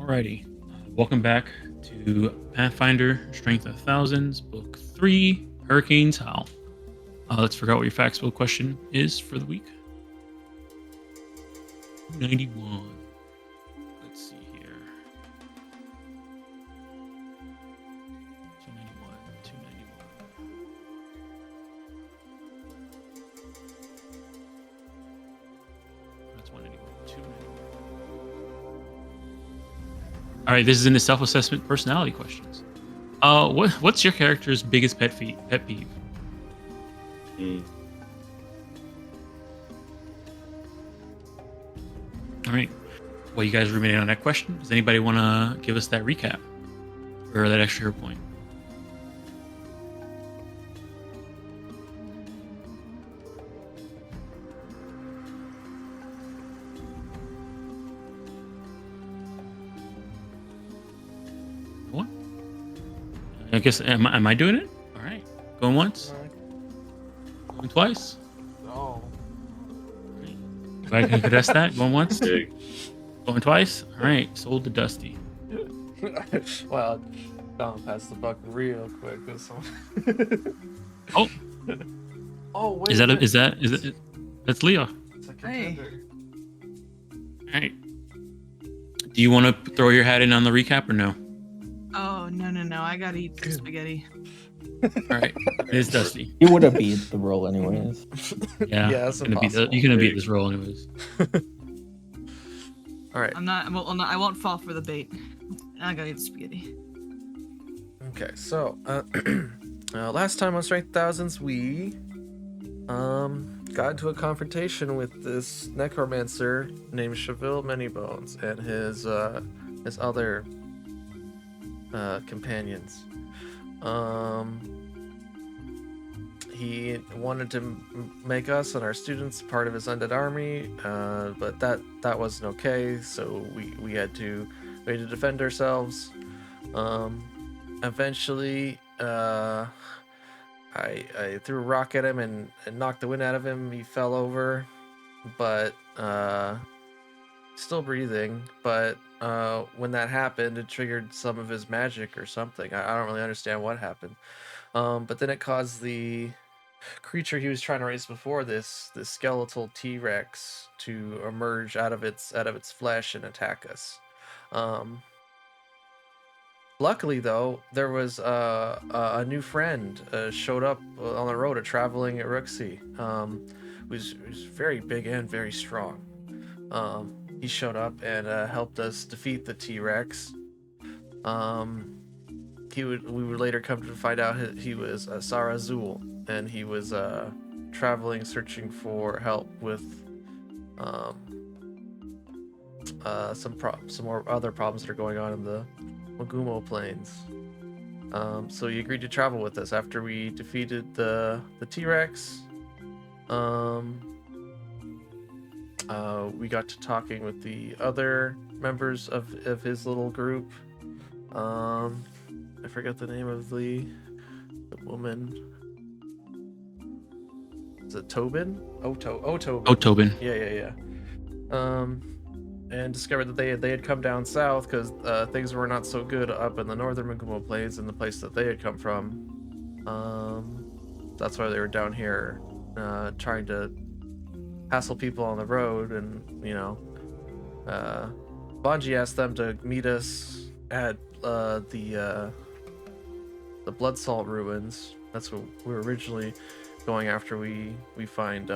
Alrighty, welcome back to Pathfinder Strength of Thousands, Book 3, Hurricanes Howl. Let's figure out what your factual question is for the week. 291. Let's see here. 291, 291. That's 191, 291. All right, this is in the self-assessment personality questions. What's your character's biggest pet peeve? All right. Well, you guys ruminating on that question. Does anybody want to give us that recap or that extra hero point? What? I guess am I doing it? All right. Going once. Going twice. Oh. If I can contest that, going once, going twice. All right, sold to Dusty. Well, Don passed the buck real quick. This one. Oh. Oh wait. Is that that's Leo? It's a Hey. contender. All right. Do you want to throw your hat in on the recap or no? Oh, no. I gotta eat some spaghetti. All right, it is Dusty. You would have beat the roll anyways. Yeah, Yeah, that's you're gonna impossible. beat this roll anyways. All right. I won't fall for the bait. I gotta eat the spaghetti. Okay. So, last time on Strength Thousands, we got into a confrontation with this necromancer named Cheville Manybones and his other companions. He wanted to make us and our students part of his undead army, but that wasn't okay. So we had to defend ourselves. Eventually, I threw a rock at him and knocked the wind out of him. He fell over, but still breathing. But when that happened, it triggered some of his magic or something. I don't really understand what happened. But then it caused the creature he was trying to raise before this skeletal T-Rex to emerge out of its flesh and attack us. Luckily, though, there was a new friend showed up on the road, a traveling Eruxi, who's very big and very strong. He showed up and helped us defeat the T-Rex. We would later come to find out he was Sarazul, and he was traveling, searching for help with some more other problems that are going on in the Magumo Plains. So he agreed to travel with us after we defeated the T-Rex. We got to talking with the other members of his little group. I forget the name of the woman. Is it Tobin? Tobin. Oh, Tobin. Yeah. And discovered that they had come down south because things were not so good up in the northern Magumo Plains in the place that they had come from. That's why they were down here trying to hassle people on the road, and Bungie asked them to meet us at the Bloodsalt ruins. That's what we were originally going after. We find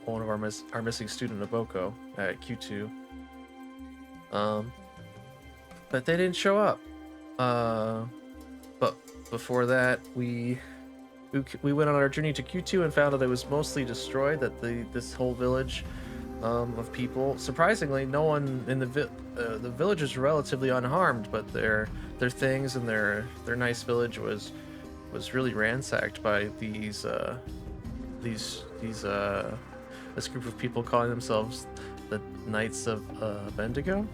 one of our missing student Aboko at Q2. But they didn't show up. But before that, we went on our journey to Q2 and found that it was mostly destroyed. That this whole village of people, surprisingly, no one in the village is relatively unharmed, but their things and their nice village was really ransacked by this group of people calling themselves the Knights of Bendigo.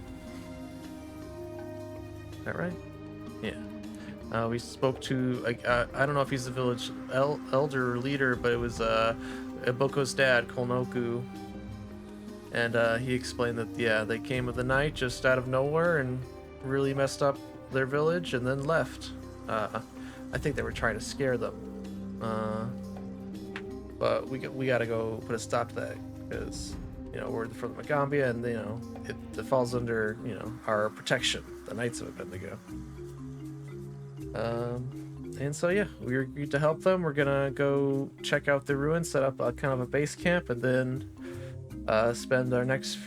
Is that right? Yeah. We spoke to I don't know if he's the village elder or leader, but it was Eboko's dad, Kolnoku, and he explained that they came of the night just out of nowhere and really messed up their village and then left. I think they were trying to scare them. But we got to go put a stop to that because we're from the Magaambya, and it falls under our protection, the Knights of Abednego. And so yeah, we agreed to help them. We're gonna go check out the ruins, set up kind of a base camp, and then spend our next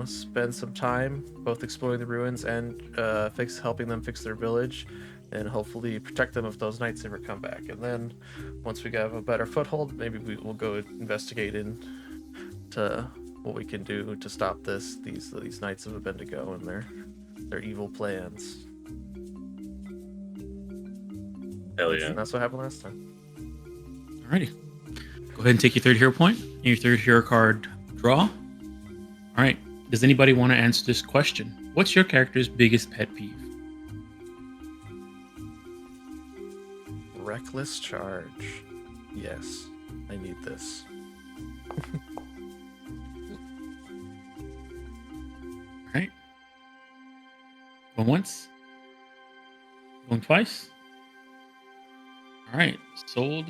spend some time both exploring the ruins and helping them fix their village, and hopefully protect them if those knights ever come back. And then once we have a better foothold, maybe we'll go investigate into what we can do to stop these Knights of Abednego and their evil plans. Hell yeah. And that's what happened last time. Alrighty. Go ahead and take your third hero point and your third hero card draw. All right. Does anybody want to answer this question? What's your character's biggest pet peeve? Reckless charge. Yes, I need this. All right. Going once. Going twice. All right. Sold.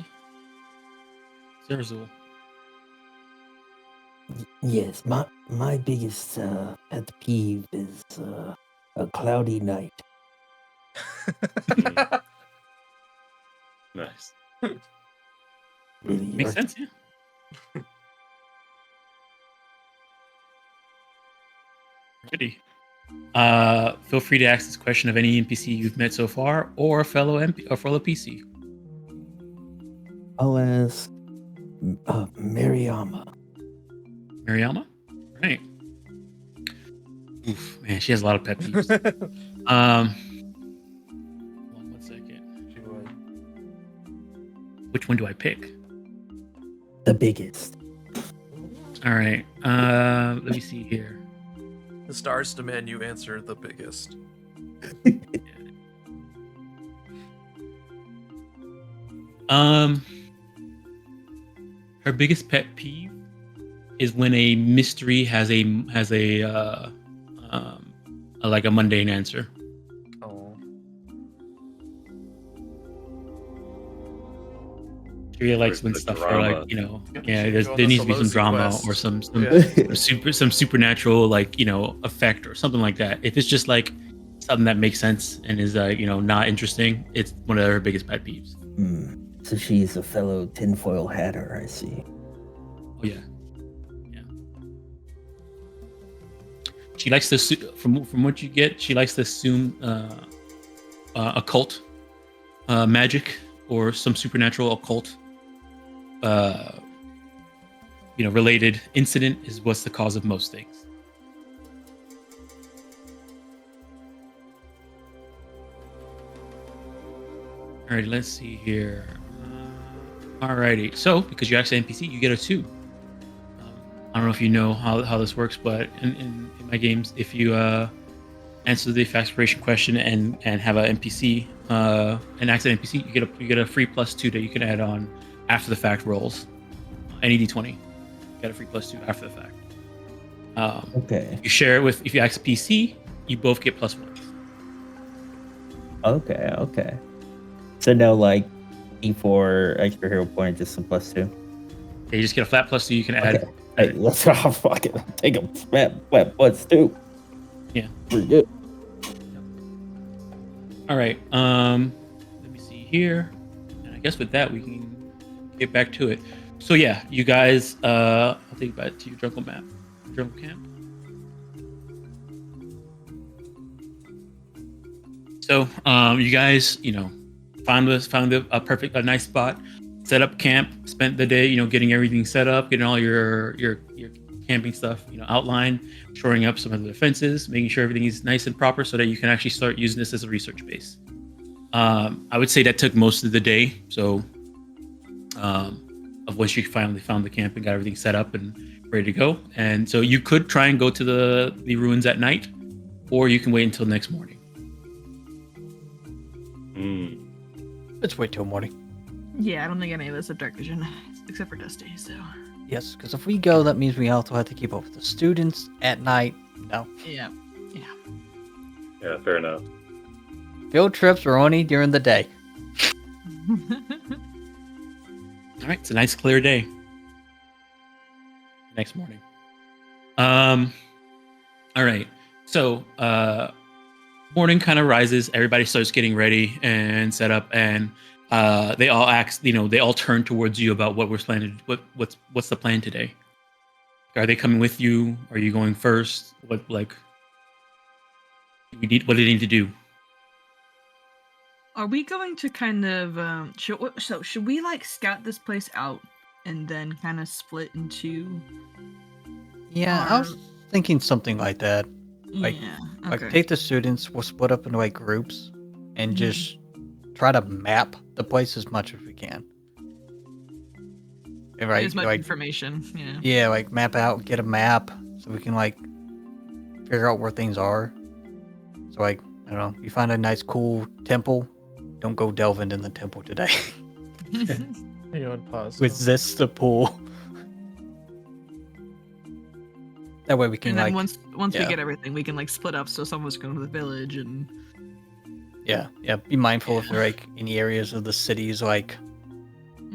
Zerzul. Yes, my biggest pet peeve is a cloudy night. Nice. Really Makes irks- sense, yeah. Goody. Feel free to ask this question of any NPC you've met so far, or a fellow PC. I'll ask Mariama. Mariama? Right. Oof, man, she has a lot of pet peeves. Hold on 1 second. Which one do I pick? The biggest. All right. Let me see here. The stars demand you answer the biggest. Her biggest pet peeve is when a mystery has a like a mundane answer. Oh. She really likes when The stuff drama. are like, Yeah, there needs to be some Solozzi drama quest. or some Yeah. some supernatural effect or something like that. If it's just like something that makes sense and is not interesting, it's one of her biggest pet peeves. So she's a fellow tinfoil hatter, I see. Oh yeah. She likes to from what you get. She likes to assume occult magic or some supernatural occult related incident is what's the cause of most things. All right, let's see here. Alrighty, so because you asked an NPC, you get a 2. I don't know if you know how this works, but in my games, if you answer the expiration question and have an NPC, an accident NPC, you get a free +2 that you can add on after the fact rolls. Any D20, you get a free +2 after the fact. Okay. You share it with, if you ask PC, you both get +1. Okay. So no, like E4 extra hero point, just some +2. Yeah, you just get a flat +2. You can add. Okay. Hey, let's fuck it. Take a flat +2. Yeah. Pretty good. All right. Let me see here, and I guess with that we can get back to it. So yeah, you guys. I'll take it back to your jungle camp. So you guys, found a nice spot, set up camp, spent the day, getting everything set up, getting all your camping stuff, outlined, shoring up some of the defenses, making sure everything is nice and proper so that you can actually start using this as a research base. I would say that took most of the day. So of once you finally found the camp and got everything set up and ready to go. And so you could try and go to the ruins at night, or you can wait until next morning. Let's wait till morning. Yeah, I don't think any of us have dark vision, except for Dusty, so... Yes, because if we go, that means we also have to keep up with the students at night. No. Yeah. Yeah, fair enough. Field trips are only during the day. All right, it's a nice clear day. Next morning. All right. So, morning kind of rises. Everybody starts getting ready and set up, and they all ask. They all turn towards you about what we're planning. What's the plan today? Are they coming with you? Are you going first? What do they need to do? Are we going to kind of should we like scout this place out and then kind of split into? Yeah, I was thinking something like that. Like, yeah, like take the students, we'll split up into like groups, and just try to map the place as much as we can. Right, as much like information. Yeah. yeah, like map out, get a map so we can like figure out where things are. So like, I don't know, you find a nice cool temple, don't go delving in the temple today. You would pause. Resist the pool. That way we can And then like once we yeah. get everything, we can like split up. So someone's going to the village and yeah, be mindful if there are like any areas of the cities like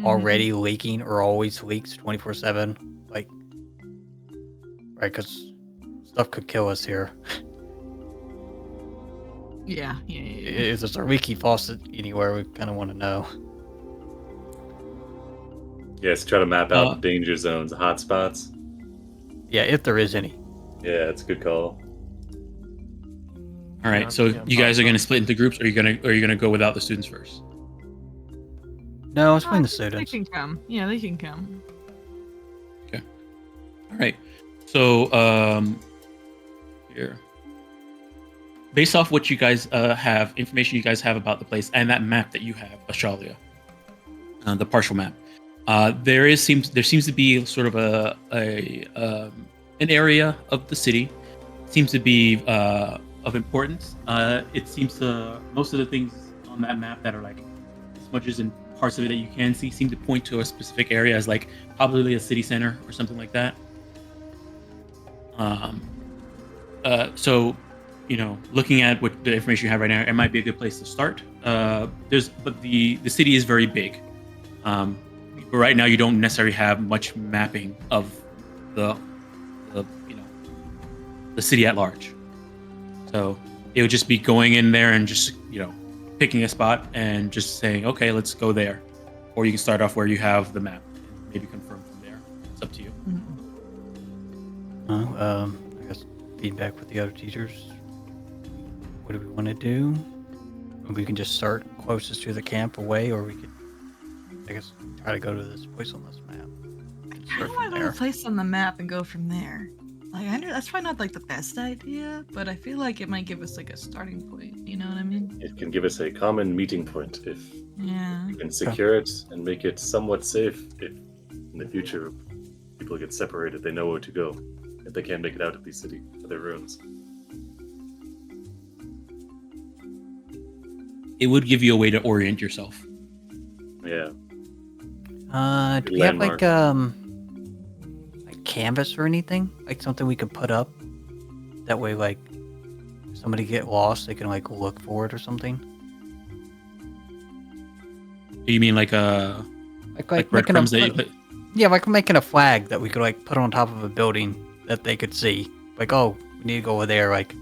already leaking or always leaks 24/7, like right, because stuff could kill us here. Yeah. If there's a leaky faucet anywhere, we kind of want to know. Yes, try to map out the danger zones, hotspots. Yeah, if there is any. Yeah, it's a good call. All right, so you guys are going to split into groups, or are you going to go without the students first? No, it's fine. The They students. can come. Yeah, they can come. Okay. All right. So here, based off what you guys have, information you guys have about the place, and that map that you have, Australia, the partial map, there seems to be sort of an area of the city seems to be of importance. It seems to most of the things on that map that are like as much as in parts of it that you can see seem to point to a specific area as like probably a city center or something like that. So looking at what the information you have right now, it might be a good place to start. But the city is very big. But right now you don't necessarily have much mapping of the city at large. So it would just be going in there and just picking a spot and just saying, okay, let's go there. Or you can start off where you have the map and maybe confirm from there. It's up to you. I guess feedback with the other teachers. What do we want to do? We can just start closest to the camp away, or we could, I guess, try to go to this place on this map. I don't want to go to the place on the map and go from there. Like, I know that's probably not like the best idea, but I feel like it might give us like a starting point. You know what I mean? It can give us a common meeting point if we can secure it and make it somewhat safe. If in the future people get separated, they know where to go if they can't make it out of the city or their rooms. It would give you a way to orient yourself. Yeah. Do we have like canvas or anything? Like something we could put up? That way, like, if somebody get lost, they can like look for it or something? You mean like breadcrumbs that you put? Yeah, like making a flag that we could like put on top of a building that they could see. Like, oh, we need to go over there. Like,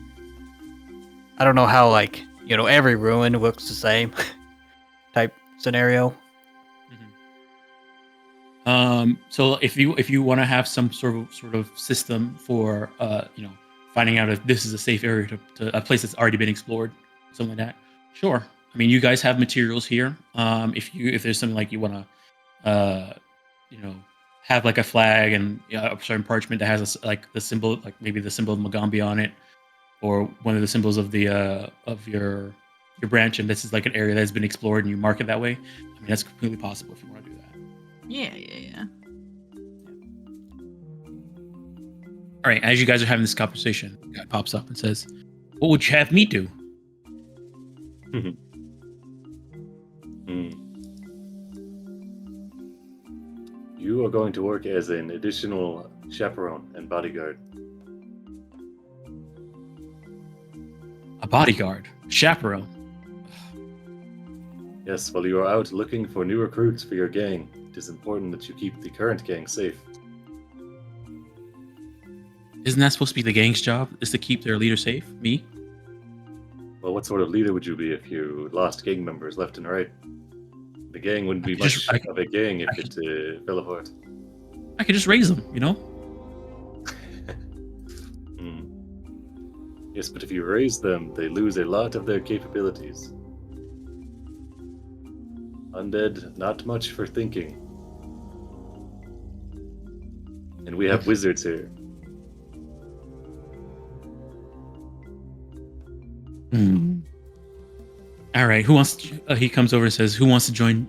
I don't know how like, every ruin looks the same type scenario. So if you want to have some sort of system for finding out if this is a safe area to a place that's already been explored, something like that, sure. I mean, you guys have materials here. If there's something like you want to have like a flag and a certain parchment that has like the symbol, like maybe the symbol of Magaambya on it, or one of the symbols of the of your branch, and this is like an area that's been explored and you mark it that way. I mean, that's completely possible if you want to do that. Yeah. All right, as you guys are having this conversation, a guy pops up and says, "What would you have me do?" You are going to work as an additional chaperone and bodyguard. A bodyguard, chaperone. Yes, while you are out looking for new recruits for your gang, it is important that you keep the current gang safe. Isn't that supposed to be the gang's job? Is to keep their leader safe? Me? Well, what sort of leader would you be if you lost gang members left and right? The gang wouldn't be I could just- much of a gang if it fell apart. I could just raise them, you know? Yes, but if you raise them, they lose a lot of their capabilities. Undead, not much for thinking. And we have wizards here. All right, who wants to, he comes over and says, who wants to join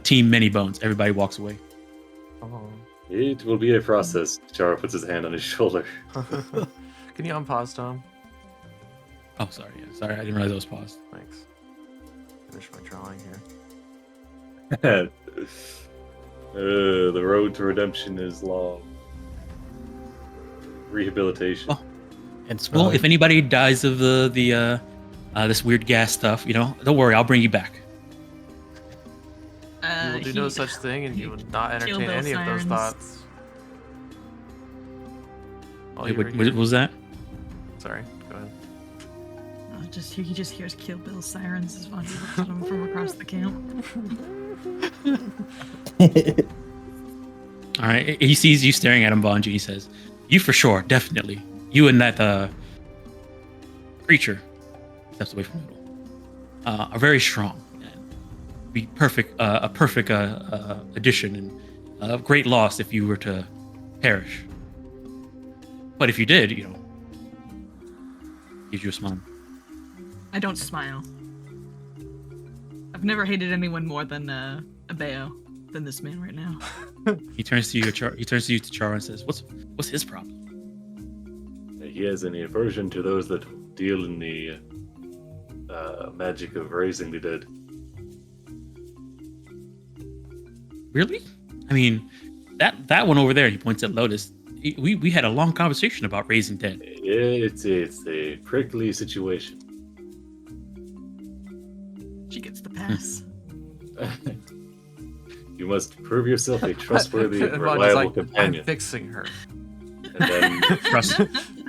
Team Many Bones? Everybody walks away. Oh. It will be a process. Chara puts his hand on his shoulder. Can you unpause, Tom? Oh, sorry. Yeah, sorry, I didn't realize it was paused. Thanks. Finish my drawing here. The road to redemption is long. Rehabilitation. Oh. And Well, smelly. if anybody dies of the this weird gas stuff, you know, don't worry, I'll bring you back. You will do no such thing, and you will not Kill entertain Bill any of those sirens. thoughts. Oh, Wait, you were what here? was that? Sorry, go ahead. He just hears Kill Bill sirens as Mwangi looks at him from across the camp. All right, he sees you staring at him, Bonji. He says, "You for sure, definitely. You and that creature." Steps away from the middle. Are very strong and be perfect. A perfect addition and a great loss if you were to perish. But if you did, you know, gives you a smile. I don't smile. I've never hated anyone more than Abeo, than this man right now. He turns to you, He turns to you, Chara, and says, "What's his problem?" He has an aversion to those that deal in the magic of raising the dead. Really? I mean, that one over there. He points at Lotus. We had a long conversation about raising dead. It's a prickly situation. She gets the pass. You must prove yourself a trustworthy, And Ron is reliable like, companion. I'm fixing her. And then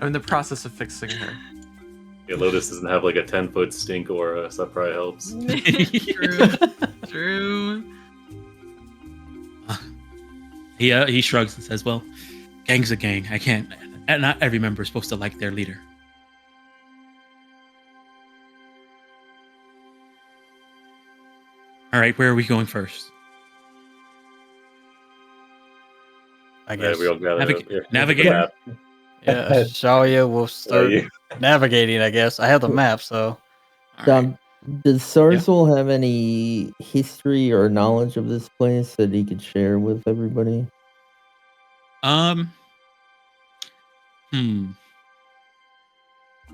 I'm in the process of fixing her. yeah, Lotus doesn't have like a 10-foot stink aura, so that probably helps. True. He shrugs and says, "Well, gang's a gang. I can't. And not every member is supposed to like their leader." All right, where are we going first? I guess. we all gather Navig- up here. navigator? Yeah, Shalia will start you- navigating, I guess. I have the map, so. All Does Sarzul have any history or knowledge of this place that he could share with everybody? right.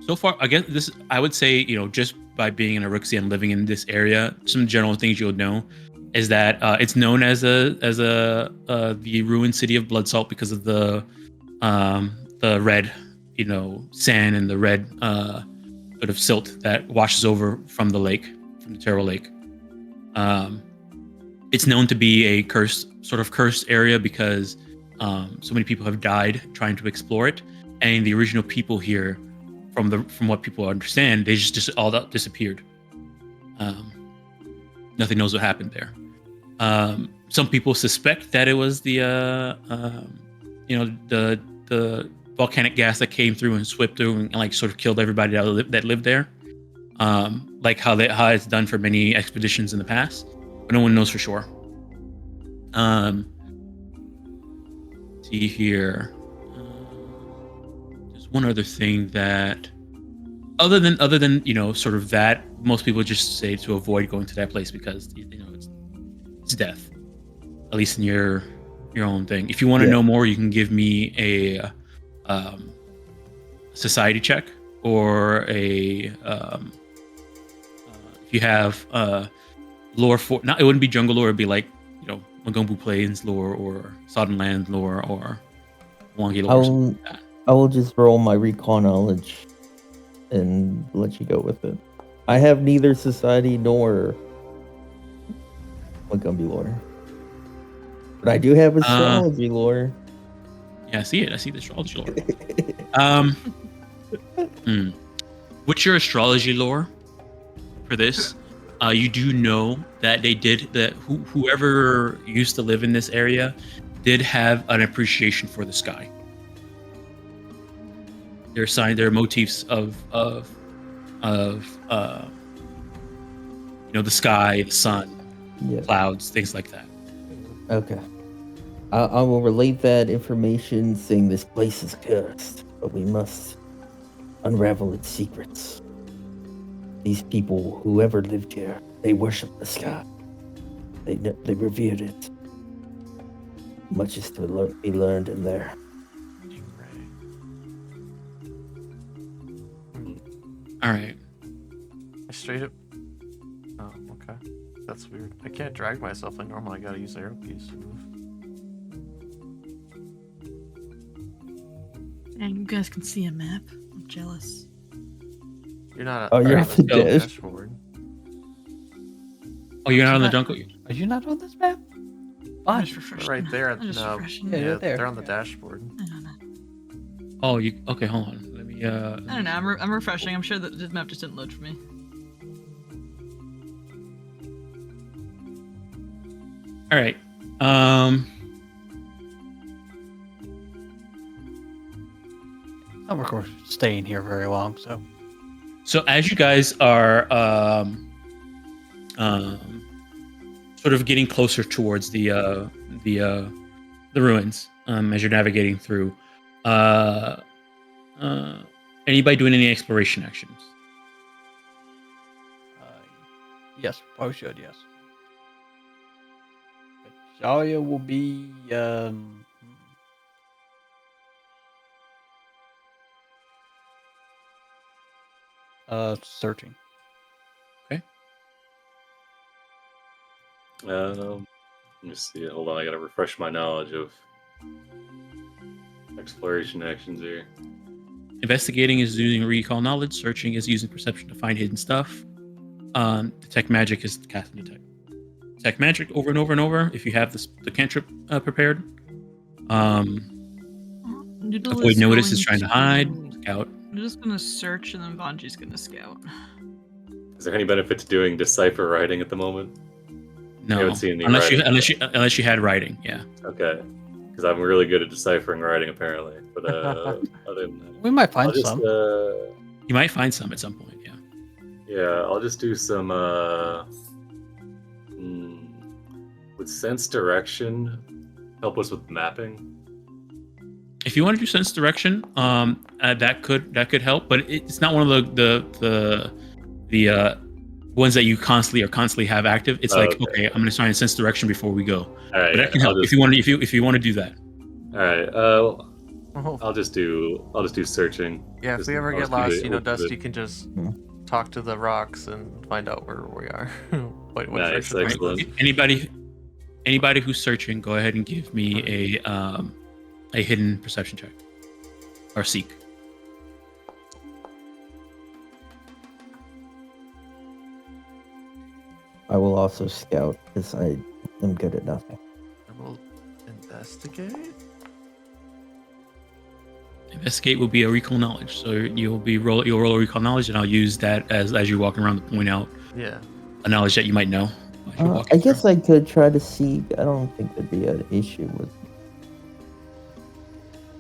So far, I guess I would say, you know, just by being in Aruxia and living in this area, some general things you'll know is that it's known as the ruined city of Bloodsalt because of the red, you know, sand and the red sort of silt that washes over from the lake, from the Terror Lake. It's known to be a cursed area because so many people have died trying to explore it, and the original people here, from what people understand, they just all disappeared. Nothing knows what happened there. Some people suspect that it was the volcanic gas that came through and swept through and like sort of killed everybody that lived there. Like how it's done for many expeditions in the past, but no one knows for sure. See here. There's one other thing that, other than you know, sort of that, most people just say to avoid going to that place because you know it's death. At least in your own thing. If you want to know more, you can give me a society check or a if you have lore for, not, it wouldn't be jungle lore, it'd be like, you know, Magombu Plains lore or Sodden Land lore or Mwangi lore or something like that. I will just roll my recon knowledge. and let you go with it. I have neither society nor Magaambya lore, but I do have astrology lore. Yeah, I see it. I see the astrology lore. What's your astrology lore for this? You do know that they did that. Whoever used to live in this area did have an appreciation for the sky. Their motifs of the sky, the sun, clouds, things like that. Okay. I will relate that information, saying this place is cursed, but we must unravel its secrets. These people, whoever lived here, they worship the sky. They revered it. Much is to be learned in there. All right. I straight up. Oh, okay. That's weird. I can't drag myself like normal. I gotta use arrow keys to move. And you guys can see a map. I'm jealous. You're not. Oh, you're on at the dashboard. Oh, you're not on the jungle. Are you not on this map? I'm just refreshing. Right there. I'm just No, refreshing. Yeah, yeah, you're there. they're on the dashboard. I don't know. Oh, you okay? Hold on. Let me. I don't know. I'm refreshing. I'm sure that the map just didn't load for me. All right. I'm of course staying here very long, so. So as you guys are sort of getting closer towards the ruins, as you're navigating through, anybody doing any exploration actions? Yes, probably should. Yes. Shalia will be searching. Okay. Let me see. Hold on, I gotta refresh my knowledge of exploration actions here. Investigating is using recall knowledge. Searching is using perception to find hidden stuff. Detect magic is cast and detect. Detect magic over and over and over if you have the cantrip prepared. Avoid notice is trying to hide. Scout. I'm just gonna search and then Vanji's gonna scout. Is there any benefit to doing decipher writing at the moment? No, I haven't seen any unless writing. you had writing, yeah. Okay, because I'm really good at deciphering writing apparently. But other than that, We might find I'll just, some. You might find some at some point, yeah. Yeah, I'll just do some. Would sense direction help us with mapping? If you want to do sense direction, that could help, but it's not one of the ones that you constantly have active. It's okay, I'm gonna try and sense direction before we go. All right, but that can help if you want to do that. All right, I'll just do searching. Yeah, if Just- we ever I'll get just do lost, it- Dusty can just talk to the rocks and find out where we are. what Nice, direction we're excellent. supposed Anybody who's searching, go ahead and give me a hidden perception check or seek. I will also scout because I am good at nothing. And we'll investigate. Investigate will be a recall knowledge, so you'll roll a recall knowledge, and I'll use that as you're walking around to point out a knowledge that you might know. I guess I could try to seek. I don't think there'd be an issue with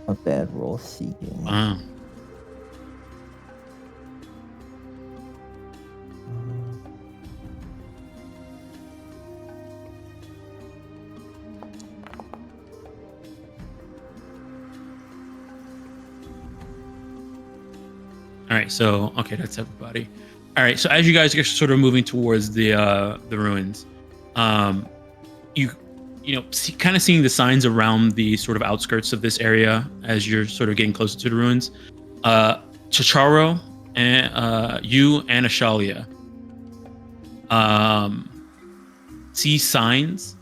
a bad roll seeking. Wow. All right, so okay, that's everybody. All right, so as you guys are sort of moving towards the ruins, you kind of seeing the signs around the sort of outskirts of this area as you're sort of getting closer to the ruins. Chicharo and you and Ashalia see signs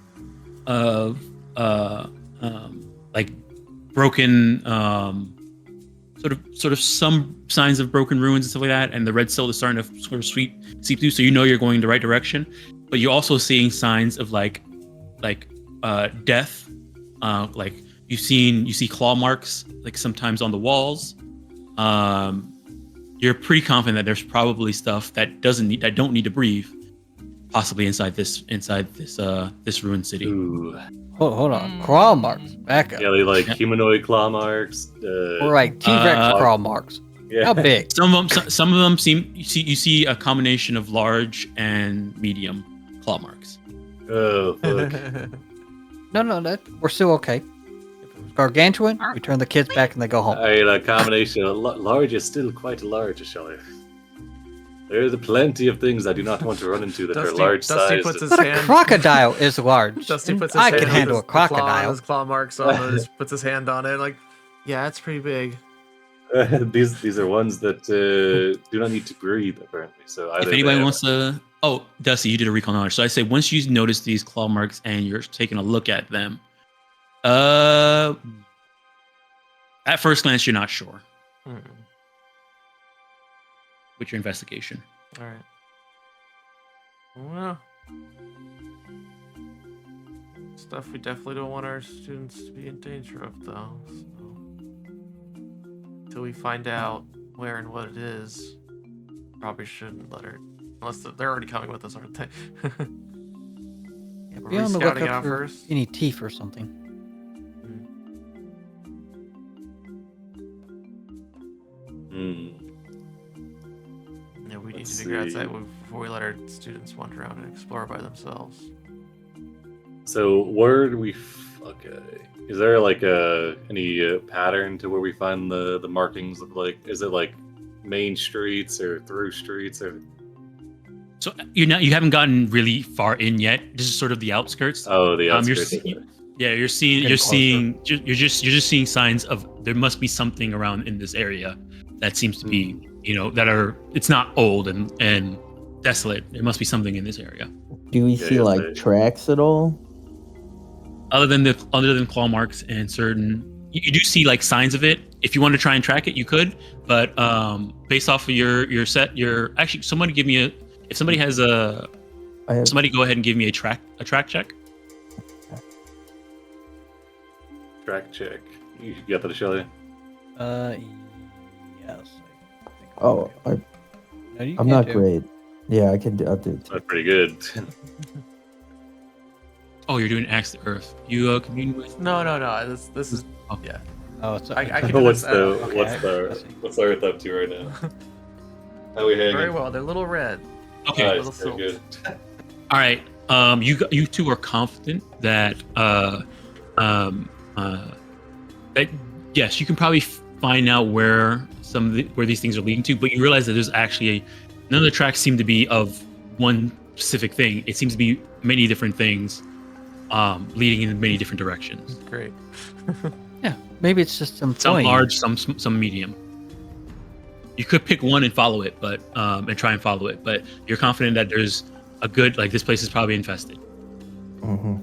of like broken sort of some signs of broken ruins and stuff like that, and the red silt is starting to sort of seep through, so you know you're going the right direction. But you're also seeing signs of like death, like you see claw marks like sometimes on the walls. You're pretty confident that there's probably stuff that don't need to breathe, possibly inside this ruined city. Ooh. Hold on. Claw marks. Back up. Yeah, they like humanoid claw marks. Or like T-Rex claw marks. Yeah. How big? Some of them seem you see a combination of large and medium claw marks. Oh, fuck. No, that we're still okay. If it was gargantuan, we turn the kids back and they go home. A combination of large is still quite large, shall I? There's plenty of things I do not want to run into that are large Dusty sized. puts his But a hand. crocodile is large. Dusty puts his I hand can on handle a his claw, crocodile. his claw marks on his, puts his hand on it, like, yeah, that's pretty big. These are ones that do not need to breathe, apparently. So If anybody wants to, Dusty, you did a recall knowledge. So I say once you notice these claw marks and you're taking a look at them, at first glance you're not sure. With your investigation. All right. Well, stuff we definitely don't want our students to be in danger of, though. So, until we find out where and what it is, probably shouldn't let her. Unless they're already coming with us, aren't they? Yeah, Were be we on the scouting lookout out for first? any teeth or something. Yeah, we need Let's to figure out see. that before we let our students wander around and explore by themselves. So where do we? Okay, is there like any pattern to where we find the markings of like? Is it like main streets or through streets or? So you haven't gotten really far in yet. This is sort of the outskirts. Oh, the You're outskirts. you're just seeing signs of there must be something around in this area that seems to be it's not old and desolate. There must be something in this area. Do we see like tracks at all? Other than claw marks and certain, you do see like signs of it. If you want to try and track it, you could. But based off of your set, actually somebody give me if somebody has somebody go ahead and give me a track check. Track check. You got that, Shelly? Yes. Oh, I'm not great. Yeah, I'll do it. That's pretty good. Oh, you're doing Axe to Earth. You commune with? No. This is yeah. Oh, it's I can do what's this. what's Earth up to right now? How we hanging? Very well. They're little red. Okay. Nice, very good. All right. You two are confident that that yes, you can probably find out where where these things are leading to, but you realize that there's actually none of the tracks seem to be of one specific thing. It seems to be many different things leading in many different directions. Great. Yeah, maybe it's just some large, some medium. You could pick one and follow it, but and try and follow it, but you're confident that there's a good this place is probably infested. Mm-hmm.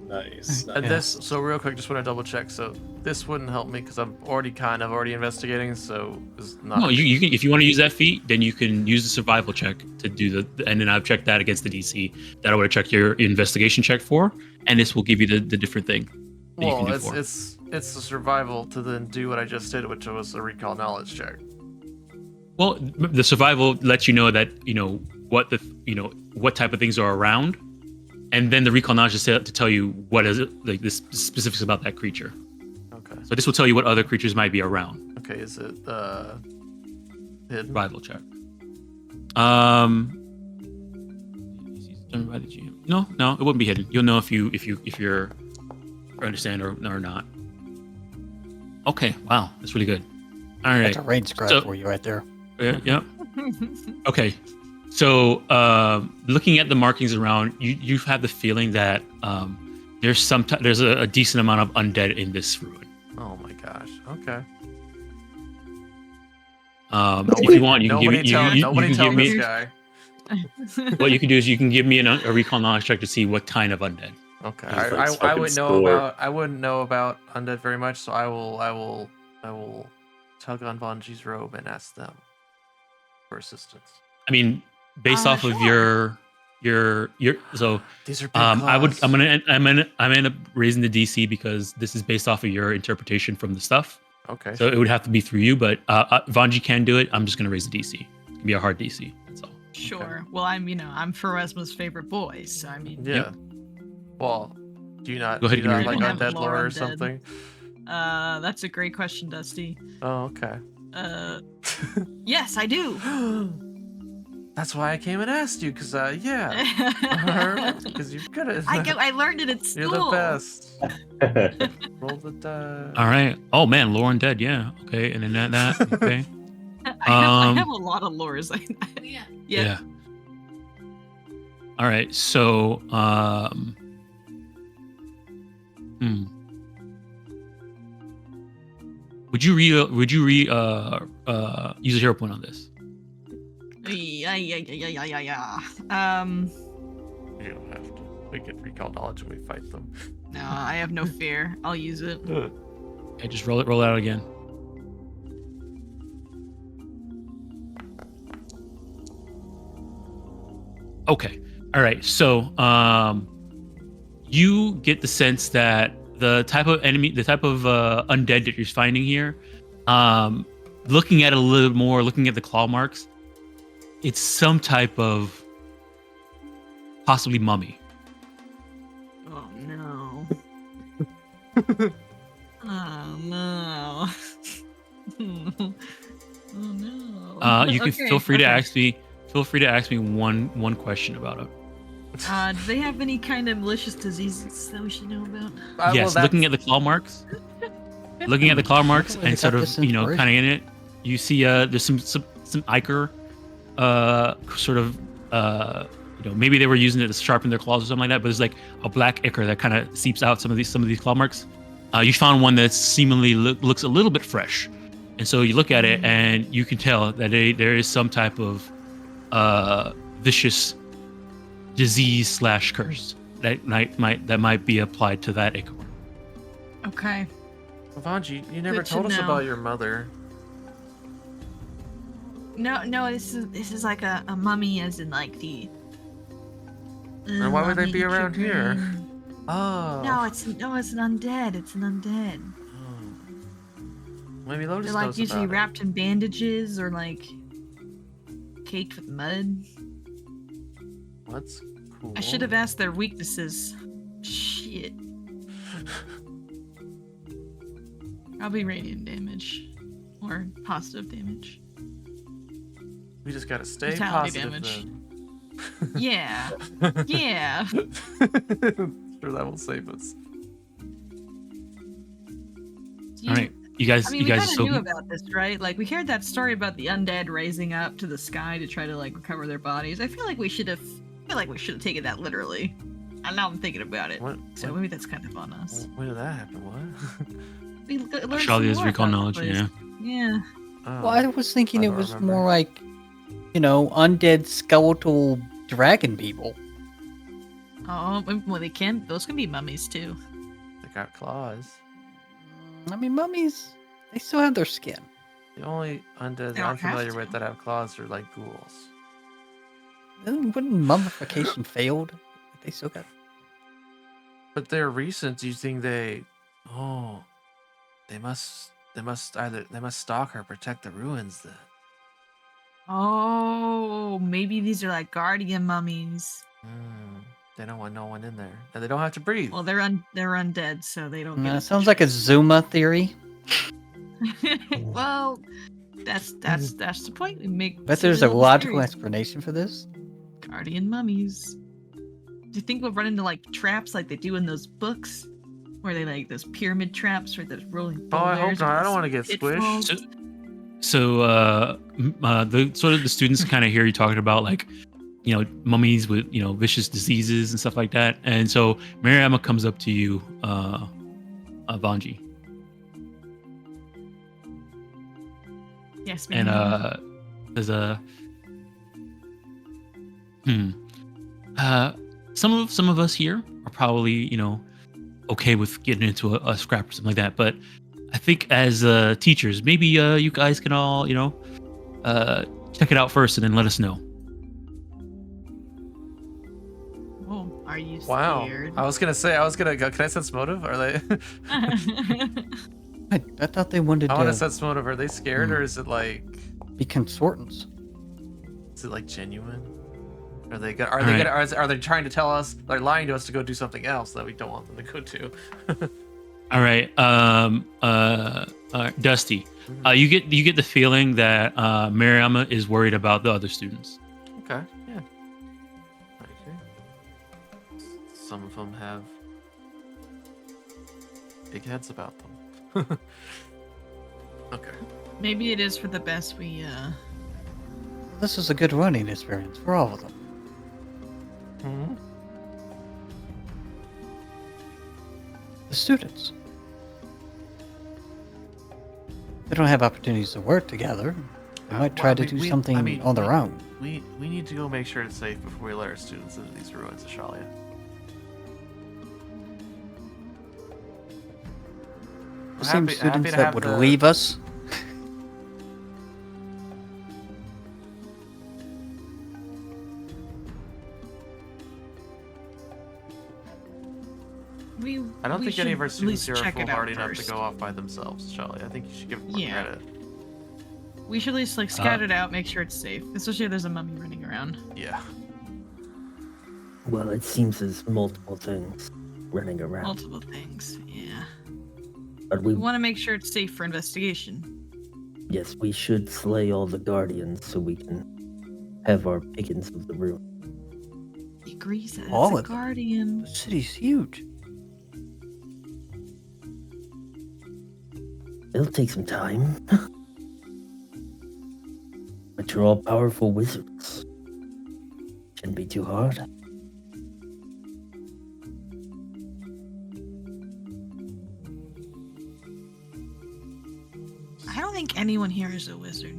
Nice. And so real quick, just want to double check. So this wouldn't help me because I'm already investigating. So it's not. No, you can if you want to use that feat, then you can use the survival check to do and then I've checked that against the DC that I would have checked your investigation check for, and this will give you the different thing. Well, it's the survival to then do what I just did, which was a recall knowledge check. Well, the survival lets you know that what type of things are around, and then the recall knowledge is to tell you what is it like the specifics about that creature. Okay. So this will tell you what other creatures might be around. Okay, is it hidden? Survival check. Determined by the GM. No, it wouldn't be hidden. You'll know if you're understand or not. Okay, wow, that's really good. All right, that's a range grab for you right there. Yeah. Okay, so looking at the markings around, you have the feeling that there's a decent amount of undead in this ruin. Oh my gosh. Okay. If you want, you can give me. Nobody tell this guy. What you can do is you can give me a recall knowledge check to see what kind of undead. Okay. I wouldn't know about undead very much, so I will tug on Vanji's robe and ask them for assistance. I mean, based off of Sure. your so These are big I'm claws. gonna end up raising the DC because this is based off of your interpretation from the stuff. Okay. So it would have to be through you, but Vanji can do it. I'm just gonna raise the DC. It's gonna be a hard DC. That's all. Sure. Well, I'm Pharasma's favorite boy, so I mean. Yeah. Yep. Well, do you not Go ahead, do you give me not your like recall undead lore or knowledge. something? That's a great question, Dusty. Oh, okay. Yes, I do. That's why I came and asked you, because yeah, because you're good at. I learned it at school. You're the best. Roll the die. All right. Oh man, lore undead. Yeah. Okay. And then that. Okay. I have a lot of lores. Yeah. Yeah. All right. So, would you use a hero point on this? Yeah. You don't have to. We get recall knowledge when we fight them. No, I have no fear. I'll use it. Okay, just roll it out again. Okay. All right. So, you get the sense that the type of enemy, the type of undead that you're finding here, looking at it a little more, looking at the claw marks, it's some type of possibly mummy. Oh no. Oh no. Oh no. You can Okay, feel free to okay. ask me. Feel free to ask me one question about it. Do they have any kind of malicious diseases that we should know about? Yes, looking at the claw marks, and sort of kind of in it, you see there's some ichor, sort of maybe they were using it to sharpen their claws or something like that. But there's like a black ichor that kind of seeps out some of these claw marks. You found one that seemingly looks a little bit fresh, and so you look at it and you can tell that there is some type of vicious disease / curse that might be applied to that ichor. Okay. Vanji, you never Good to told us know. about your mother. No, this is like a mummy, as in like the. And why would they mummy be around here? figurine. Oh. No, it's an undead. It's an undead. Oh. Maybe Lotus They're like knows usually about it. wrapped in bandages or like caked with mud. What's cool? I should have asked their weaknesses. Shit. Probably radiant damage or positive damage. We just gotta stay Vitality positive. damage. Then. Yeah. Yeah. Sure, that will save us. All right, you guys, I mean, you we guys kind of still. knew about this, right? Like, we heard that story about the undead raising up to the sky to try to like recover their bodies. I feel like we should have taken that literally. And now I'm thinking about it. So maybe that's kind of on us. When did that happen? What? We learned Shalia's some more recall about the knowledge, place. yeah. Yeah. Oh, Well, I was thinking I it don't was remember. more like, undead skeletal dragon people. Oh, well, those can be mummies too. They got claws. I mean, mummies, they still have their skin. The only undead They that don't I'm have familiar to. with that have claws are like ghouls. Wouldn't mummification failed? They still got. But they're recent. Do you think they? Oh, they must stalk or protect the ruins then. Oh, maybe these are like guardian mummies. They don't want no one in there, and they don't have to breathe. Well, they're undead, so they don't. get It a sounds like a Zuma theory. Well, that's the point. We make. But there's a pseudo logical theories. explanation for this. Guardian mummies. Do you think we'll run into like traps like they do in those books, where they like those pyramid traps or those rolling? Oh, I hope boulders not. with I don't those want to get pitfalls? squished. So the students kind of hear you talking about like, mummies with vicious diseases and stuff like that, and so Mariama comes up to you, Vanji, Yes, and ma'am. there's some of us here are probably okay with getting into a scrap or something like that, but I think as teachers, maybe you guys can all, check it out first and then let us know. Oh, are you Wow. scared? I was gonna go. Can I sense motive? Are they? I thought they wanted I want to to sense motive. Are they scared or is it like? be consortants. Is it like genuine? Are they are they trying to tell us? They're lying to us to go do something else that we don't want them to go to. All right, Dusty, you get the feeling that Mariama is worried about the other students. Okay. Yeah. Okay. Some of them have big heads about them. Okay. Maybe it is for the best we This is a good running experience for all of them. Hmm. The students. They don't have opportunities to work together. They might try to do something on their own. We need to go make sure it's safe before we let our students into these ruins, Ashalia. The same students that would leave us. I don't think any of our should at students least here are check it out foolhardy enough to first. go off by themselves, Charlie. I think you should give them more Yeah. credit. We should at least scout it out, make sure it's safe, especially if there's a mummy running around. Yeah. Well, it seems there's multiple things running around. Multiple things, yeah. But We want to make sure it's safe for investigation. yes, we should slay all the guardians so we can have our pickings of the room. He agrees that All it's a of them. guardian. The city's huge. It'll take some time. But you're all powerful wizards. Shouldn't be too hard. I don't think anyone here is a wizard.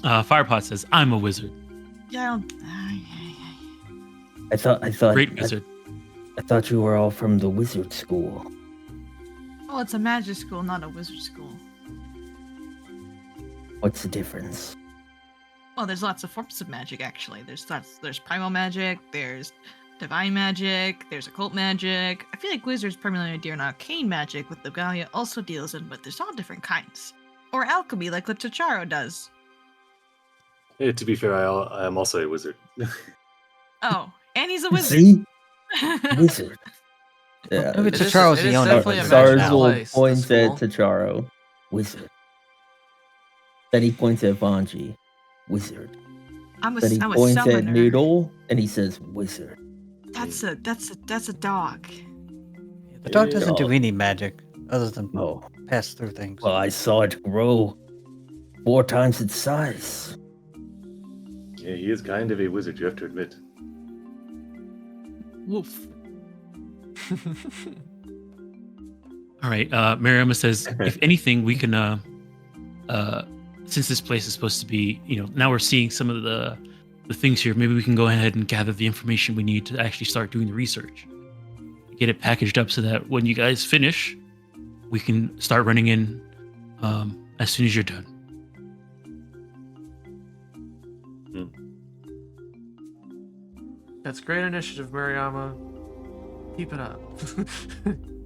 Firepot says, "I'm a wizard, Yeah, I don't. I thought great wizard." I thought you were all from the wizard school. Well, it's a magic school, not a wizard school. What's the difference? Well, there's lots of forms of magic, actually. There's primal magic, there's divine magic, there's occult magic. I feel like wizards primarily deal in arcane magic, with the Magaambya also deals in, but there's all different kinds. Or alchemy, like Liptacharo does. Yeah, to be fair, I am also a wizard. Oh, and he's a wizard. See? Wizard. Yeah. Maybe It is- Tacharo's it the is only definitely a wizard. magic now. Sarzel place, the points at school. Tacharo. Wizard. Then he points at Vanji. Wizard. I'm a Then he I'm a points at summoner. Noodle and he says wizard. That's a dog. The dog doesn't Yeah. do any magic other than Oh, pass through things. well, I saw it grow 4 times its size. Yeah, he is kind of a wizard, you have to admit. Woof. All right, Mariama says, "If anything, we can, since this place is supposed to be, now we're seeing some of the things here. Maybe we can go ahead and gather the information we need to actually start doing the research. Get it packaged up so that when you guys finish, we can start running in as soon as you're done." That's great initiative, Mariama. Keep it up.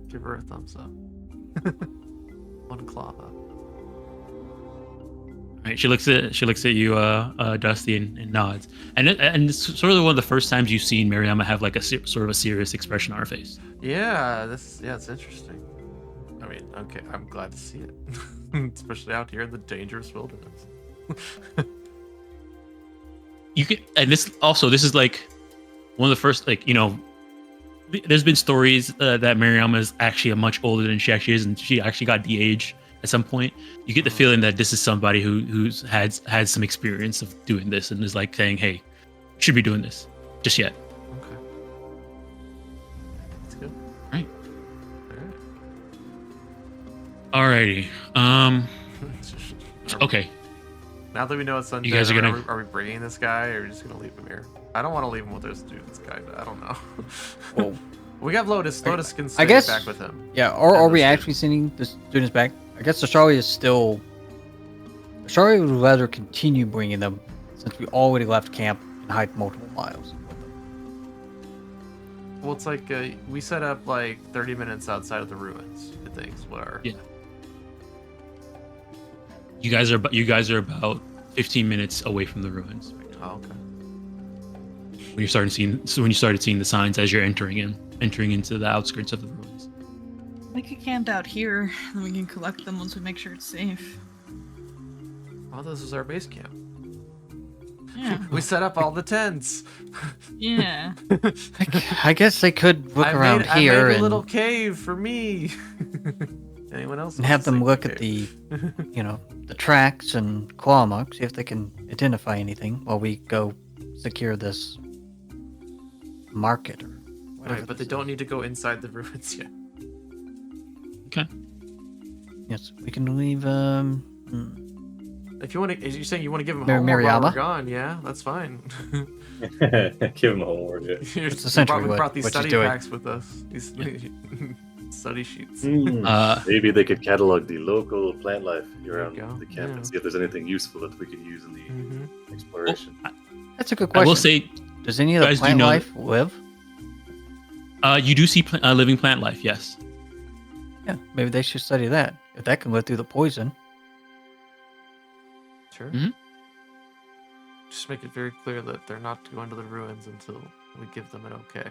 Give her a thumbs up. One claw up. All right, she looks at you, Dusty, and nods. And it's sort of one of the first times you've seen Mariama have like a sort of a serious expression on her face. Yeah, it's interesting. I mean, okay, I'm glad to see it. Especially out here in the dangerous wilderness. You can, and this is like one of the first, there's been stories that Mariama is actually much older than she actually is, and she actually got de-age at some point. You get the feeling that this is somebody who's had some experience of doing this and is like saying, "Hey, you should be doing this just yet." Okay. That's good. Right. Alright. Alrighty. Okay. Now that we know it's undead, You guys are gonna- are we bringing this guy or are we just gonna leave him here? I don't want to leave him with those students, guy, but I don't know. Well, We got Lotus. Lotus can stay I guess back with him. Yeah, or are we Understood. actually sending the students back? I guess the Charlie is still. Charlie would rather continue bringing them since we already left camp and hiked multiple miles. Well, it's like we set up like 30 minutes outside of the ruins. I think is what our. Yeah. You guys are about 15 minutes away from the ruins. Oh, okay. When you started seeing the signs as you're entering into the outskirts of the ruins. We could camp out here, and we can collect them once we make sure it's safe. Oh, this is our base camp. Yeah. We set up all the tents. Yeah. I guess they could look around here I made a and little cave for me. Anyone else? and have them look at the, the tracks and claw marks, see if they can identify anything while we go secure this market or whatever. Right, but they don't need to go inside the ruins yet. Okay. Yes, we can leave. If you want to, you're saying you want to give them Mar- homework while we're Mariama? gone, yeah, that's fine. Give him homework. Yeah. It's essentially we brought these what she's study doing. packs with us. These study sheets. Maybe they could catalog the local plant life around go. the camp Yeah. and see if there's anything useful that we can use in the Mm-hmm. exploration. That's a good I question. will say, Does any of the guys do plant know life live? you do see living plant life. Yes. Yeah, maybe they should study that. If that can live through the poison. Sure. Mhm. Just make it very clear that they're not to go into the ruins until we give them an okay.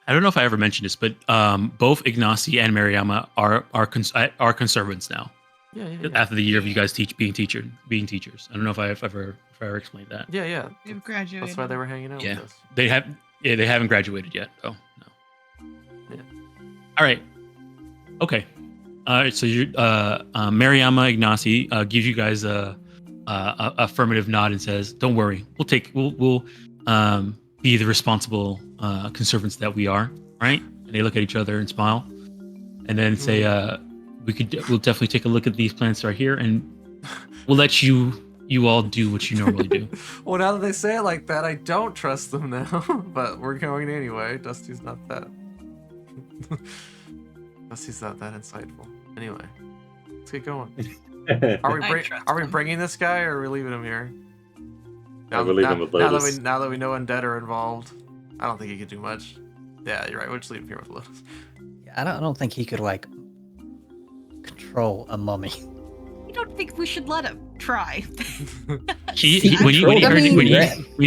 I don't know if I ever mentioned this, but both Ignacy and Mariama are conservants now. Yeah. After the year of you guys being teachers. I don't know if I've ever explained that. Yeah. We've graduated. That's why they were hanging out Yeah. with us. They haven't graduated yet. Oh no. Yeah. All right. Okay. All right. So you, Mariama Ignacy gives you guys a affirmative nod and says, "Don't worry. We'll be the responsible conservants that we are." Right? And they look at each other and smile, and then say, "We'll definitely take a look at these plants right here, and we'll let you all do what you normally do." Well, now that they say it like that, I don't trust them now. But we're going anyway. Dusty's not that. Dusty's not that insightful. Anyway, let's get going. Are we bringing this guy or are we leaving him here? I will leave him with Lotus. Now that we know undead are involved, I don't think he could do much. Yeah, you're right. We'll just leave him here with Lotus. Yeah, I don't think he could control a mummy. I don't think we should let him try. When he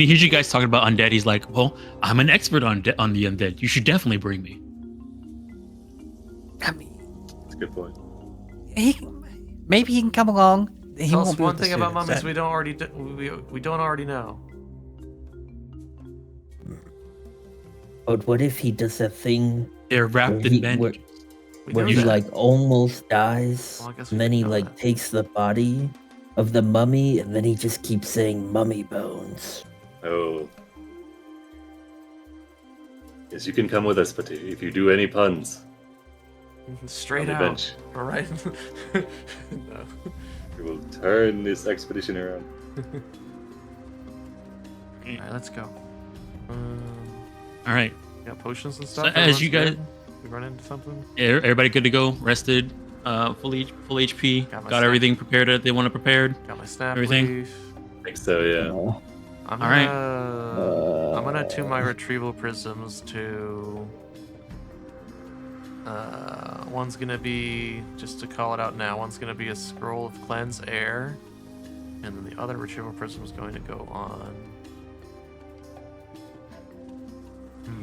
hears you guys talking about undead, he's like, "Well, I'm an expert on the undead. You should definitely bring me." I mean, That's a good point. maybe he can come along. He Tell us won't be one with the thing about students, mummies that- we don't already know. But what if he does that thing They're wrapped he- in bandages. We where know he that. almost dies, Well, I guess we and then didn't he know that. takes the body of the mummy, and then he just keeps saying mummy bones. Oh. Yes, you can come with us, but if you do any puns, Straight on the out. bench, All right. No. we will turn this expedition around. All right, let's go. All right. Got potions and stuff. So as Everyone's you guys- good? We run into something. Everybody good to go? Rested? Full HP? Got my Got snack. everything prepared that they want to prepared? Got my snap Everything? leaf. I think so, yeah. I'm All right. I'm gonna tune my retrieval prisms to. One's gonna be, just to call it out now, one's gonna be a scroll of cleanse air, and then the other retrieval prism is going to go on.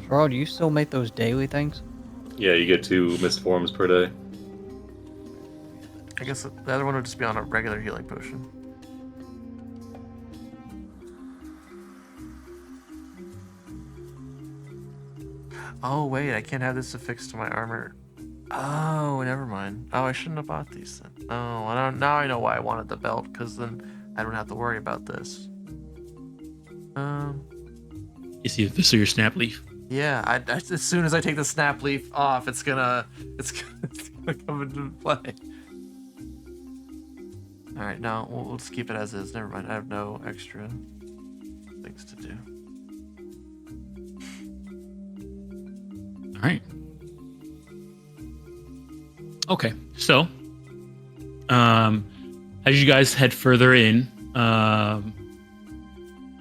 Carl, do you still make those daily things? Yeah, you get 2 mist forms per day. I guess the other one would just be on a regular healing potion. Oh wait, I can't have this affixed to my armor. Oh, never mind. Oh, I shouldn't have bought these then. Oh, now I know why I wanted the belt, because then I don't have to worry about this. You see the fist of your snap leaf. Yeah. As soon as I take the snap leaf off, it's gonna come into play. All right, now we'll just keep it as is. Never mind. I have no extra things to do. All right. Okay, so as you guys head further in to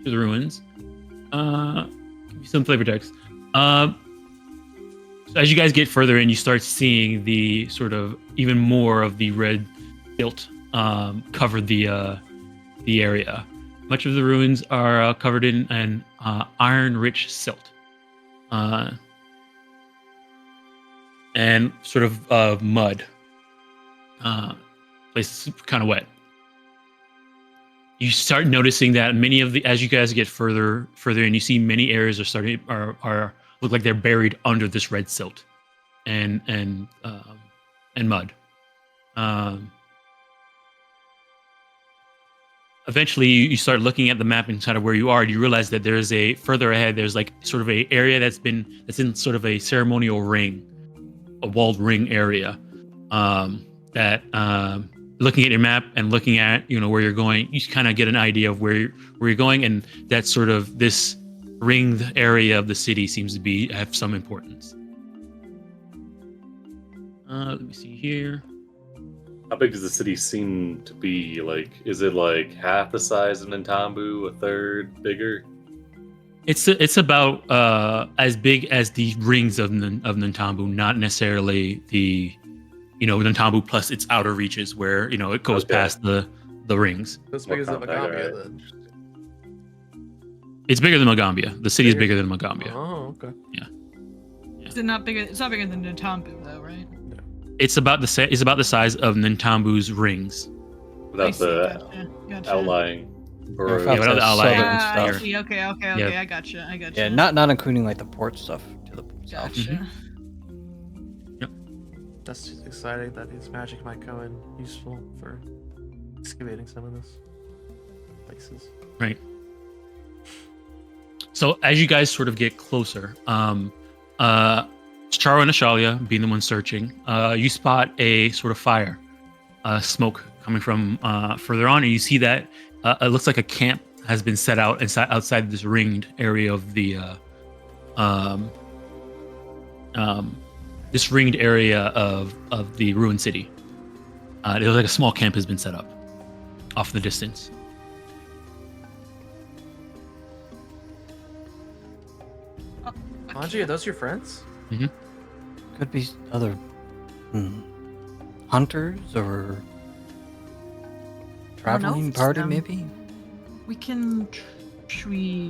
the ruins, give me some flavor checks. So as you guys get further in, you start seeing the sort of even more of the red silt cover the area. Much of the ruins are covered in an iron-rich silt, and sort of mud. Place is kind of wet. You start noticing that many of the, as you guys get further in, you see many areas are look like they're buried under this red silt and mud. Eventually, you start looking at the map and kind of where you are. And you realize that there's a further ahead. There's like sort of a area that's in sort of a ceremonial ring, a walled ring area. Looking at your map and looking at where you're going, you kind of get an idea of where you're going, and that sort of this ringed area of the city seems to have some importance. Let me see here. How big does the city seem to be? Like, is it like half the size of Nantambu, a third bigger? It's about as big as the rings of Nantambu, not necessarily the Nantambu plus its outer reaches where it goes past the rings. As big as the Magaambya then. It's bigger than Magaambya. The city is bigger than Magaambya. Oh, okay. Yeah. Is it not bigger? It's not bigger than Nantambu though, right? It's about the size of Nantambu's rings. Without the outlying. Or without the outlying I stuff. see. Okay. Yeah. I gotcha. Yeah, not including like the port stuff to the south. Gotcha. That's just exciting that his magic might come in useful for excavating some of this places. Right. So as you guys sort of get closer, Charo and Ashalia being the one searching, you spot a sort of fire, smoke coming from further on, and you see that it looks like a camp has been set out outside this ringed area of the this ringed area of the ruined city. It looks like a small camp has been set up off in the distance. Mwangi, are those your friends? Mm-hmm. Could be other hunters or traveling party, maybe. We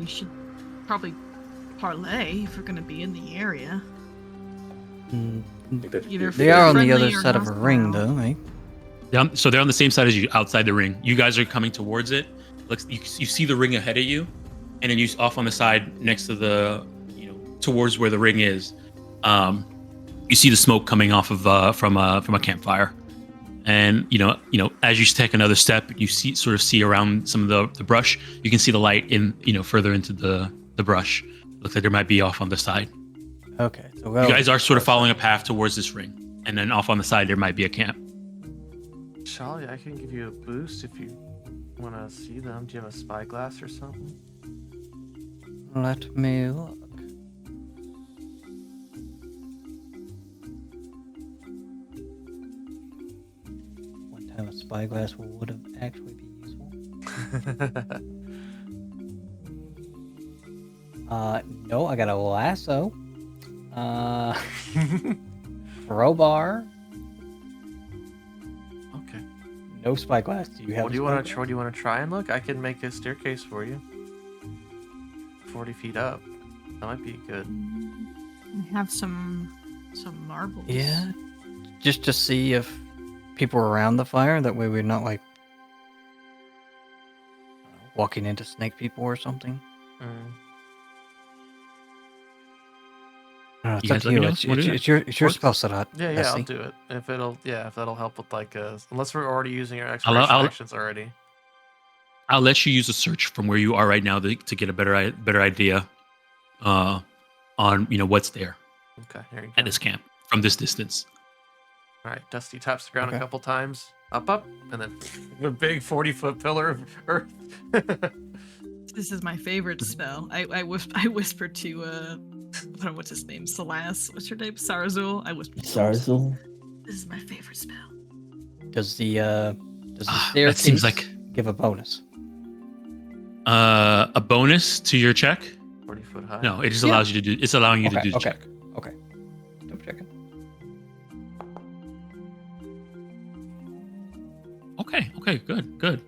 should probably parlay if we're gonna be in the area. Either They are on the friendly other or side of a ring, though, right? So they're on the same side as you, outside the ring. You guys are coming towards it. Looks, you see the ring ahead of you, and then you off on the side next to the, towards where the ring is. You see the smoke coming off of from a campfire, and as you take another step, you sort of see around some of the brush. You can see the light in further into the brush. Looks like there might be off on the side. Okay, so You guys are sort of following a path towards this ring, and then off on the side there might be a camp. Charlie, I can give you a boost if you want to see them. Do you have a spyglass or something? Let me look. One time a spyglass would have actually been useful. No, I got a lasso. Crowbar. Okay. No spyglass. Do you have? What do you want to try and look? I can make a staircase for you. 40 feet up. That might be good. We have some marbles. Yeah. Just to see if people are around the fire. That way we're not like walking into snake people or something. It's You up guys to let me you. know It's, if you wanna do it's your spell set up. Yeah, I'll do it. If that'll help with unless we're already using our exploration actions already. I'll let you use a search from where you are right now to get a better idea on what's there Okay, here you go. at this camp from this distance. All right, Dusty taps the ground a couple times, up, and then a big 40-foot pillar of earth. This is my favorite spell. I whispered to What's his name? Salas. What's your name? Sarazul. I was Sarazul. This is my favorite spell. Does the That staircase seems like give a bonus? a bonus to your check. 40-foot high. No, it just allows you to do. It's allowing you to do the Okay. check. Okay. Double checking. Okay. Good.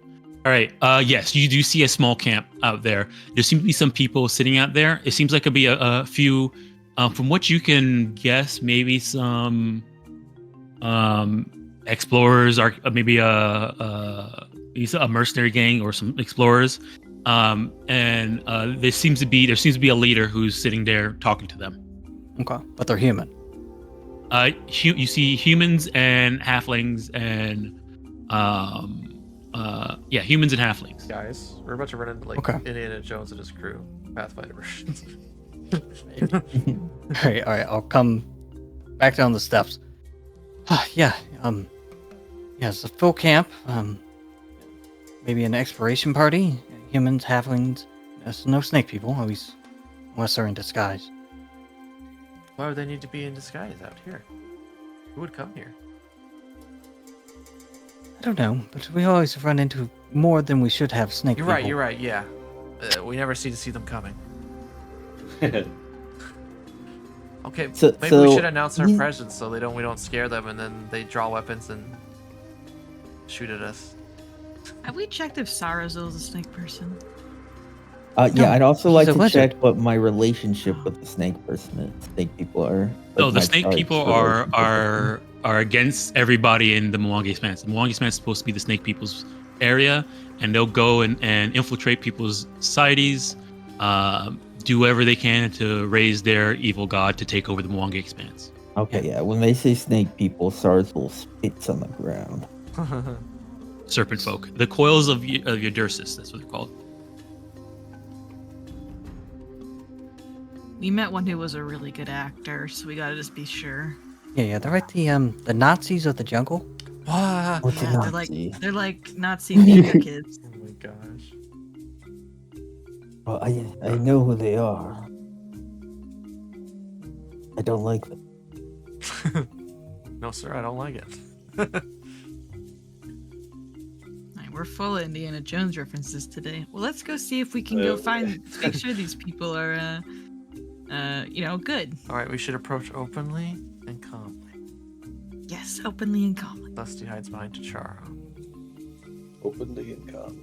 All right. Yes, you do see a small camp out there. There seem to be some people sitting out there. It seems like it'll be a few, from what you can guess, maybe some explorers, or maybe a mercenary gang or some explorers. And there seems to be a leader who's sitting there talking to them. Okay, but they're human. You see humans and halflings and humans and halflings. Guys, we're about to run into like Indiana Jones and his crew, Pathfinder versions. All right. I'll come back down the steps. It's a full camp. Maybe an exploration party. Humans, halflings. There's no snake people, at least unless they're in disguise. Why would they need to be in disguise out here? Who would come here? I don't know, but we always run into more than we should have snake people. You're right, yeah. We never seem to see them coming. Okay, maybe we should announce our presence so we don't scare them and then they draw weapons and shoot at us. Have we checked if Sarazul is a snake person? I'd also like he's a to lizard. check what my relationship with the snake people are. So Like the my snake charge people relationship. are against everybody in the Mwangi Expanse. The Mwangi Expanse is supposed to be the snake people's area, and they'll go and infiltrate people's societies, do whatever they can to raise their evil god to take over the Mwangi Expanse. Okay, yeah. When they say snake people, Sarazul spits on the ground. Serpent folk, the coils of Yudursis, that's what they're called. We met one who was a really good actor, so we gotta just be sure. Yeah, they're like the Nazis of the jungle. What's a Yeah, Nazi? they're like Nazi theater kids. Oh my gosh. Well, I know who they are. I don't like them. No, sir, I don't like it. Alright, we're full of Indiana Jones references today. Well, let's go see if we can go make sure these people are, good. All right, we should approach openly and calmly. Yes, openly and calmly. Dusty hides behind Charo. Openly and calm.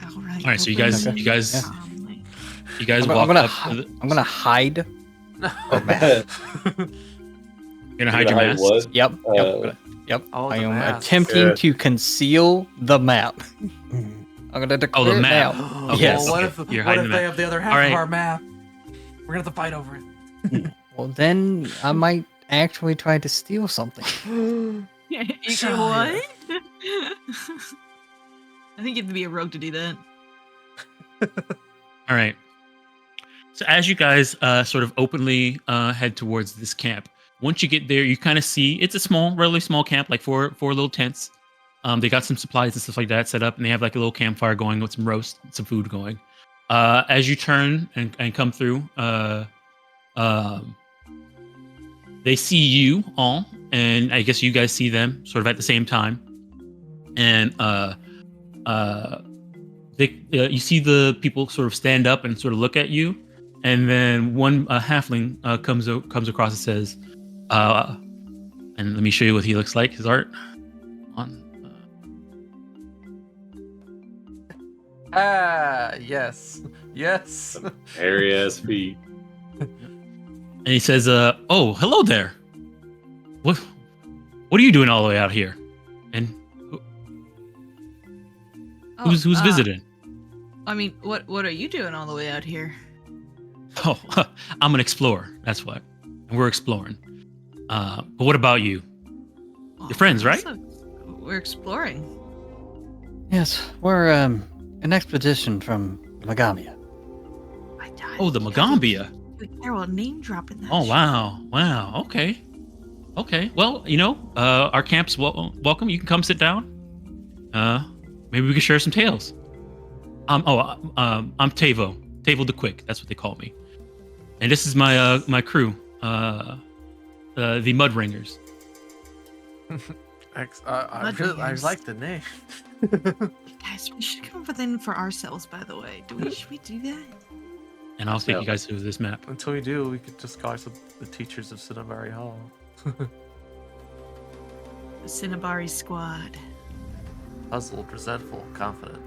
All right. All right, so you openly guys and calmly. walk up. I'm gonna hide. You're gonna hide your mask. What? Yep. Oh, I the am mask. attempting to conceal the map. I'm gonna declare the it map. now. Okay, Yes. Well, You're what hiding if the they map. have the other half All right. of our map? We're gonna have to fight over it. Well, then I might actually try to steal something. You Shia. what? I think you have to be a rogue to do that. All right. So as you guys sort of openly head towards this camp, once you get there, you kind of see it's a relatively small camp, like four little tents. They got some supplies and stuff like that set up, and they have like a little campfire going with some food going. As you turn and come through, they see you all, and I guess you guys see them sort of at the same time. And you see the people sort of stand up and sort of look at you, and then one halfling comes across and says, and let me show you what he looks like, his art. Yes. Yes. Hairy ass feet. And he says, "Oh, hello there. What are you doing all the way out here? And who's visiting?" I mean, what are you doing all the way out here? Oh, I'm an explorer. That's what. And we're exploring. But what about you? You're friends, right? We're exploring. Yes, we're an expedition from Magaambya. Oh, the Magaambya. Carol, name dropping that. Oh, shit. wow. Okay. Well, our camp's welcome. You can come sit down. Maybe we can share some tales. I'm Tavo the Quick. That's what they call me. And this is my my crew, the Mud Ringers. I like the name. Guys, we should come up with a name for ourselves, by the way. Should we do that? And I'll take you guys through this map. Until we do, we could just call ourselves the Teachers of Cinnabari Hall. The Cinnabari Squad. Puzzled, resentful, confident.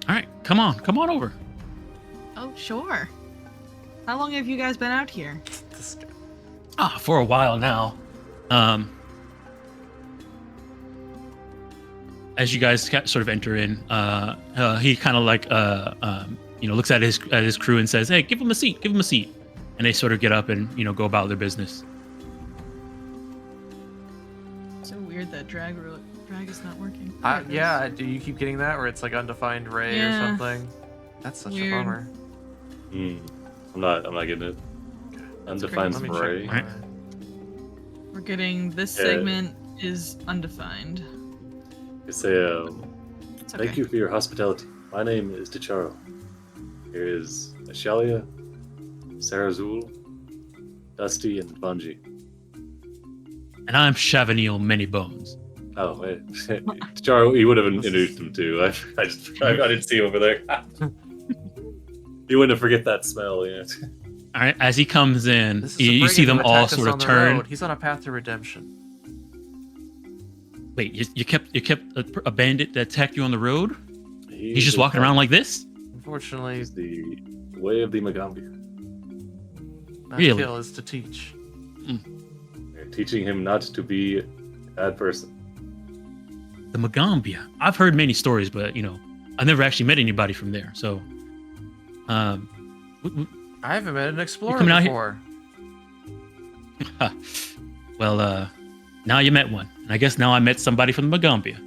All right, come on over. Oh, sure. How long have you guys been out here? This guy. For a while now. As you guys sort of enter in, he kind of like looks at his crew and says, "Hey, give him a seat. Give him a seat." And they sort of get up and go about their business. So weird that drag is not working. Yeah, do you keep getting that where it's like undefined ray or something? That's such a bummer. I'm not getting it. Undefined ray. Right. We're getting this segment is undefined. You say, It's okay. thank you for your hospitality. My name is Dicharo. Here is Ashalia, Sarazul, Dusty, and Bungie. And I'm Chavanil Manybones. Oh, wait. Dicharo, he would have introduced him too. I didn't see him over there. You wouldn't forget that smell, yeah. All right, as he comes in, This is you see them all sort of turn. He's on a path to redemption. Wait, you kept a bandit that attacked you on the road? He's just walking around like this? Unfortunately, He's the way of the Magaambya. not Really? kill is to teach. They're teaching him not to be a bad person. The Magaambya. I've heard many stories, but I've never actually met anybody from there. So, I haven't met an explorer coming out before. well, now you met one, and I guess now I met somebody from the Magaambya.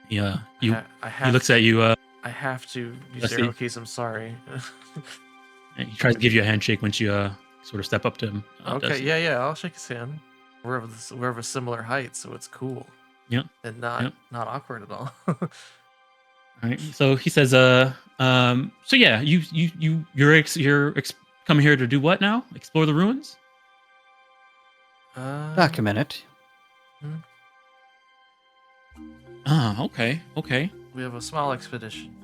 Yeah, he looks at you. I have to. You Let's say, see. okay, I'm sorry. And he tries to give you a handshake once you sort of step up to him. Okay, Dusty. yeah, I'll shake his hand. We're of a similar height, so it's cool. Yep. And not Yep. not awkward at all. All right. So he says, so yeah, you're coming here to do what now? Explore the ruins? Document it. Okay. We have a small expedition,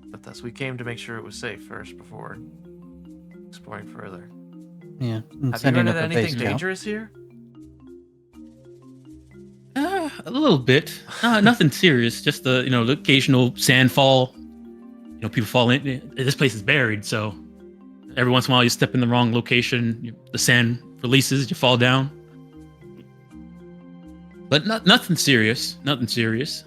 but thus we came to make sure it was safe first before exploring further. Yeah. Have And you sending run up into a base anything count. dangerous here? A little bit. Nothing serious. Just the the occasional sand fall. People fall in. This place is buried, so every once in a while you step in the wrong location. The sand releases. You fall down. But nothing serious. Nothing serious.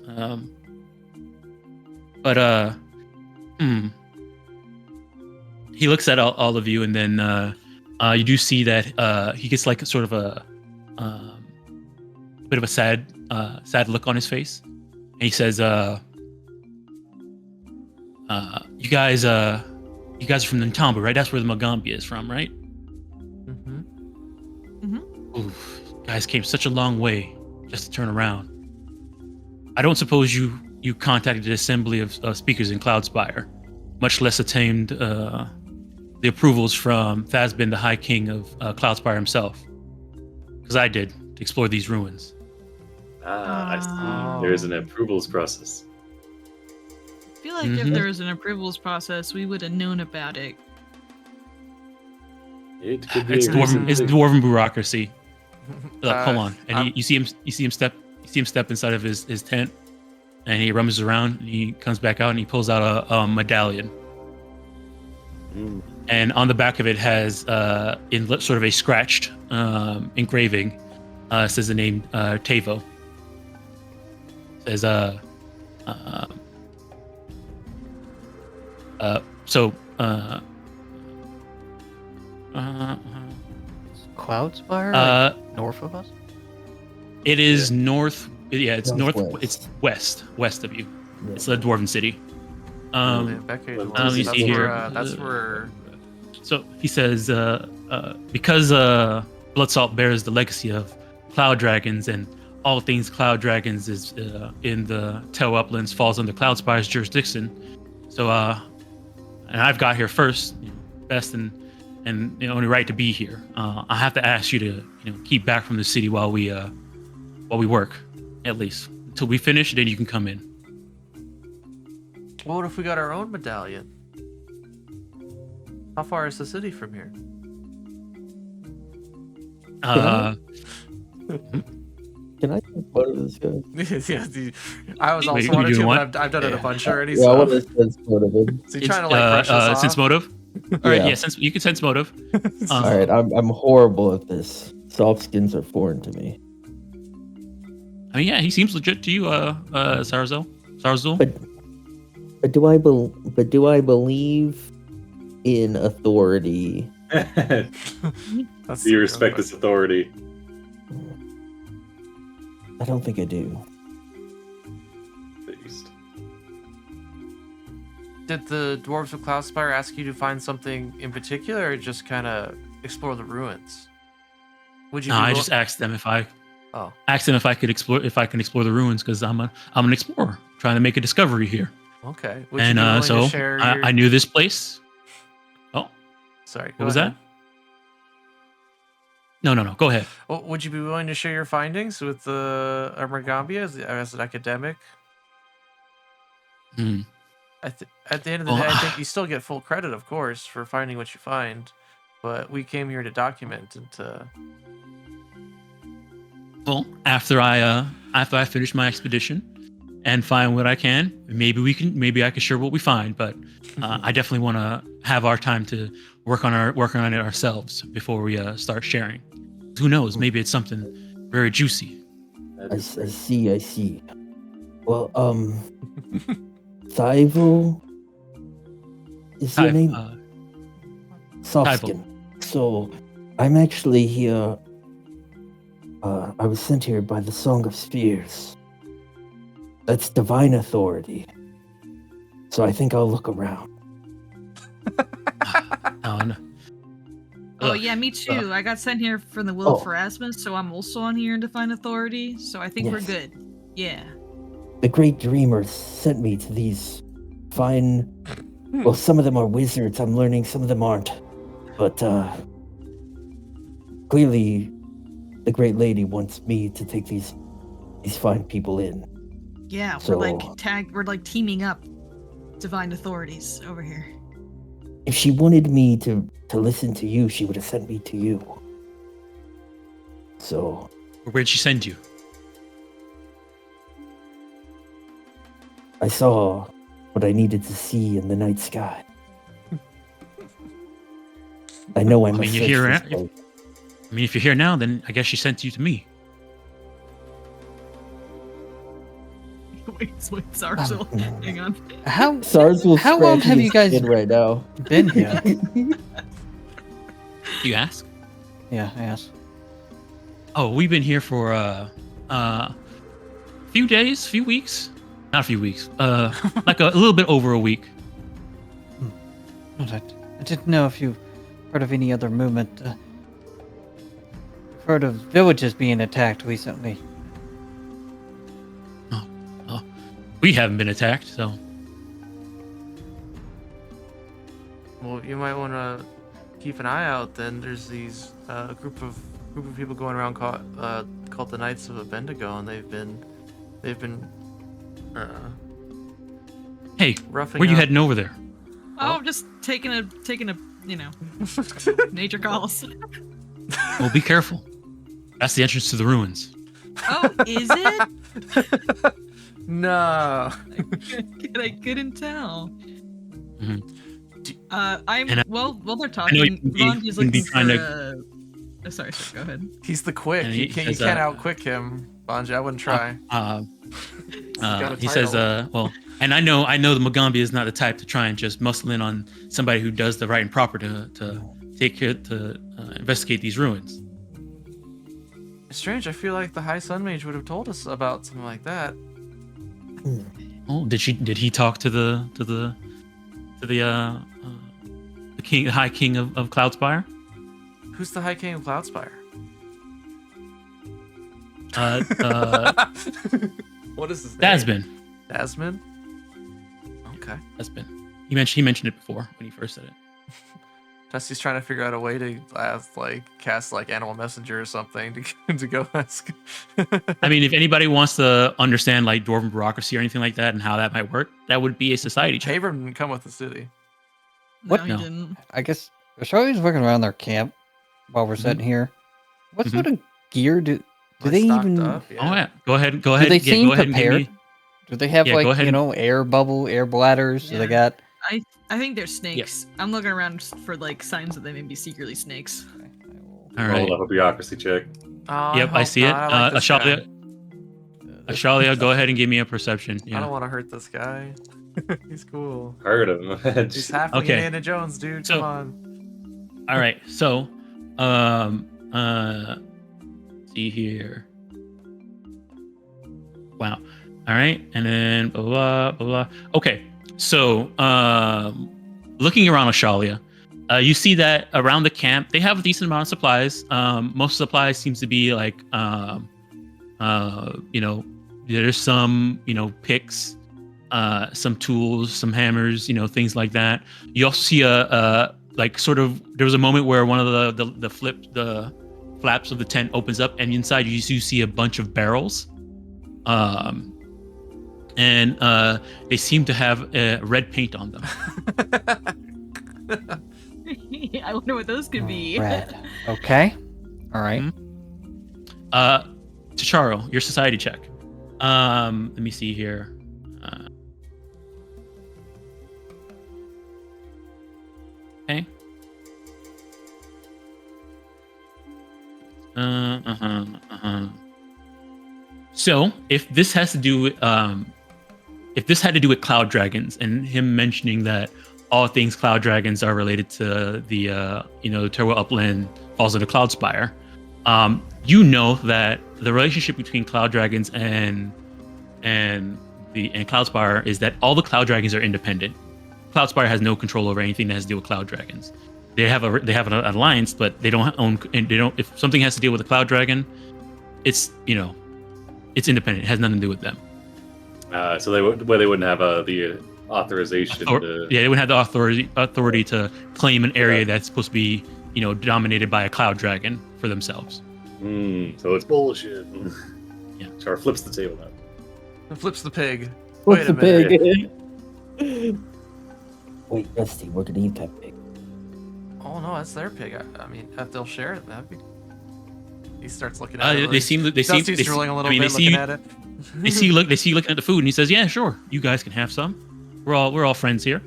He looks at all of you, and then you do see that he gets like sort of a bit of a sad look on his face, and he says, "You guys are from Ntamba, right? That's where the Magaambya is from, right? Oof, guys came such a long way just to turn around. I don't suppose you contacted the assembly of speakers in Cloudspire, much less attained the approvals from Thasbin, the High King of Cloudspire himself, because I did, to explore these ruins." I see. There is an approvals process. I feel like if there was an approvals process, we would have known about it. It could be It's a dwarven. reason It's to- dwarven bureaucracy. Look, hold on, and I'm- you see him step inside of his tent, and he rummages around, and he comes back out, and he pulls out a medallion, and on the back of it has in sort of a scratched engraving says the name Tavo. Says Cloudspire? North of us? it is north. Yeah, it's north. Northwest. It's west of you. Yeah. It's the dwarven city. let me see here. That's where. So he says, because Bloodsalt bears the legacy of cloud dragons, and all things cloud dragons is in the Tell Uplands falls under Cloudspire's jurisdiction. So and I've got here first, best and the only right to be here. I have to ask you to keep back from the city while we work, at least until we finish. Then you can come in. What if we got our own medallion? How far is the city from here? Can I take part of this guy? I was also Wait, wanted you to, doing but I've done it a bunch already. Yeah, I So. want to sense motive. Is he trying to like brush us off? Sense motive. All right, Yeah. yeah, sense. You can sense motive. All right, I'm horrible at this. Soft skins are foreign to me. I mean, yeah, he seems legit to you, Sarazul. But do I believe in authority? That's Do you respect his authority? I don't think I do. Based. Did the dwarves of Cloudspire ask you to find something in particular, or just kind of explore the ruins? Would you? No, be I will- just asked them if I Oh, asked them if I can explore the ruins because I'm an explorer trying to make a discovery here. okay. Would And you be willing so to share your... I knew this place. Oh, Sorry. what was that? No. Go ahead. Well, would you be willing to share your findings with the Magaambya as an academic? Hmm. At the end of the day, I think you still get full credit, of course, for finding what you find. But we came here to document and to... Well, after I finish my expedition and find what I can, maybe I can share what we find. But I definitely want to have our time to work on it ourselves before we start sharing. Who knows? Maybe it's something very juicy. I see. Well, Thivo is your name? Softskin. So, I'm actually here. I was sent here by the Song of Spheres. That's divine authority. So I think I'll look around. No. Oh Look, yeah, me too. I got sent here from the Will of Pharasmus, so I'm also on here in Divine Authority. So I think we're Yes. good. Yeah. The Great Dreamer sent me to these fine... Well, some of them are wizards, I'm learning, some of them aren't. But, clearly, the Great Lady wants me to take these fine people in. Yeah, So- we're like teaming up Divine Authorities over here. If she wanted me to listen to you, she would have sent me to you. So, where'd she send you? I saw what I needed to see in the night sky. I know I must mean, you're search here this at- place. I mean, if you're here now, then I guess she sent you to me. Wait, Sarzel, hang on. How long have you guys right now? been here? You ask? Yeah, I asked. Oh, we've been here for few days, few weeks. Not a few weeks. Like a little bit over a week. I didn't know if you heard of any other movement. Heard of villages being attacked recently. Oh, we haven't been attacked, so Well, you might want to keep an eye out. Then there's these group of people going around called the Knights of Abednego, and they've been hey, roughing where you up. heading over there? Oh, just taking a nature calls. Well, be careful. That's the entrance to the ruins. Oh, is it? No. I couldn't tell. Mhm. I'm And I- while they're I know you talking, can Mwangi's be looking trying for. Sorry, go ahead. He's the quick. And You he can't says, outquick him, Bonji. I wouldn't try. got a He says, title. well, and I know the Magaambya is not the type to try and just muscle in on somebody who does the right and proper to take care to investigate these ruins. It's strange. I feel like the High Sun Mage would have told us about something like that. Oh, did he talk to the king, the High King of Cloudspire? Who's the High King of Cloudspire? Uh, What is his name? Dasbin. Dasman? Okay. Dasbin. He mentioned it before when he first said it. Dusty's trying to figure out a way to cast like Animal Messenger or something to go ask. I mean, if anybody wants to understand like dwarven bureaucracy or anything like that and how that might work, that would be a society check. Abram didn't come with the city. What? No, he No. didn't. I guess Charlie's looking around their camp while we're sitting here. What sort of gear do they Stocked even? up, Oh yeah, go ahead. Do they seem go ahead and give prepared? me. Do they have Yeah, go ahead air bubble, air bladders? Do they Yeah. got? I think they're snakes. Yes. I'm looking around for like signs that they may be secretly snakes. All Roll right. up a bureaucracy check. Oh, Yep, I hope see it. not. I like this Ashalia, guy. Ashalia, go ahead and give me a perception. I Yeah. don't want to hurt this guy. He's cool. Heard him. He's halfling Okay. Indiana Jones, dude. So- Come on. All right. So, see here. Wow. All right, and then blah blah blah blah. Okay. So, looking around Ashalia, you see that around the camp they have a decent amount of supplies. Most supplies seems to be like, there's some, picks, some tools, some hammers, things like that. You also see there was a moment where one of the flaps of the tent opens up, and inside you see a bunch of barrels. And they seem to have red paint on them. I wonder what those could be. Red. Okay. All right. Charo, your society check. Let me see here. Okay. So, if this has to do with, if this had to do with cloud dragons and him mentioning that all things cloud dragons are related to the Terwa Upland Falls of the Cloudspire, you know that the relationship between cloud dragons and Cloudspire is that all the cloud dragons are independent. Cloudspire has no control over anything that has to do with cloud dragons. They have an alliance, but they don't own, and they don't. If something has to deal with a cloud dragon, it's independent. It has nothing to do with them. So they wouldn't have the authorization. They wouldn't have the authority to claim an area that's supposed to be, dominated by a cloud dragon for themselves. So it's bullshit. Yeah. Char flips the table now. Flips the pig. What's Wait a the minute. pig? Wait, Dusty, we're gonna eat that pig. Oh no, that's their pig. I mean, if they'll share it, that'd be. He starts looking at it. Dusty's drooling a little bit, looking at it. They see you looking at the food, and he says, "Yeah, sure, you guys can have some. We're all friends here."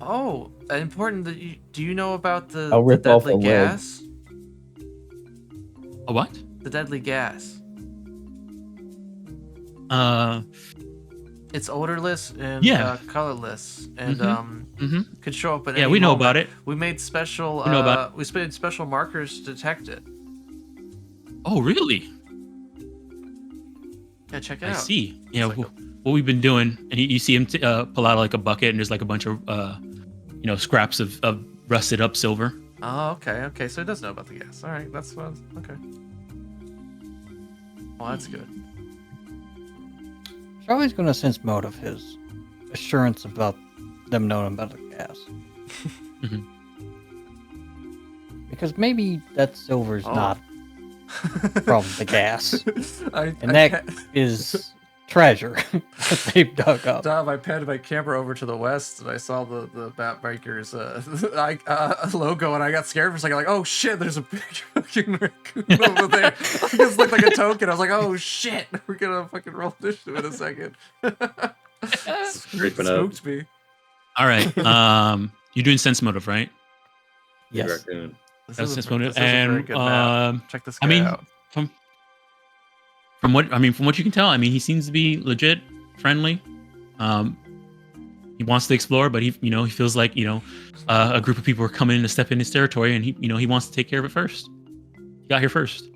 Oh, important that do you know about the I'll rip off deadly a leg. gas? A what? The deadly gas. It's odorless and colorless, and could show up at any we know moment. about it. We made special. We know about it. We made special markers to detect it. Oh, really? Yeah, check it I out. see. Yeah, like what we've been doing, and you see him pull out like a bucket, and there's like a bunch of scraps of rusted up silver. Oh, okay. So he does know about the gas. All right, that's okay. Well, that's good. Charlie's gonna sense motive his assurance about them knowing about the gas. Because maybe that silver's not from the gas. That is treasure that they've dug up. Dom, I panned my camera over to the west and I saw the Batbikers logo and I got scared for a second, like, oh shit, there's a big fucking raccoon over there. I just looked like a token. I was like, oh shit, we're gonna fucking roll initiative in a second. Spooked me. All right. You're doing sense motive, right? Yes. Raccoon. This That's is sense a motive. very good map. Check this guy out. From what you can tell, he seems to be legit, friendly. He wants to explore, but he feels like a group of people are coming in to step in his territory, and he wants to take care of it first. He got here first.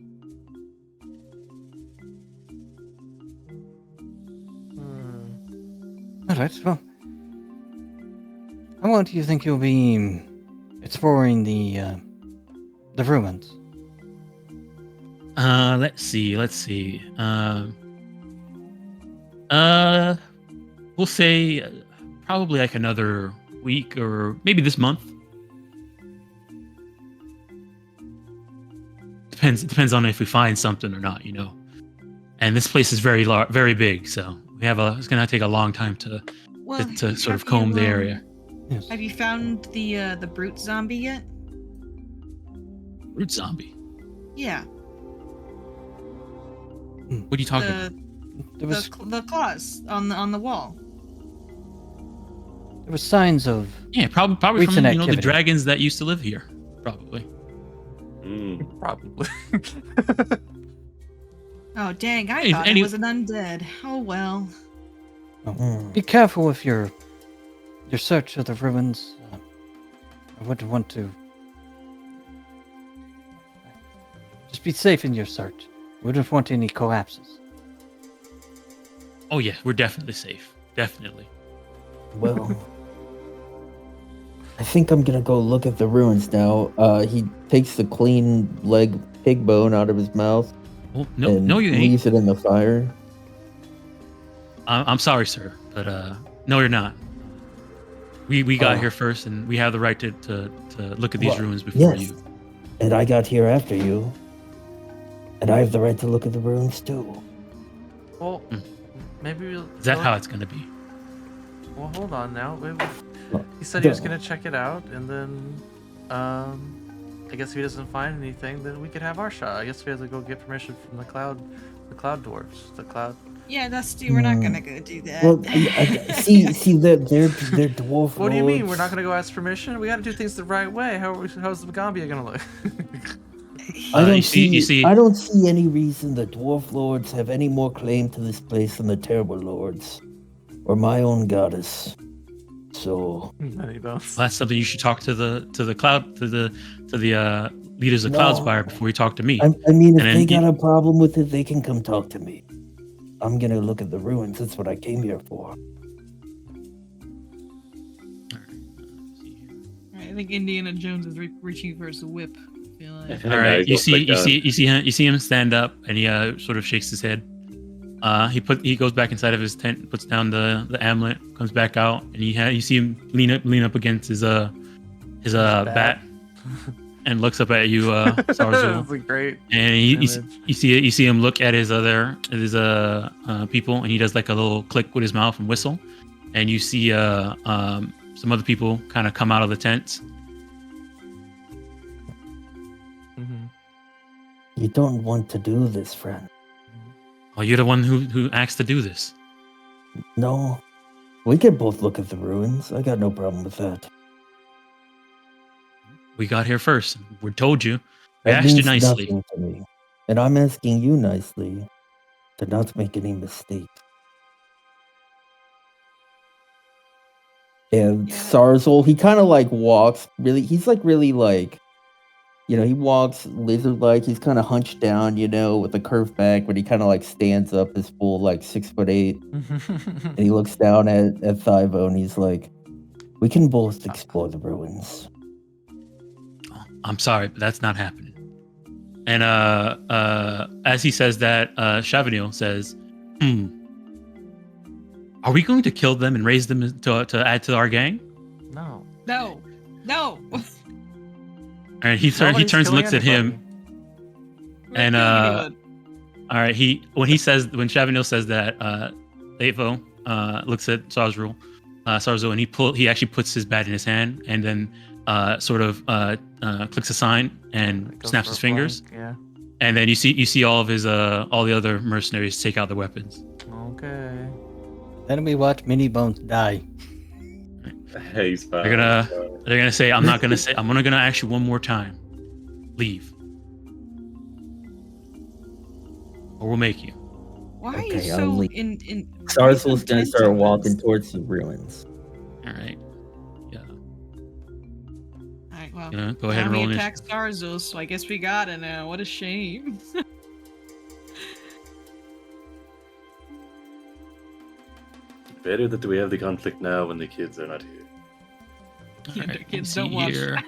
All right. Well, how long do you think you'll be exploring the ruins? Let's see. We'll say probably like another week or maybe this month. Depends on if we find something or not, you know. And this place is very very big, so it's gonna take a long time to sort of comb the area. Yes. Have you found the brute zombie yet? Root zombie. Yeah. What are you talking about? The claws on the wall. There were signs of Yeah, probably from recent the activity. dragons that used to live here. Probably. Probably. Oh dang! I Hey, thought it was an undead. Oh well. Be careful with your search of the ruins. I wouldn't want to. Just be safe in your search. Wouldn't want any collapses. Oh yeah, we're definitely safe. Definitely. Well, I think I'm gonna go look at the ruins now. He takes the clean leg pig bone out of his mouth. Well, and no, you ain't. leaves it in the fire. I'm sorry, sir, but no, you're not. We got here first, and we have the right to look at these ruins before you. And I got here after you. And I have the right to look at the ruins too. Well, maybe we'll... Is that how it's gonna be? Well, hold on now. Well, He said he was gonna check it out, and then, I guess if he doesn't find anything, then we could have our shot. I guess we have to go get permission from the cloud dwarves. The cloud. Yeah, Dusty, we're not gonna go do that. Well, see, they're dwarf. What do you mean? lords. We're not gonna go ask permission? We gotta do things the right way. How's the Magaambya gonna look? I don't you see- I don't see any reason the dwarf lords have any more claim to this place than the terrible lords, or my own goddess. So Many bones. Well, that's something you should talk to the leaders of Cloudspire before you talk to me. I mean, if And they then got a problem with it, they can come talk to me. I'm gonna look at the ruins. That's what I came here for. I think Indiana Jones is reaching for his whip. I feel like. All right, you see him stand up, and he sort of shakes his head. He goes back inside of his tent, puts down the amulet, comes back out, and you see him lean up against his bat, and looks up at you, Sarzul. That's a great. And you see him look at his people, and he does like a little click with his mouth and whistle, and you see some other people kind of come out of the tents. Mm-hmm. You don't want to do this, friend. Oh, you're the one who asked to do this. No, we can both look at the ruins. I got no problem with that. We got here first. We told you. We That asked you means nicely. nothing to me. And I'm asking you nicely to not make any mistakes. And Sarzul, he kind of like walks really, he's like really like, he walks lizard-like. He's kind of hunched down, with a curved back, but he kind of like stands up his full like 6'8", and he looks down at Thivo, and he's like, "We can both explore the ruins." Oh, I'm sorry, but that's not happening. And as he says that, Chavanil says, "Are we going to kill them and raise them to add to our gang?" No. No. And he turns and looks at him. And all right, when Chavanil says that, Thivo looks at Sarzul, and he actually puts his bat in his hand, and then sort of clicks a sign and snaps his fingers. Yeah. And then you see all of his all the other mercenaries take out their weapons. Okay. Then we watch Mini Bones die. Hey, he's fine. They're gonna say, I'm only gonna ask you one more time. Leave. Or we'll make you. Why are Okay, you I'll so leave. in Sarzul's gonna start intense on walking this? towards the ruins. Alright. Yeah. Alright, well. Yeah, go ahead and roll We initiative. attacked Sarzul, so I guess we got it now. What a shame. Better that we have the conflict now when the kids are not here. Alright, Kids let's don't see watch. here.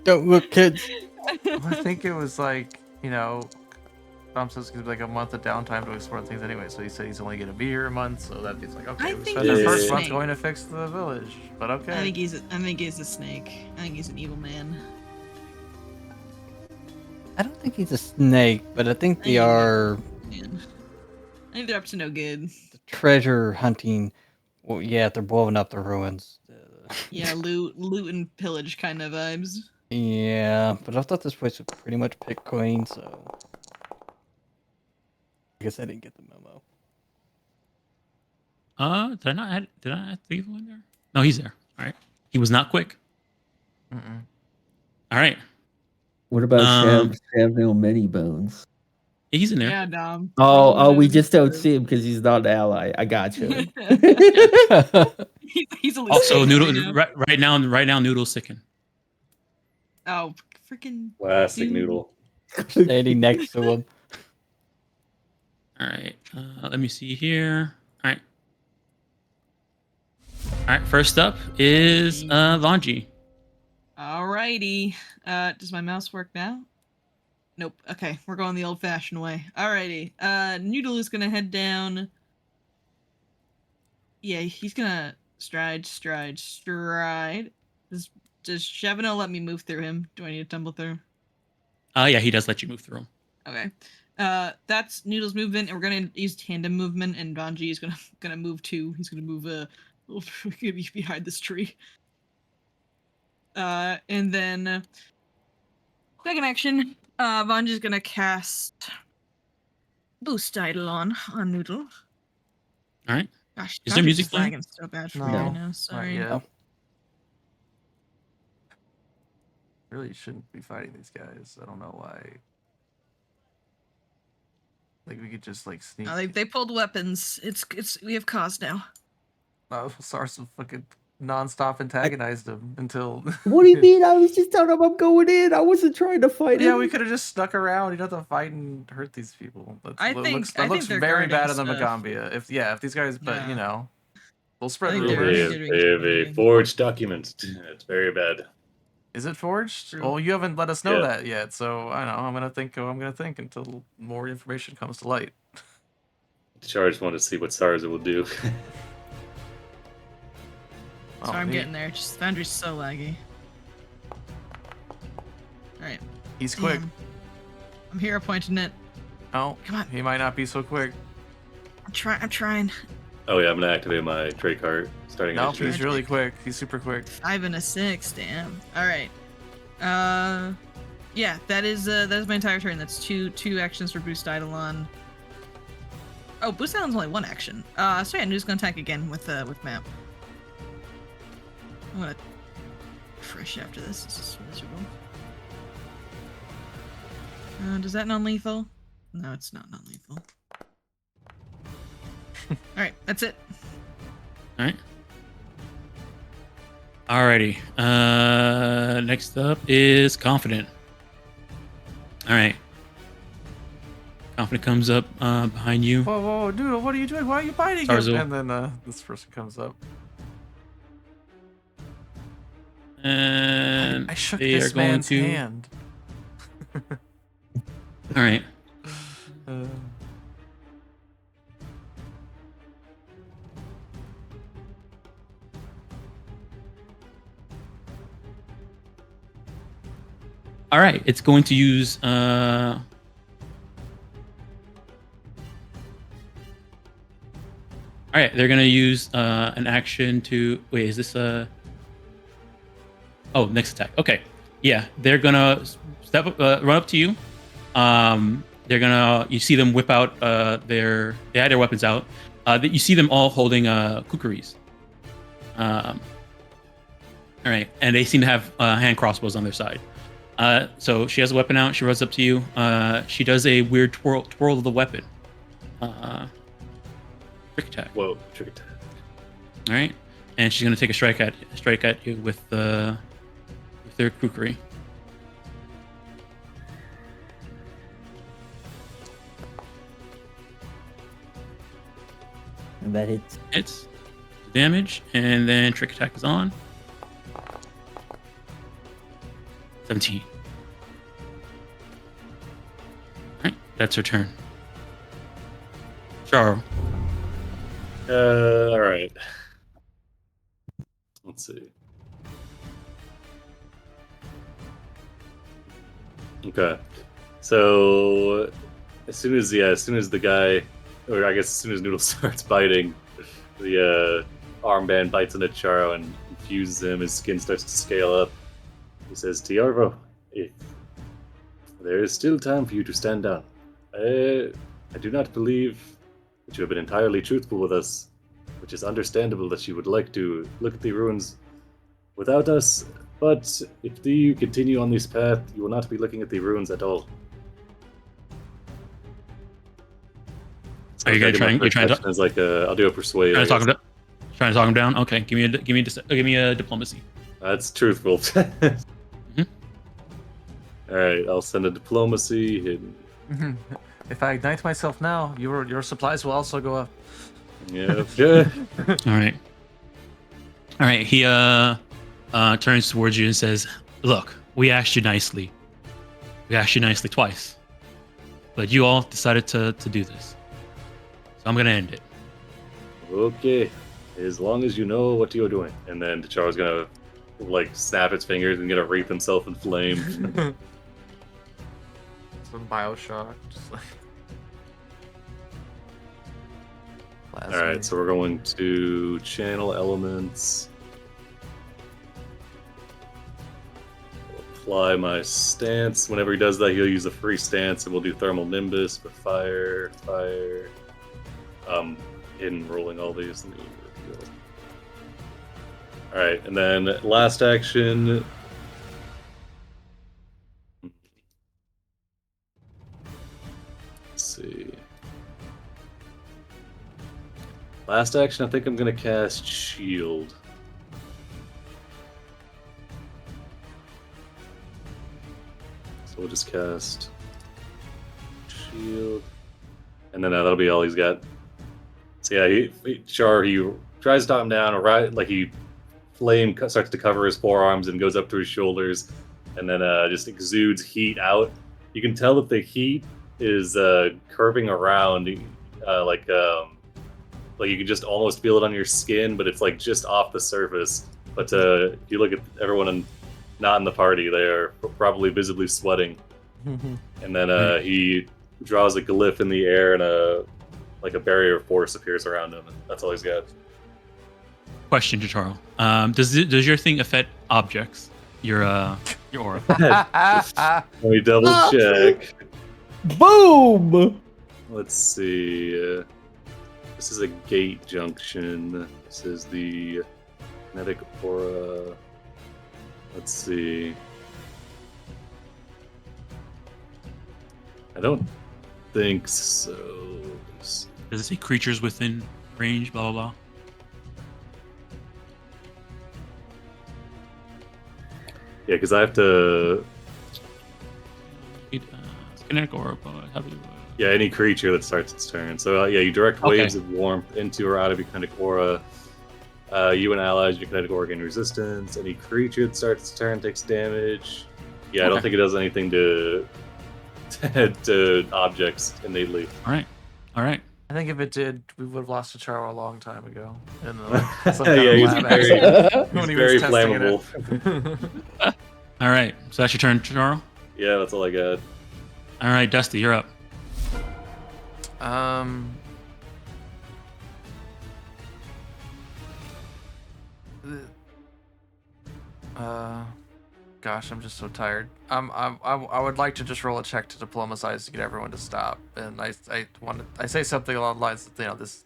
Don't look, kids. I think it was like, Dom says it's gonna be like a month of downtime to explore things anyway. So he said he's only gonna be here a month, so that means like, okay, I we think spent the he's a first month snake. going to fix the village, but okay. I think he's a snake. I think he's an evil man. I don't think he's a snake, but I think they are Man. I think they're up to no good. the treasure hunting. Well, yeah, they're blowing up the ruins. Yeah, loot and pillage kind of vibes. Yeah, but I thought this place was pretty much Bitcoin, so I guess I didn't get the memo. Did I add the evil in there? No, he's there. All right. He was not quick. Mm-mm. All right. What about Um, Shavnil Many Bones? He's in there. Yeah, Dom. Oh, we just don't see him because he's not an ally. I got you. He's a Also, Lucifer, Noodle right now Noodle's sicking. Oh, freaking Classic Dude. Noodle. Standing next to him. All right. Let me see here. All right. All right. First up is Vanji. Alrighty. Does my mouse work now? Nope. Okay, we're going the old-fashioned way. Alrighty. Noodle is gonna head down. Yeah, he's gonna stride. Does Shavino let me move through him? Do I need to tumble through? Yeah, he does let you move through him. Okay. That's Noodle's movement, and we're gonna use tandem movement, and Vanji is gonna move too. He's gonna move behind this tree. And then second action, Vanji's gonna cast Boost Eidolon on Noodle. All right. Gosh, Is there Vanji's music just playing? lagging so bad for No, me right now. not Sorry. yet. Oh. Really shouldn't be fighting these guys. I don't know why. Like we could just like sneak. They pulled weapons. It's we have cause now. Oh, Sarsa fucking non-stop antagonized him until. What do you mean? I was just telling him I'm going in. I wasn't trying to fight him. Yeah, we could have just stuck around. You don't have to fight and hurt these people. I think they're very bad in the guarding stuff. Magaambya. If these guys, but Yeah. you know, we'll spread I think they're rumors. doing They have a something. forged document. It's very bad. Is it forged? True. Well, you haven't let us know Yeah. that yet, so I know I'm gonna think until more information comes to light. The Charge want to see what Sarza will do. Oh, So I'm neat. getting there. Just Foundry's so laggy. Alright. He's quick. I'm hero pointing it. Oh, Come on. he might not be so quick. I'm trying. Oh yeah, I'm gonna activate my trade card starting. No, next turn. he's really quick. He's super quick. 5 and a 6, damn. Alright. Yeah, that is my entire turn. That's two actions for Boost Eidolon. Oh, Boost Eidolon's only one action. So yeah, Noodle's gonna attack again with map. I'm gonna fresh after this. This is miserable. Does that non-lethal? No, it's not non-lethal. Alright, that's it. All right. Alrighty. Next up is Confident. All right. Confident comes up behind you. Whoa, Noodle, what are you doing? Why are you biting Sarzo. him? And then this person comes up. And I shook they this are going man's to. hand. All right. All right. It's going to use. All right. They're going to use an action to. Wait, is this a. Oh, next attack. Okay. Yeah, they're gonna step up, run up to you. They're gonna. You see them whip out they had their weapons out. You see them all holding kukris. All right, and they seem to have hand crossbows on their side. So she has a weapon out. She runs up to you. She does a weird twirl of the weapon. Trick attack. Whoa, trick attack. All right, and she's gonna take a strike at you with their kukri. And that hits. Hits damage, and then trick attack is on. 17. All right. That's her turn. Charo. All right. Let's see. Okay. So as soon as the guy, or I guess as soon as Noodle starts biting, the armband bites into Charo and infuses him. His skin starts to scale up. He says, "Tiarvo, if there is still time for you to stand down. I do not believe that you have been entirely truthful with us, which is understandable that you would like to look at the ruins without us. But if you continue on this path, you will not be looking at the ruins at all." Are you gonna try? You're trying to. As like I'll do a persuade. Trying to talk him down. Okay, give me a diplomacy. That's truthful. All right, I'll send a diplomacy hidden. If I ignite myself now, your supplies will also go up. Yeah. Yeah. All right. He turns towards you and says, "Look, we asked you nicely. We asked you nicely twice, but you all decided to do this. So I'm gonna end it." Okay, as long as you know what you're doing. And then Charo's gonna like snap its fingers and gonna wreath himself in flame. Some Bioshock, just like. All right, so we're going to channel elements. Apply my stance. Whenever he does that, he'll use a free stance, and we'll do thermal nimbus for fire. Hidden rolling all these. All right, and then last action. Let's see. Last action, I think I'm gonna cast Shield. So we'll just cast Shield, and then that'll be all he's got. So yeah, he tries to talk him down, right? Like flame starts to cover his forearms and goes up to his shoulders, and then just exudes heat out. You can tell that the heat is curving around, like you can just almost feel it on your skin, but it's like just off the surface. But if you look at everyone not in the party, they are probably visibly sweating. And then he draws a glyph in the air, and a barrier of force appears around him. And that's all he's got. Question, Jotaro. Does your thing affect objects? Your aura. Let me double check. Boom! Let's see. This is a gate junction. This is the kinetic aura. Let's see. I don't think so. Does it say creatures within range? Blah blah blah. Yeah, because I have to. Kinetic aura. Yeah, any creature that starts its turn. So you direct waves of warmth into or out of your kinetic aura. You and allies, your kinetic aura gain resistance. Any creature that starts its turn takes damage. Yeah, I don't think it does anything to objects innately. All right. I think if it did, we would have lost to Charo a long time ago. In He's very flammable. All right, so that's your turn, Charo. Yeah, that's all I got. All right, Dusty, you're up. Gosh, I'm just so tired. I would like to just roll a check to diplomacize to get everyone to stop. And I say something along the lines of, this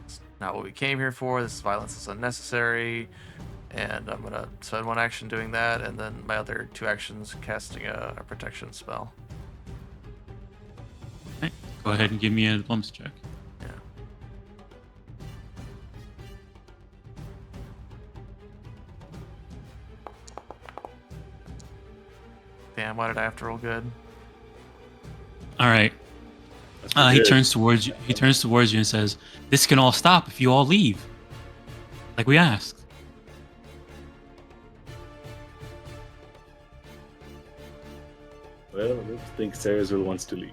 is not what we came here for. This violence is unnecessary. And I'm gonna spend one action doing that, and then my other 2 actions casting a protection spell. Okay. Go ahead and give me a diplomacy check. Yeah. Damn, why did I have to roll good? All right. He turns towards you. He turns towards you and says, "This can all stop if you all leave, like we asked." Well, I think Sarah's wants to leave.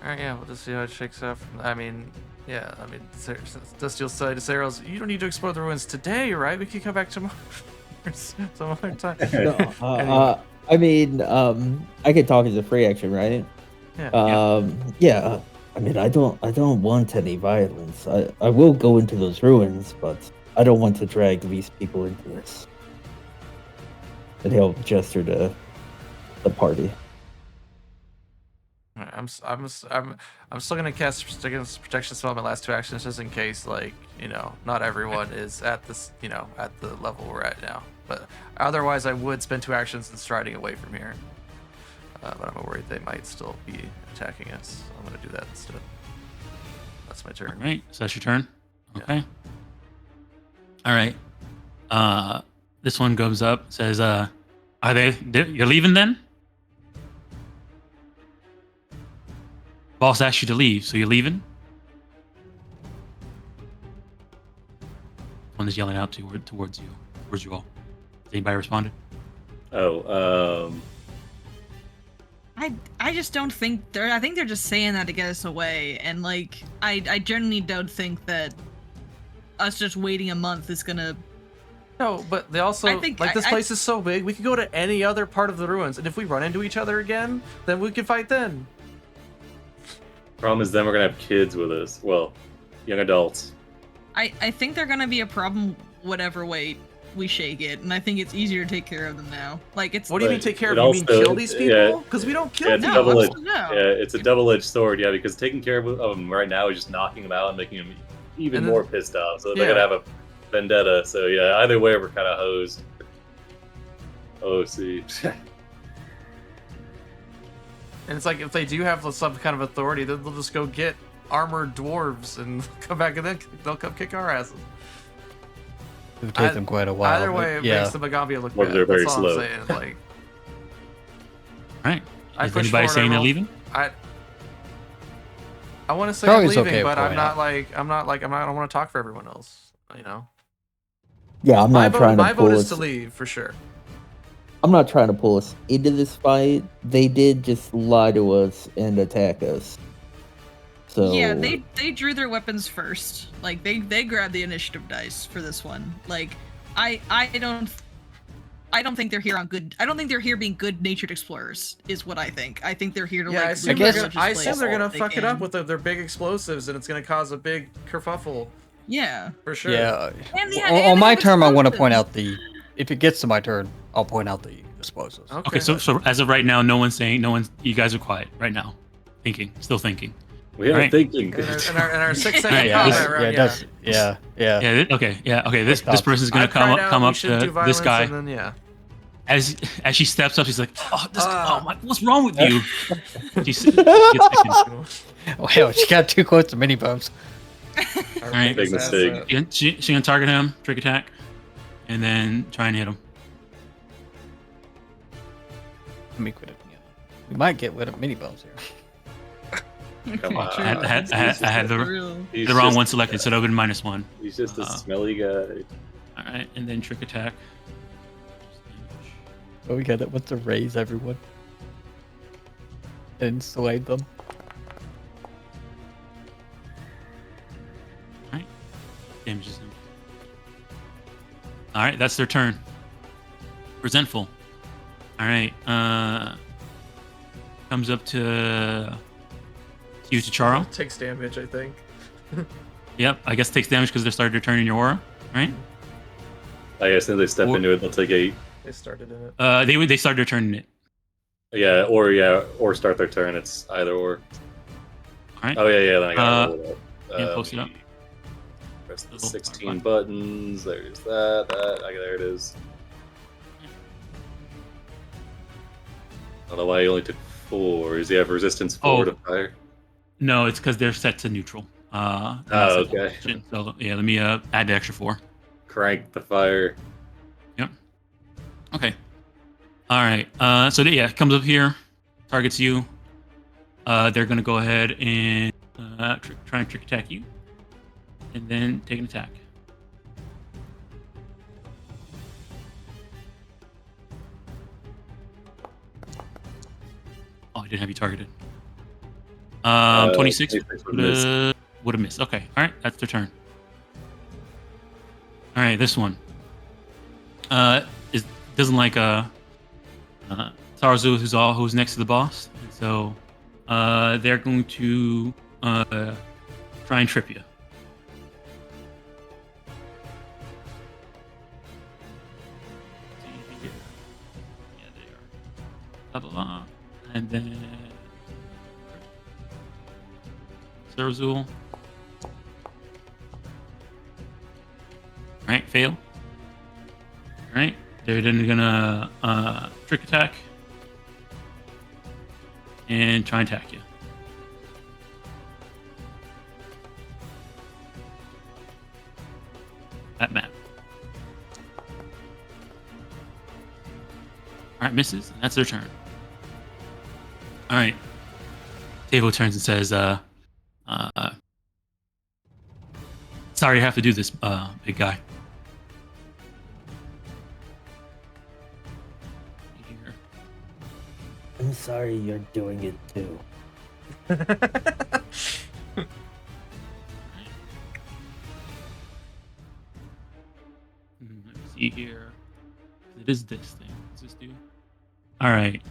Alright, yeah, we'll just see how it shakes out. Dusty will say to Saros, you don't need to explore the ruins today, right? We can come back tomorrow. Some other time. No, I mean, I could talk as a free action, right? Yeah. I mean, I don't want any violence. I will go into those ruins, but I don't want to drag these people into this. And he'll gesture to the party. I'm still gonna cast protection spell on my last 2 actions just in case, like, not everyone is at this, at the level we're at now. But otherwise, I would spend 2 actions in striding away from here. But I'm worried they might still be attacking us. So I'm gonna do that instead. That's my turn. All right, so that's your turn. Yeah. Okay. All right. This one goes up. Says, You're leaving then? Boss asked you to leave, so you're leaving? One is yelling out towards you. Where's you all? Has anybody responded? I just don't think I think they're just saying that to get us away, and like I generally don't think that us just waiting a month is gonna. No, but they also this place is so big. We could go to any other part of the ruins, and if we run into each other again, then we can fight then. Problem is, then we're gonna have kids with us. Well, young adults. I think they're gonna be a problem whatever way we shake it, and I think it's easier to take care of them now. Like it's. What do you mean take care of them? You mean kill these people? Because we don't kill them. It's a double-edged sword. Yeah, because taking care of them right now is just knocking them out and making them even more pissed off. So they're gonna have a vendetta. So yeah, either way, we're kind of hosed. Oh, see. And it's like if they do have some kind of authority, then they'll just go get armored dwarves and come back, and then they'll come kick our asses. It'll take them quite a while. Either way, it makes the Magaambya look bad. They're very That's all slow. I'm saying. Like, All right. Is anybody saying they're leaving? I want to say Probably I'm it's leaving, okay but for I don't now. want to talk for everyone else. Yeah, I'm not trying to my pull vote is us. to leave for sure. I'm not trying to pull us into this fight. They did just lie to us and attack us. So yeah, they drew their weapons first. Like they grabbed the initiative dice for this one. Like I don't think they're here on good. I don't think they're here being good-natured explorers. Is what I think. I think they're here to I like. assume they're gonna fuck it up with their big explosives, and it's gonna cause a big kerfuffle. Yeah, for sure. Yeah. And on my turn, I want to point out if it gets to my turn, I'll point out the explosives. Okay, so as of right now, you guys are quiet right now. Still thinking. We are thinking. In our 6-second combat round, yeah. Okay. This person's gonna come up to this guy. And then, As she steps up, she's like, what's wrong with you? Well, she got too close to mini bumps. All right. Big mistake. She gonna target him, trick attack, and then try and hit him. Let me quit it. We might get rid of mini bumps here. Come on. I had the wrong one selected, so that would have been -1. He's just a smelly guy. All right, and then trick attack. Oh, we got it. What's to raise everyone and slay them? All right, damages them. All right, that's their turn. Resentful. All right, comes up to you, Charo. Takes damage, I think. Yep, I guess takes damage because they started to turn in your aura, right? I guess if they step into it, they'll take 8. They started in it. They started turning it. Yeah, or start their turn. It's either or. All right. Oh yeah. Then I gotta roll it up. Yeah, post it up. Press the 16 buttons. There's that. Okay, there it is. I don't know why he only took 4. Does he have resistance 4 to fire? No, it's because they're set to neutral. Okay. So yeah, let me add the extra 4. Crank the fire. Yep. Okay. All right. So it comes up here, targets you. They're gonna go ahead and try and trick attack you, and then take an attack. didn't have you targeted. 26 would have missed. Okay, all right, that's their turn. All right, this one doesn't like Sarzu, who's next to the boss, and so they're going to try and trip you. Yeah, they are. Blah blah blah, and then Sarazul. Alright, fail. Alright, they're then gonna trick attack and try and attack you. That map. Alright, misses, and that's their turn. Alright. Tavo turns and says, sorry I have to do this, big guy. Here. I'm sorry you're doing it too. Let me see here. It is this thing. What's this do? Alright.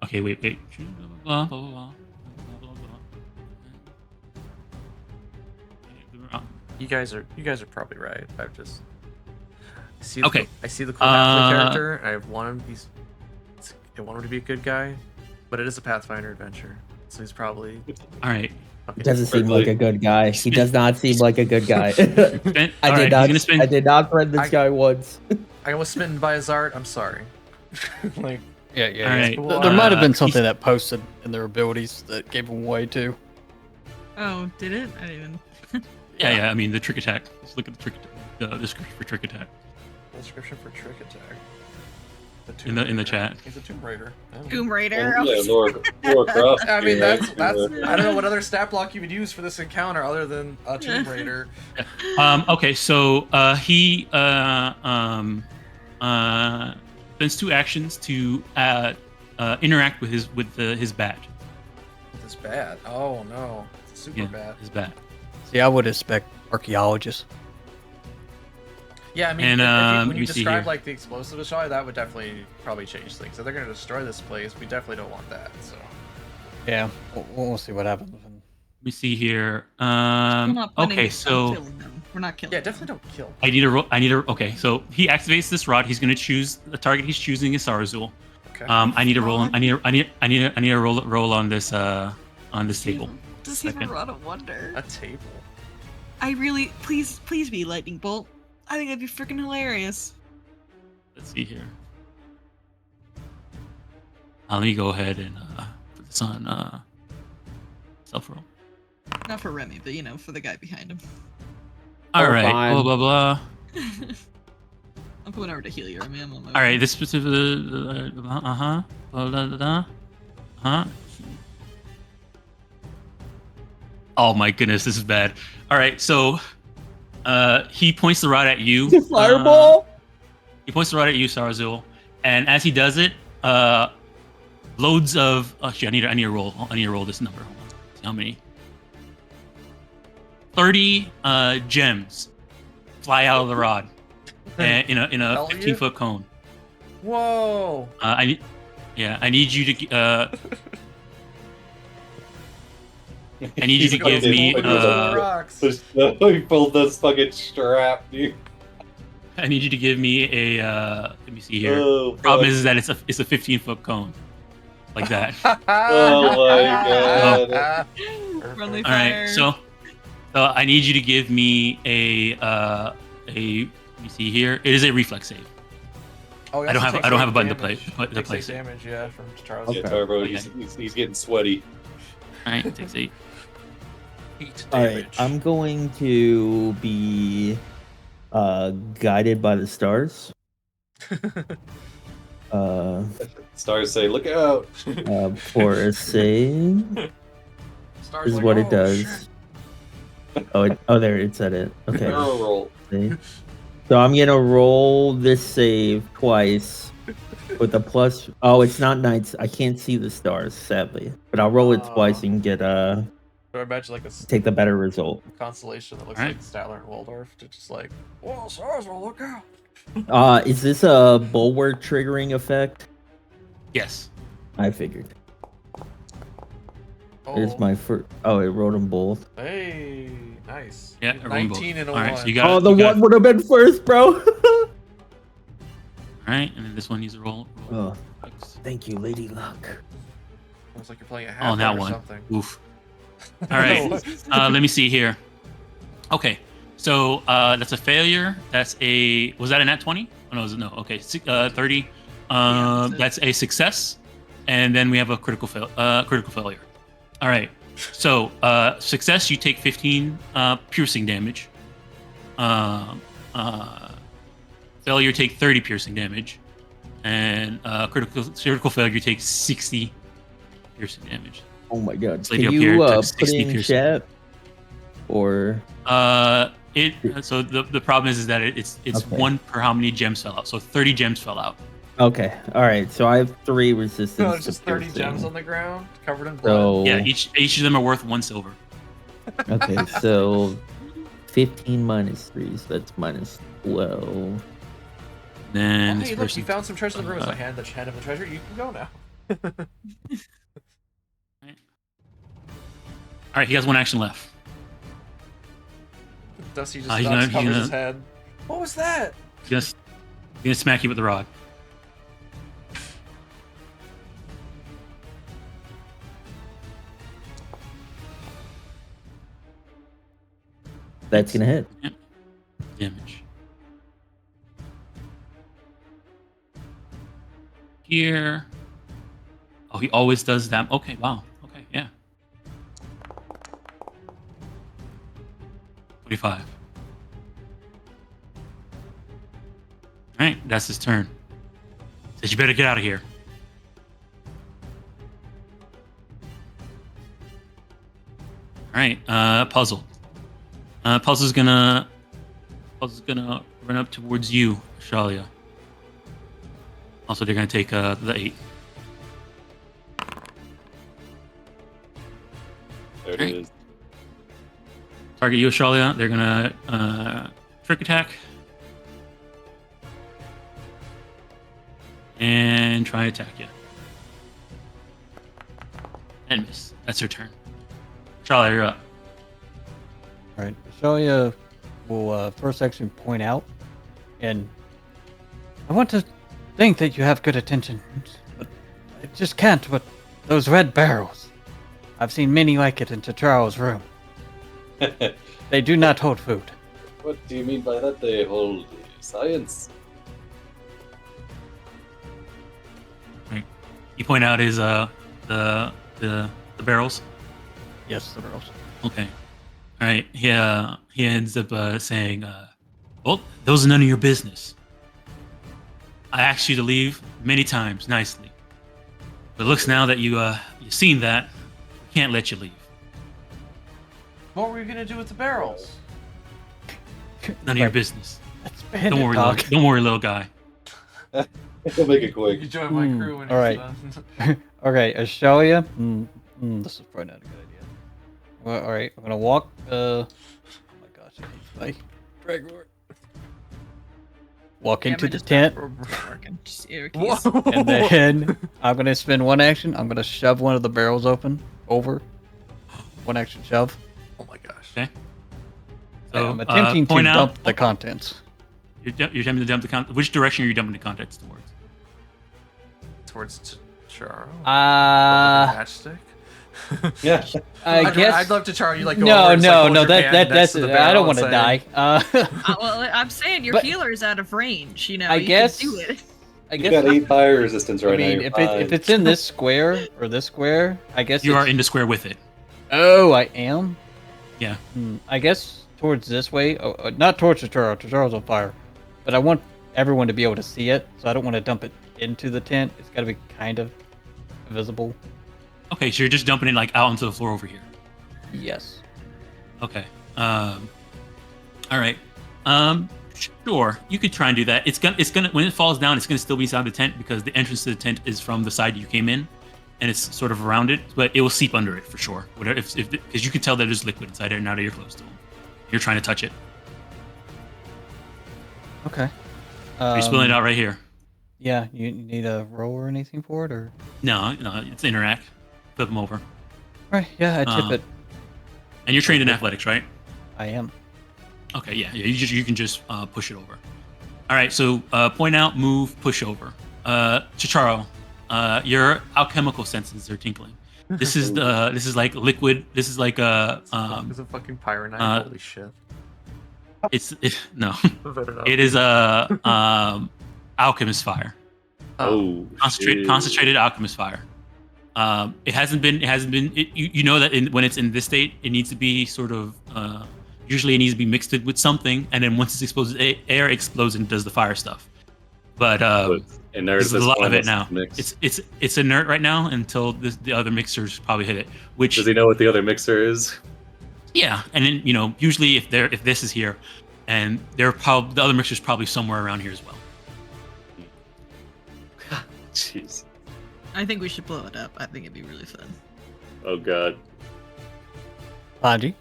Okay, wait. Blah, blah, blah, blah, blah, blah. You guys are probably right. I see Okay. I see the cool halfling character. I want him to be a good guy, but it is a Pathfinder adventure, so he's probably All right. He doesn't seem like a good guy. He does not seem like a good guy. I did not friend this guy once. I was smitten by his art. I'm sorry. Like, Yeah. All right. cool. There might have been something that posted in their abilities that gave them away too. Oh, did it? I didn't even. Yeah. I mean, the trick attack. Let's look at the description for trick attack Description for trick attack. in the chat. He's a Tomb Raider. Tomb Raider. Yeah, Laura Croft. I mean, that's Yeah. I don't know what other stat block you would use for this encounter other than a Tomb Raider. Okay, so he spends 2 actions to interact with his bat. This bad. Oh no, it's super bad. His bat. See, I would expect archaeologists. Yeah, I mean, And, when you let me see describe here. like the explosive shot, that would definitely probably change things. If they're gonna destroy this place, we definitely don't want that. So Yeah, we'll see what happens. Let me see here. We're not planning Okay, on so killing them. We're not killing yeah, them. definitely don't kill. I need a. Okay, so he activates this rod. He's gonna choose the target. He's choosing is Sarazul. Okay. I need to roll. I need to roll on this table. Does he have a Second. rod of wonder? A table. I really, please be lightning bolt. I think that'd be freaking hilarious. Let's see here. Let me go ahead and put this on self roll. Not for Remy, but for the guy behind him. All Oh, right. fine. Blah blah blah. I'm going over to heal you, Remy. I'm on my All right. This specific. Blah blah blah. Oh my goodness, this is bad. All right, so he points the rod at you. Fireball. He points the rod at you, Sarazul, and as he does it, loads of. Actually, I need to roll. I need to roll this number. Hold on. See how many? 30 gems fly out of the rod in a 15-foot cone. Whoa. I need you to. I need you to give me. Rocks. He pulled this fucking strap, dude. I need you to give me a. Let me see here. Oh, Problem is that it's a 15-foot cone, like that. Oh my god. Friendly All fire. right, so I need you to give me a. Let me see here. It is a reflex save. Oh, I don't have a button to play Takes place it. damage, yeah, from Charles. Okay. Yeah, Tarbo, Okay. he's getting sweaty. All right, it takes 8. 8 All damage. right, I'm going to be guided by the stars. Stars say, "Look out!" For a save. Stars This is like, what it "Oh, does. shit." Oh, there it said it. Okay. Barrel roll. Save. So I'm gonna roll this save twice with a plus. Oh, it's not nights. I can't see the stars, sadly. But I'll roll it twice and get Or imagine like a take the better result. constellation that looks Alright. like Statler and Waldorf, to just like, whoa, stars will look out. Is this a bulwark triggering effect? Yes. I figured. Oh, Here's my first. Oh, I wrote them both. Hey, nice. Yeah, I rolled both. 19 and a All right, 1. so you got. Oh, the you got, one would have been first, bro. All right, and then this one needs a roll. Oh, thank you, Lady Luck. Looks like you're playing a Oh, half that or one. something. Oof. All right. Let me see here. Okay, so that's a failure. That's a. Was that a nat 20? Oh no, no. Okay, 30. That's a success, and then we have a critical failure. All right. So success, you take 15 piercing damage. Failure, you take 30 piercing damage, and critical failure, you take 60 piercing damage. Oh my god! This lady Can up here you took put 60 in piercing. chat? Or So the problem is that it's Okay. 1 per how many gems fell out. So 30 gems fell out. okay, all right. So I have 3 resistance. No, it's to just 30 piercing. gems on the ground, covered in blood. So Yeah, each of them are worth 1 silver. okay, so 15 minus 3, so that's minus 12. Then Oh, this hey, look, you person. found some treasure in the room. So I hand him the treasure. You can go now. All right, he has 1 action left. Dusty just He's stops, gonna- covers he's his gonna- head. What was that? He's gonna smack you with the rod. That's gonna hit. Damage. Here. Oh, he always does that. Okay, wow. Okay, yeah. 25. Alright, that's his turn. Says you better get out of here. Alright, Puzzle. Puzzle's gonna run up towards you, Shalia. Also, they're gonna take the 8. There it Right. is. Target you, Shalia. They're gonna trick attack and try and attack you. And miss. That's her turn. Shalia, you're up. All right, Shalia will first action point out, and I want to think that you have good attention, but I just can't with those red barrels. I've seen many like it in Tacharo's room. They do not hold food. What do you mean by that? They hold science. You point out his the barrels. Yes, the barrels. Okay. All right. He ends up saying, "Well, those are none of your business. I asked you to leave many times, nicely, but it looks now that you've seen that, we can't let you leave. What were you gonna do with the barrels? None of your business. That's Don't worry, don't worry, little guy." We'll make it quick. You join my crew when all you're right. done. Okay, Ashalia. This is probably not a good idea. Well, all right, I'm gonna walk. Oh my gosh, I hate drag roar. Walk into the tent, Whoa. and then I'm gonna spend 1 action. I'm gonna shove one of the barrels over. 1 action shove. Oh my gosh. Okay. And I'm attempting to point out- dump the contents. You're attempting to dump the contents. Which direction are you dumping the contents towards? Towards Charo. Uh, Matchstick. Yeah. I guess. I'd love to Charo. You like go No, over and just, like, no, hold no. your hand That's next to the barrel I don't and want to say, die. Well, I'm saying your But- healer's out of range. You know, I you guess- can do it. I You guess. got 8 fire resistance right I mean, now. if it's in this square or this square, I guess You are it's- in the square with it. Oh, I am. Yeah. I guess towards this way. Not towards Totoro. Totoro's on fire, but I want everyone to be able to see it, so I don't want to dump it into the tent. It's got to be kind of visible. Okay, so you're just dumping it like out onto the floor over here. Yes. Okay. All right. Sure, you could try and do that. It's gonna when it falls down, it's gonna still be inside the tent because the entrance to the tent is from the side you came in, and it's sort of around it, but it will seep under it for sure. Whatever, if because you can tell that there's liquid inside there now that you're close to them. You're trying to touch it. Okay. You're spilling it out right here. Yeah, you need a roll or anything for it, or? No, it's interact. Flip them over. Right. Yeah, I tip it. And you're trained in athletics, right? I am. Okay, yeah. You can just push it over. All right, so point out, move, push over. Chicharo, your alchemical senses are tinkling. This is like liquid. This is like a It's a fucking pyronite. Holy shit. No. It is a alchemist fire. Oh, Concentrated alchemist fire. It hasn't been. You know that when it's in this state, it needs to be sort of. Usually, it needs to be mixed with something, and then once it's exposed, air explodes and does the fire stuff. But there's a lot of it now. It's inert right now until the other mixers probably hit it. Which does he know what the other mixer is? Yeah, and then usually if this is here, and the other mixer's probably somewhere around here as well. Jeez. I think we should blow it up. I think it'd be really fun. Oh god. Bonji?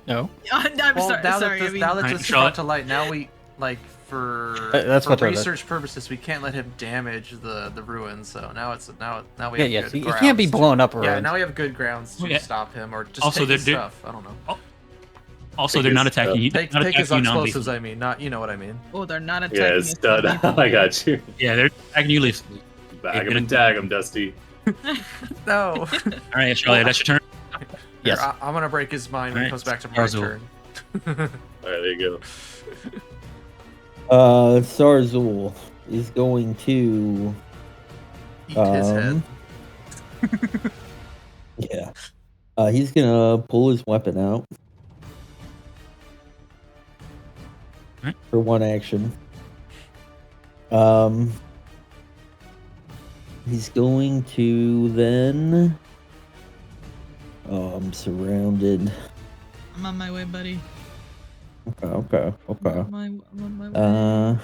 No. I'm sorry. Now that this is brought to light, now we for research purposes we can't let him damage the ruins. So now we have good it can't be blown up around. Yeah, now we have good grounds to stop him or just also, take his stuff. I don't know. Also, they're not attacking you. Take his explosives. I mean, not you know what I mean. Oh, they're not attacking. Yeah, stud. I got you. Yeah, they're attacking you. Bag him and tag him, Dusty. No. All right, Charlie, that's your turn. Yes. I'm gonna break his mind when he comes back to my turn. All right, there you go. Sarzul is going to eat his head. Yeah. He's gonna pull his weapon out for one action. He's going to then. Oh, I'm surrounded. I'm on my way, buddy. Okay. I'm on my way.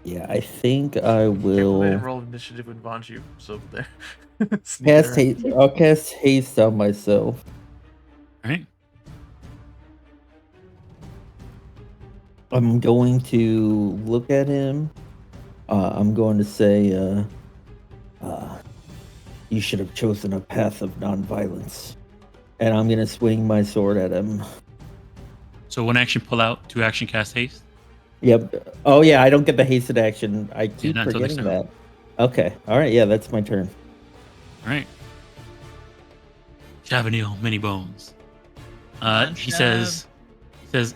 Yeah, I think I will. I didn't roll initiative when Vanji was over there. Cast haste. I'll cast haste on myself. All right. I'm going to look at him. I'm going to say, you should have chosen a path of nonviolence. And I'm going to swing my sword at him. So one action pull out, 2 action cast haste? Yep. Oh, yeah, I don't get the hasted action. I keep forgetting that. Okay. All right, yeah, that's my turn. All right. Chavanil, many bones. He says,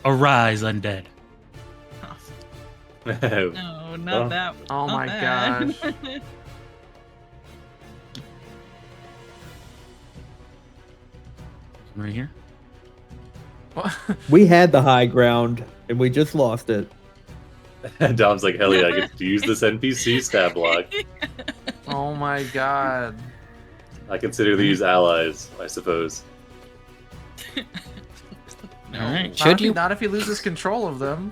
arise, undead. No, not that. Oh my gosh. Right here. We had the high ground, and we just lost it. Dom's like, hell yeah, I get to use this NPC stat block. Oh my god. I consider these allies, I suppose. Alright. Not if he loses control of them.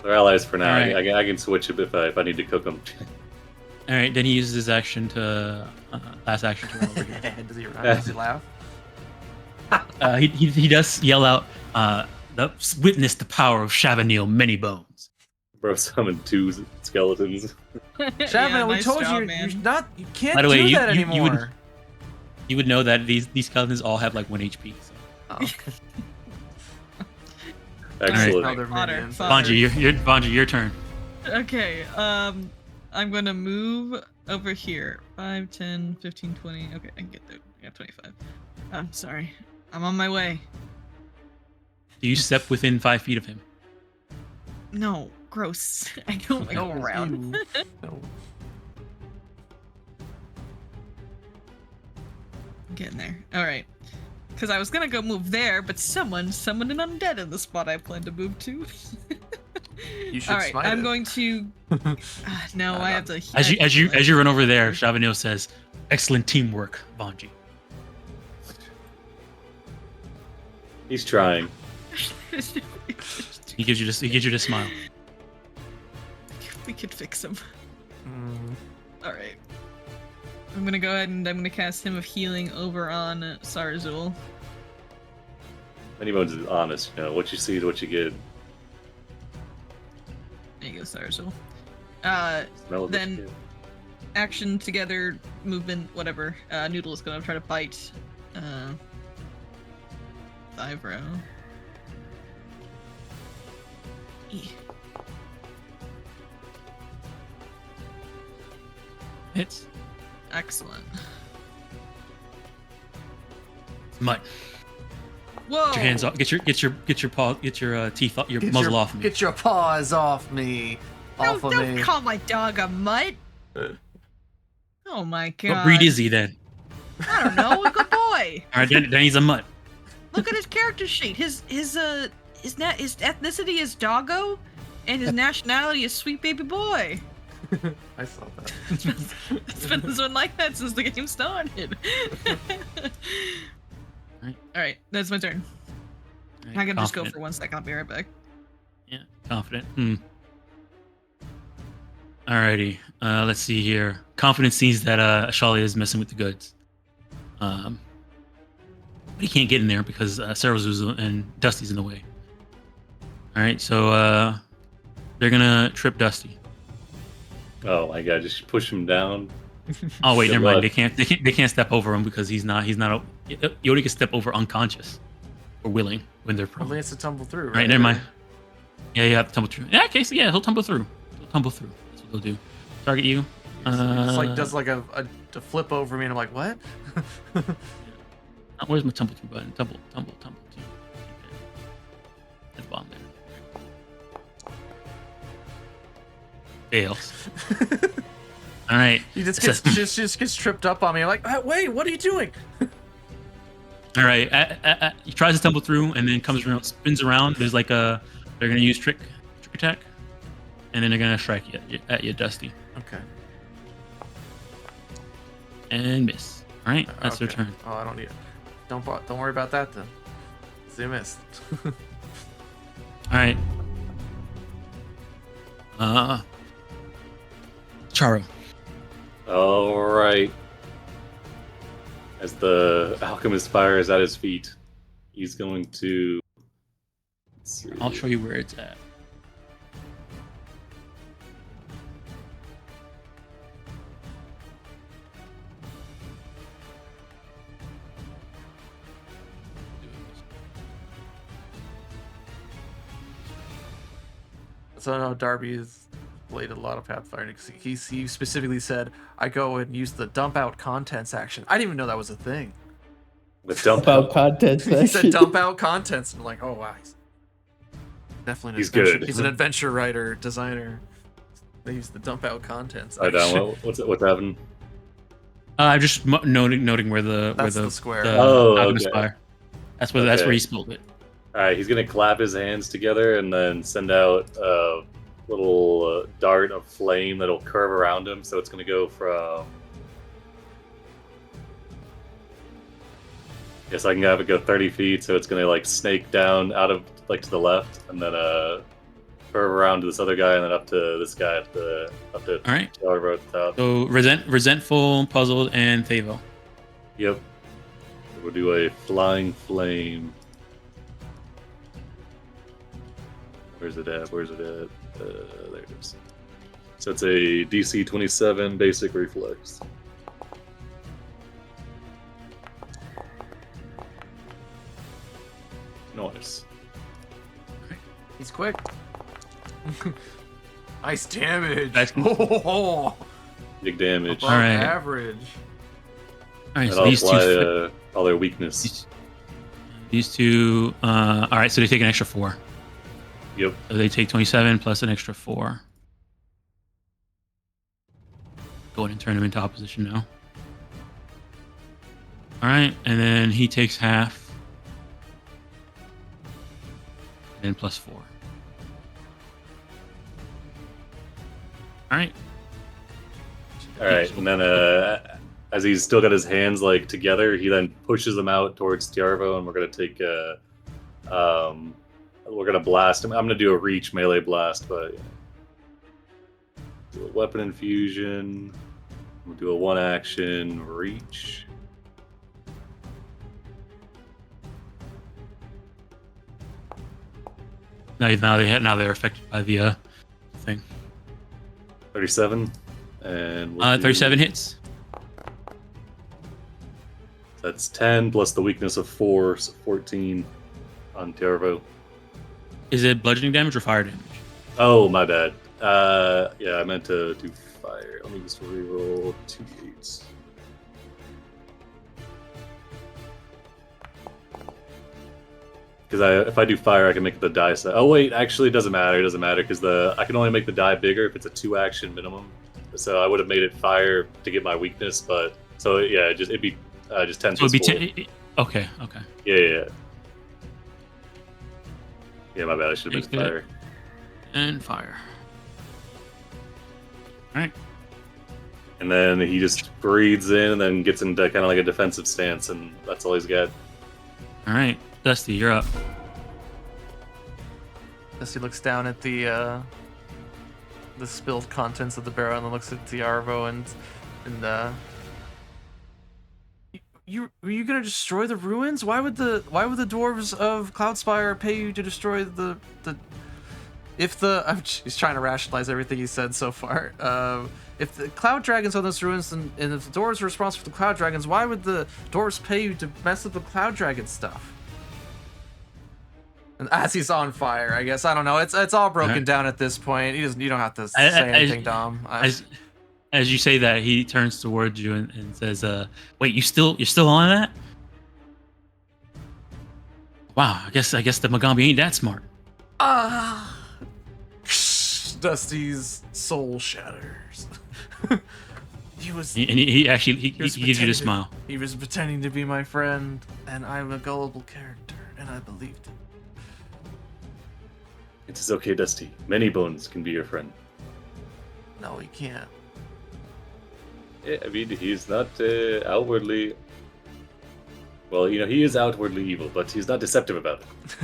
They're allies for now. Right. I can switch it if I need to cook them. Alright, then he uses his action to... last action to run over here. Does he laugh? He does yell out, witness the power of Chavanil Many Bones. Bro summoned 2 skeletons. Chavanil, we told you, you can't By the way, do that anymore. You would know that these skeletons all have like 1 HP. So. Oh, okay. Excellent. Bonji, your turn. Okay, I'm gonna move over here. 5, 10, 15, 20. Okay, I can get there. I got 25. I'm sorry. I'm on my way. Do you step within 5 feet of him? No, gross. I don't go around. No. I'm getting there. All right. Because I was gonna go move there, but someone summoned an undead in the spot I plan to move to. You should. All right, I'm going to. No, I have to. As you run over there, Chavanil says, "Excellent teamwork, Bonji." He's trying. He gives you this smile. We could fix him. Mm. All right. I'm gonna go ahead and I'm gonna cast Hymn of Healing over on Sarzul. Anyone's honest, what you see is what you get. There you go, Sarzul. Smell of Then what you get. action together, movement, whatever. Noodle is gonna try to bite. Thivro. Hits. Excellent. Mutt. Whoa! Get your hands off. Get your teeth off, your muzzle off me. Get your paws off me. Off of Don't me. call my dog a mutt. Oh my god. What breed is he then? I don't know. A good boy. All right, then he's a mutt. Look at his character sheet. His ethnicity is doggo, and his nationality is sweet baby boy. I saw that. It's been like that since the game started. Alright, that's my turn. Right, I can just go confident. for 1 second. I'll be right back. Yeah, confident. Alrighty. Let's see here. Confident sees that Ashalia is messing with the goods. But he can't get in there because Sarazu's and Dusty's in the way. Alright, so they're gonna trip Dusty. Oh my god, just push him down. Oh wait, Good never mind. luck. They can't step over him because he's not you only can step over unconscious or willing when they're prone. Only has to tumble through. Right, never mind. Yeah, you have to tumble through. In that case, yeah, he'll tumble through. That's what he'll do. Target you. It's like does like a flip over me, and I'm like, what? Where's my tumble through button? Tumble to. At the bottom there. Fails. All right. He just gets tripped up on me. I'm like, wait, what are you doing? All right. He tries to tumble through and then comes around, spins around. There's like they're gonna use trick attack, and then they're gonna strike at you, Dusty, Okay. and miss. All right, that's their Okay. turn. Oh, I don't need it. Don't worry about that then. So you missed. All right. Charo. All right. As the alchemist fires at his feet, he's going to. Let's see. I'll show you where it's at. So I know Darby has played a lot of Pathfinder. He specifically said, I go and use the dump out contents action. I didn't even know that was a thing. The dump About out. content He said session. dump out contents. And I'm like, oh wow. He's definitely He's adventure. good. He's an adventure writer, designer. They use the dump out contents. All right, Don, what's happening? I'm just noting where That's the square. Oh, alchemist okay. fire. That's where Okay. he spilled it. All right, he's gonna clap his hands together and then send out a little dart of flame that'll curve around him. So it's gonna go from. Yes, I can have it go 30 feet. So it's gonna like snake down out of like to the left, and then curve around to this other guy, and then up to this guy up to All right. Tower at the top. So resentful, puzzled, and Thavo. Yep. We'll do a flying flame. Where's it at? There it is. So it's a DC 27 basic reflex. Nice. He's quick. Nice damage. Nice. Oh, Big damage. above All right. average. All right. And So I'll these apply two. all their weakness. These two. All right. So they take an extra 4. Yep. So they take 27 plus an extra 4. Go ahead and turn him into opposition now. All right, and then he takes half. And plus 4. All right. All right, and then as he's still got his hands like together, he then pushes them out towards Tiarvo, and we're gonna take we're gonna blast him. I'm gonna do a reach melee blast, but do a weapon infusion. We'll do a 1-action reach. Now they're affected by the thing. 37, and we'll 37 hits. That's 10 plus the weakness of 4, so 14 on Tervo. Is it bludgeoning damage or fire damage? Oh, my bad. Yeah, I meant to do fire. Let me just reroll 2d8s. Because if I do fire, I can make the die size. Oh wait, actually, it doesn't matter. It doesn't matter because I can only make the die bigger if it's a 2-action minimum. So I would have made it fire to get my weakness, but so yeah, it'd be just 10. So it'd be 10. Okay. Yeah. Yeah, my bad. I should have made it fire. And fire. All right. And then he just breathes in and then gets into kind of like a defensive stance, and that's all he's got. All right, Dusty, you're up. Dusty looks down at the spilled contents of the barrel and then looks at Diarvo and were you gonna destroy the ruins? Why would the dwarves of Cloudspire pay you to destroy the he's trying to rationalize everything he said so far. If the cloud dragons on those ruins and if the dwarves are responsible for the cloud dragons, why would the dwarves pay you to mess up the cloud dragon stuff? And as he's on fire, I guess, I don't know. It's all broken down at this point. You don't have to say anything, Dom. As you say that, he turns towards you and says, "Wait, you're still on that? Wow, I guess the Magaambya ain't that smart." Dusty's soul shatters. He gives you the smile. He was pretending to be my friend, and I'm a gullible character, and I believed him. It is okay, Dusty. Many bones can be your friend. No, he can't. Yeah, I mean, he's not outwardly... Well, he is outwardly evil, but he's not deceptive about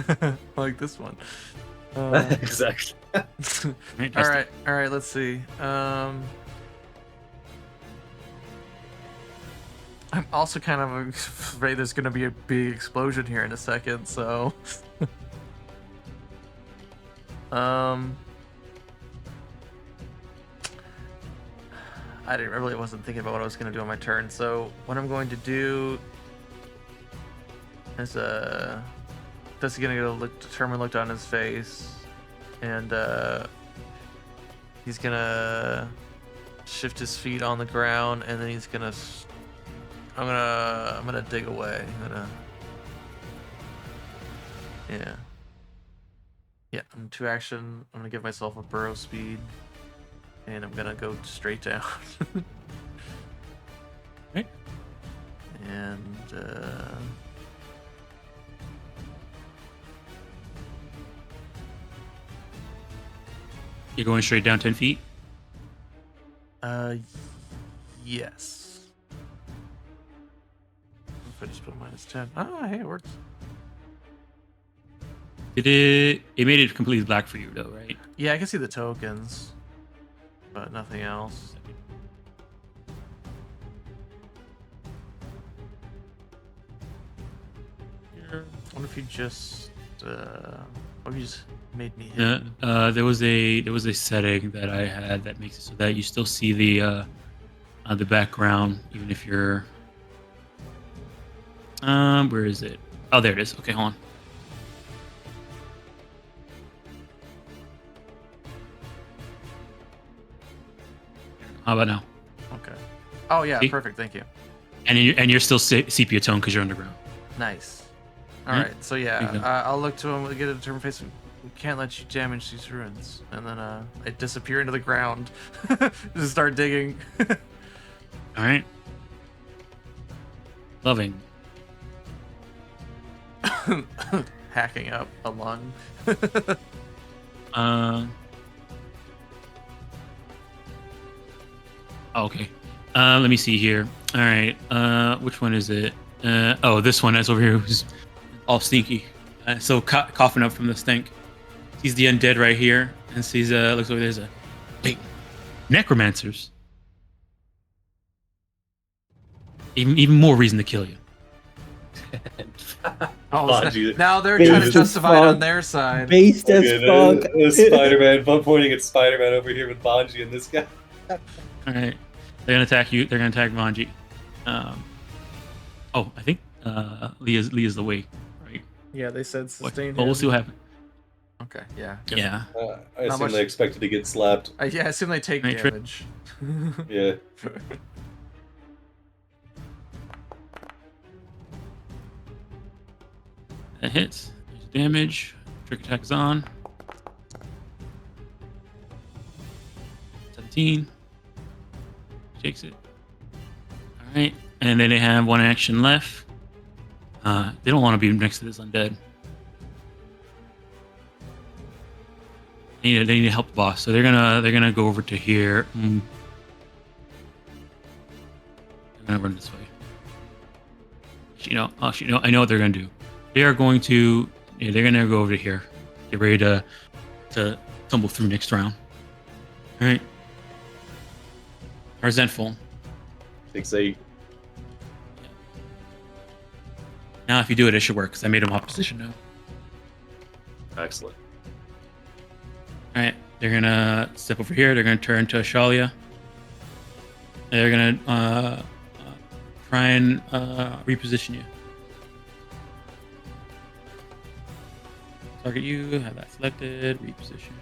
it. Like this one. Exactly. All right, let's see. I'm also kind of afraid there's going to be a big explosion here in a second, so... I really wasn't thinking about what I was going to do on my turn, so what I'm going to do is Dusty's going to get a determined look on his face, and he's going to shift his feet on the ground, and then he's going to I'm going to dig away. Yeah, I'm 2-action. I'm going to give myself a burrow speed. And I'm gonna go straight down. Okay. And You're going straight down 10 feet? Yes. If I just put -10. Oh, hey, it works. It made it completely black for you though, right? Yeah, I can see the tokens. But nothing else. What if you just made me hit? There was a setting that I had that makes it so that you still see the background even if you're where is it? Oh, there it is. Okay, hold on. How about now? Okay. Oh yeah, See? perfect. Thank you. And you're still sepia tone because you're underground. Nice. All right. So yeah, I'll look to him, get a determined face. We can't let you damage these ruins. And then I disappear into the ground. Just start digging. All right. Loving. Hacking up a lung. Okay. Let me see here. All right. Which one is it? Oh, this one that's over here who's all sneaky. So coughing up from the stink. Sees the undead right here, and sees looks over there's a wait, necromancers. Even more reason to kill you. Now they're Based trying to as justify it on fuck. their side. Based as fuck. Spider-Man pointing at Spider-Man over here with Banji and this guy. All right, they're gonna attack you. They're gonna attack Vanji. I think Leah's the way, right? Yeah, they said sustain. But we'll see what happens. Okay, yeah. Yeah. I assume they expected to get slapped. I assume they take Right, damage. Yeah. That hits. There's damage. Trick attack is on. 17. Takes it. Alright. And then they have one action left. They don't want to be next to this undead. They need to help the boss. So they're gonna go over to here. They're gonna run this way. I know what they're gonna do. They are going to. Yeah, they're gonna go over to here. Get ready to tumble through next round. All right. Resentful. 6-8. Now, if you do it, it should work because I made him opposition now. Excellent. All right. They're gonna step over here. They're gonna turn to Ashalia. They're gonna try and reposition you. Target you, have that selected, reposition.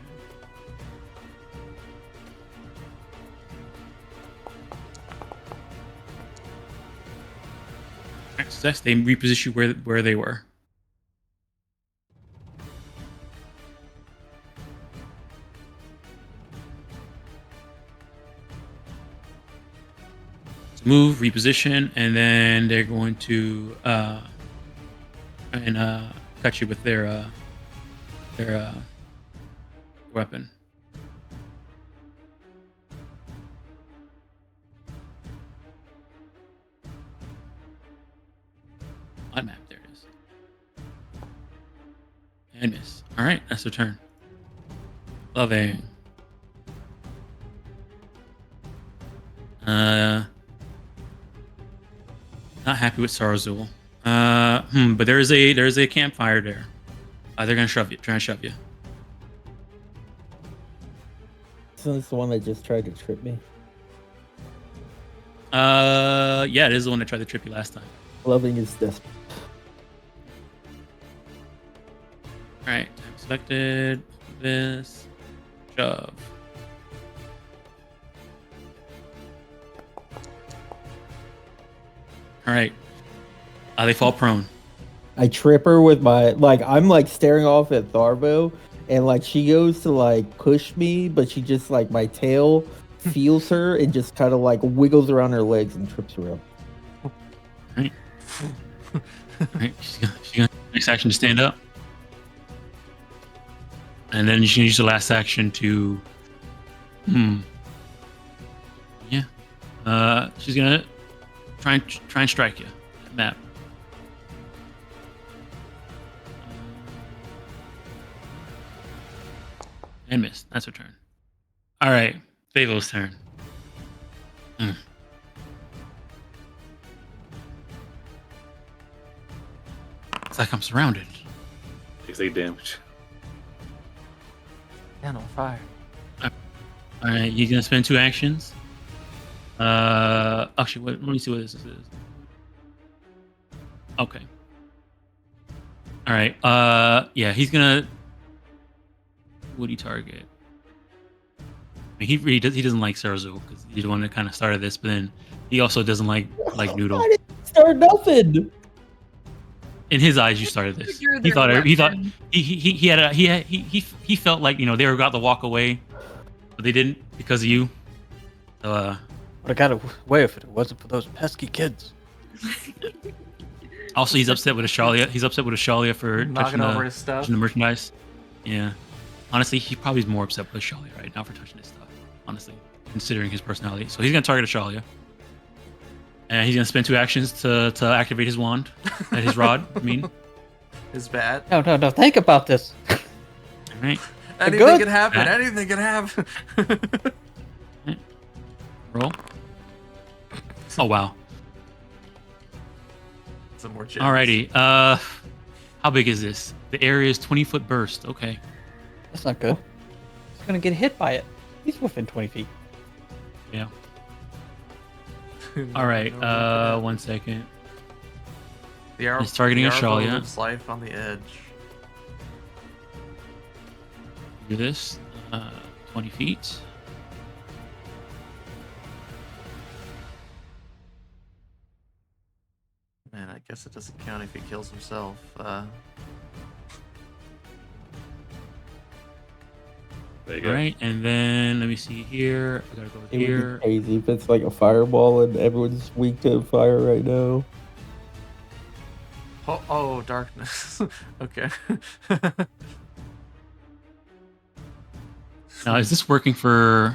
Success, they reposition you where they were. So move, reposition, and then they're going to cut you with their weapon. On map, there it is. And miss. All right, that's their turn. Loving. Not happy with Sarazul. But there is a campfire there. They're gonna try and shove you. Isn't this the one that just tried to trip me? Yeah, it is the one that tried to trip you last time. Loving is desperate. All right, time selected. This shove. All right, they fall prone. I trip her with my I'm staring off at Tharbo, and she goes to push me, but she just my tail feels her and just kind of wiggles around her legs and trips her up. Right. Right. She's gonna next action to stand up, and then you can use the last action to. Yeah. She's gonna try and strike you. That map. And missed. That's her turn. All right, Favo's turn. It's like I'm surrounded. 6-8 damage. And on fire. All right, you're gonna spend 2 actions. Actually, let me see what this is. Okay. All right. Yeah, he's gonna. Would he target? I mean, he doesn't like Sarazul because he's the one that kind of started this, but then he also doesn't like Noodle. I didn't start nothing. In his eyes, you started this. He felt like they were about to walk away, but they didn't because of you. So would have got away if it wasn't for those pesky kids. Also, he's upset with Ashalia. He's upset with Ashalia for knocking over his stuff. Touching the merchandise. Yeah. Honestly, he probably is more upset with Ashalia right now for touching his stuff. Honestly, considering his personality. So he's gonna target Ashalia. And he's gonna spend 2 actions to activate his wand, his rod. I mean, is bad. No. Think about this. All right. Anything good? can happen. Bad. Anything can happen. Roll. Oh wow. Some more gems. Alrighty. How big is this? The area is 20-foot burst. Okay. That's not good. He's gonna get hit by it. He's within 20 feet. Yeah. No, All right. no, 1 second. the arrow, He's targeting the Ashalia. arrow lives life on the edge. Do this. 20 feet. Man, I guess it doesn't count if he kills himself. There you go. All right, and then let me see here. I gotta go It would here. be crazy if it's like a fireball and everyone's weak to fire right now. Oh, darkness. Okay. Now, is this working for?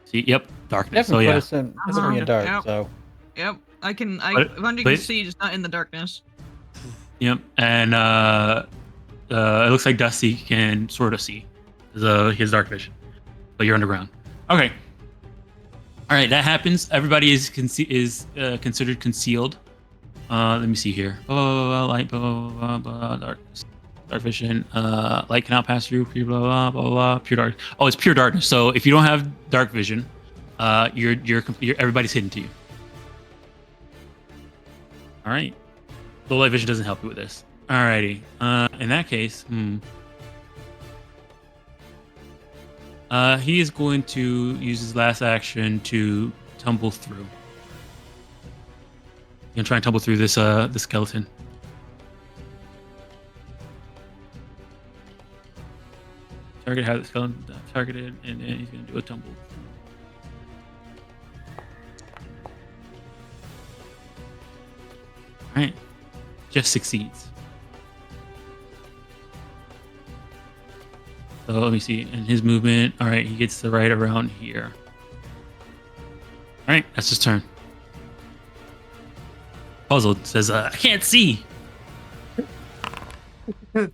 See, yep, darkness. Definitely So put yeah, us in definitely in dark. Yep. So Yep. I But- 100 but- can see, just not in the darkness. yep, and it looks like Dusty can sort of see. His dark vision, but you're underground. Okay. All right, that happens. Everybody is considered concealed. Let me see here. Light, darkness. Dark vision. Light cannot pass through. Blah blah blah blah. Pure dark. Oh, it's pure darkness. So if you don't have dark vision, you're everybody's hidden to you. All right. Low light vision doesn't help you with this. Alrighty. In that case, he is going to use his last action to tumble through. He's gonna try and tumble through this the skeleton. Target has the skeleton targeted, and then he's gonna do a tumble. All right, just succeeds. So let me see. And his movement. All right, he gets to right around here. All right, that's his turn. Puzzled says, "I can't see."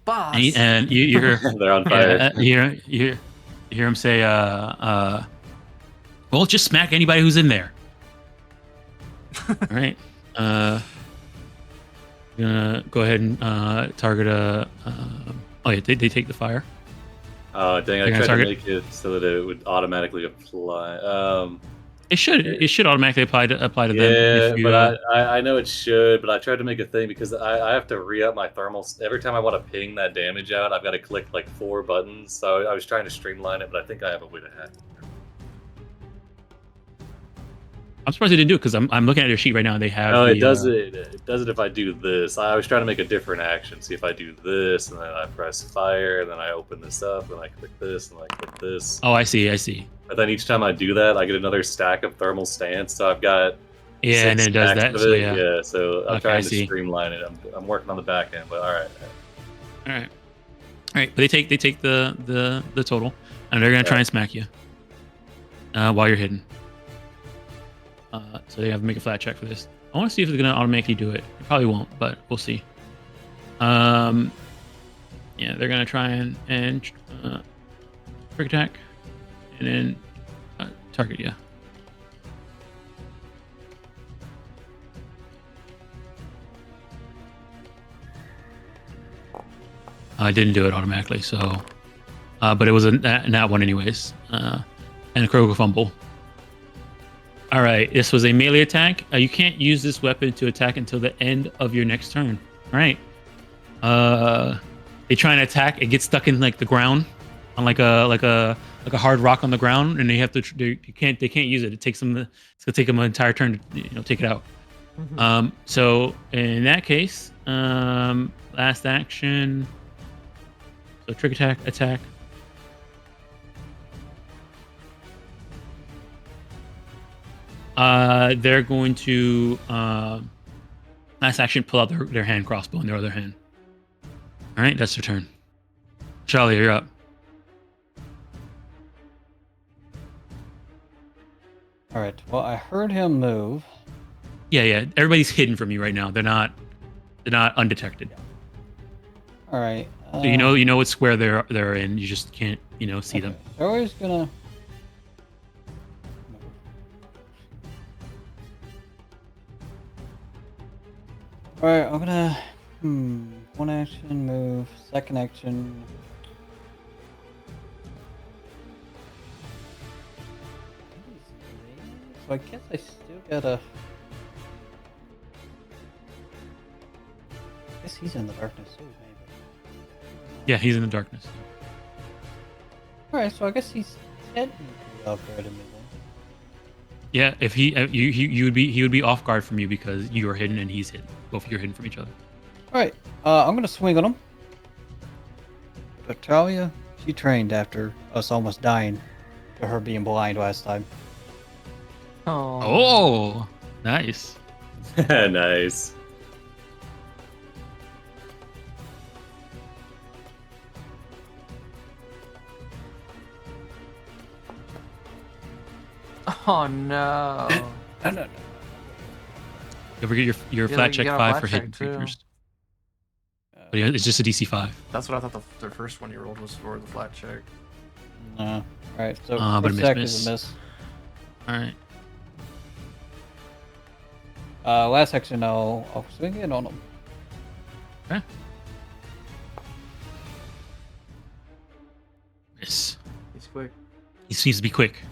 Boss. And you hear They're on fire. you hear him say, "Well, just smack anybody who's in there." All right. Gonna go ahead and target a. Oh yeah, they take the fire. Oh dang! I You're gonna tried to target- make it so that it would automatically apply. It should automatically apply to them. Yeah, if you, but I know it should, but I tried to make a thing because I have to re-up my thermal. Every time I want to ping that damage out, I've got to click like 4 buttons. So I was trying to streamline it, but I think I have a way to hack it. I'm surprised they didn't do it because I'm looking at their sheet right now and they have. No, the, it does it. It does it if I do this. I was trying to make a different action. See if I do this, and then I press fire, and then I open this up, and I click this, and I click this. Oh, I see. But then each time I do that, I get another stack of thermal stance. So I've got Yeah, 6 and then it does stacks that. of So it. yeah. So I'm Okay, I trying to see. streamline it. I'm working on the back end, but all right. All right. But they take the total, and they're gonna try and smack you while you're hidden. So they have to make a flat check for this. I want to see if it's gonna automatically do it. It probably won't, but we'll see. Yeah, they're gonna try and trick attack, and then target you. I didn't do it automatically, so but it was a nat one anyways, and a critical fumble. All right, this was a melee attack. You can't use this weapon to attack until the end of your next turn. All right. They try and attack. It gets stuck in like the ground, on like a hard rock on the ground, and they have to. They can't use it. It takes them. It's gonna take them an entire turn to take it out. So in that case, last action. So trick attack. They're going to last action pull out their hand crossbow in their other hand. All right, that's their turn. Charlie, you're up. all right. Well, I heard him move. Yeah. Everybody's hidden from you right now. They're not undetected. All right. So you know what square they're in. You just can't see them. So we're just gonna. All right, I'm gonna. One action move, second action. So I guess I still gotta. I guess he's in the darkness too, maybe. Yeah, he's in the darkness. All right, so I guess he's technically off guard immediately. Yeah, if he he would be off guard from you because you are hidden and he's hidden. Both of you are hidden from each other. All right, I'm gonna swing on him. But Talia, she trained after us almost dying to her being blind last time. Oh, nice. Nice. Oh no. No. You ever get your Yeah, flat you check got a 5 flat for hidden check, too. creatures? But yeah, it's just a DC 5. That's what I thought the first one you rolled was for, the flat check. No. All right, so But a first attack miss. is a miss. All right. Last action, I'll swing in on him. Okay. Miss. He's quick. He seems to be quick.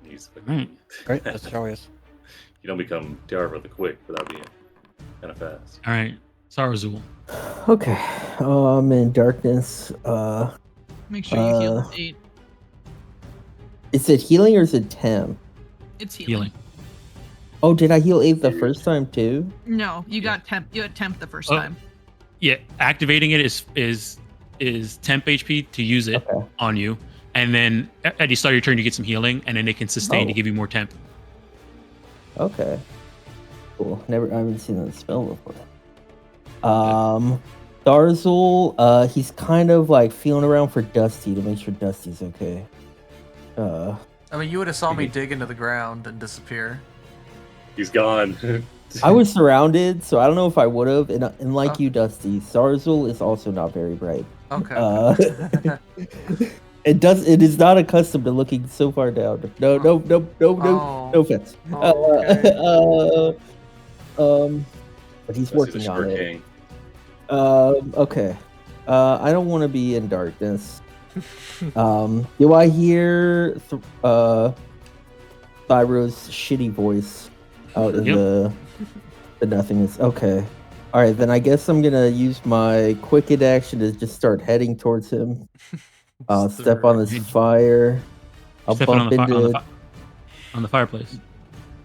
He's All right. Right, that's Charlie's. You don't become Darva the Quick without being kind of fast. All right. Sarazul. Okay. I'm in darkness. Make sure you heal the 8. Is it healing or is it temp? It's healing. Healing. Oh, did I heal 8 the first time too? No, you got temp. You had temp the first Oh. time. Yeah, activating it is temp HP to use it Okay. on you, and then at the start of your turn you get some healing, and then it can sustain to give you more temp. Okay. Cool. I haven't seen that spell before. Darzul, he's kind of like feeling around for Dusty to make sure Dusty's okay. I mean, you would have saw me dig into the ground and disappear. He's gone. I was surrounded, so I don't know if I would have. And like you, Dusty, Sarzul is also not very bright. Okay. It is not accustomed to looking so far down. No offense. Okay. But he's Dusty's working the on short it. king. Okay. I don't want to be in darkness. Do I hear Thyro's shitty voice out in the nothingness? Okay. All right, then I guess I'm gonna use my quick action to just start heading towards him. I'll step on this fire. I'll Stepping bump into. on the fireplace.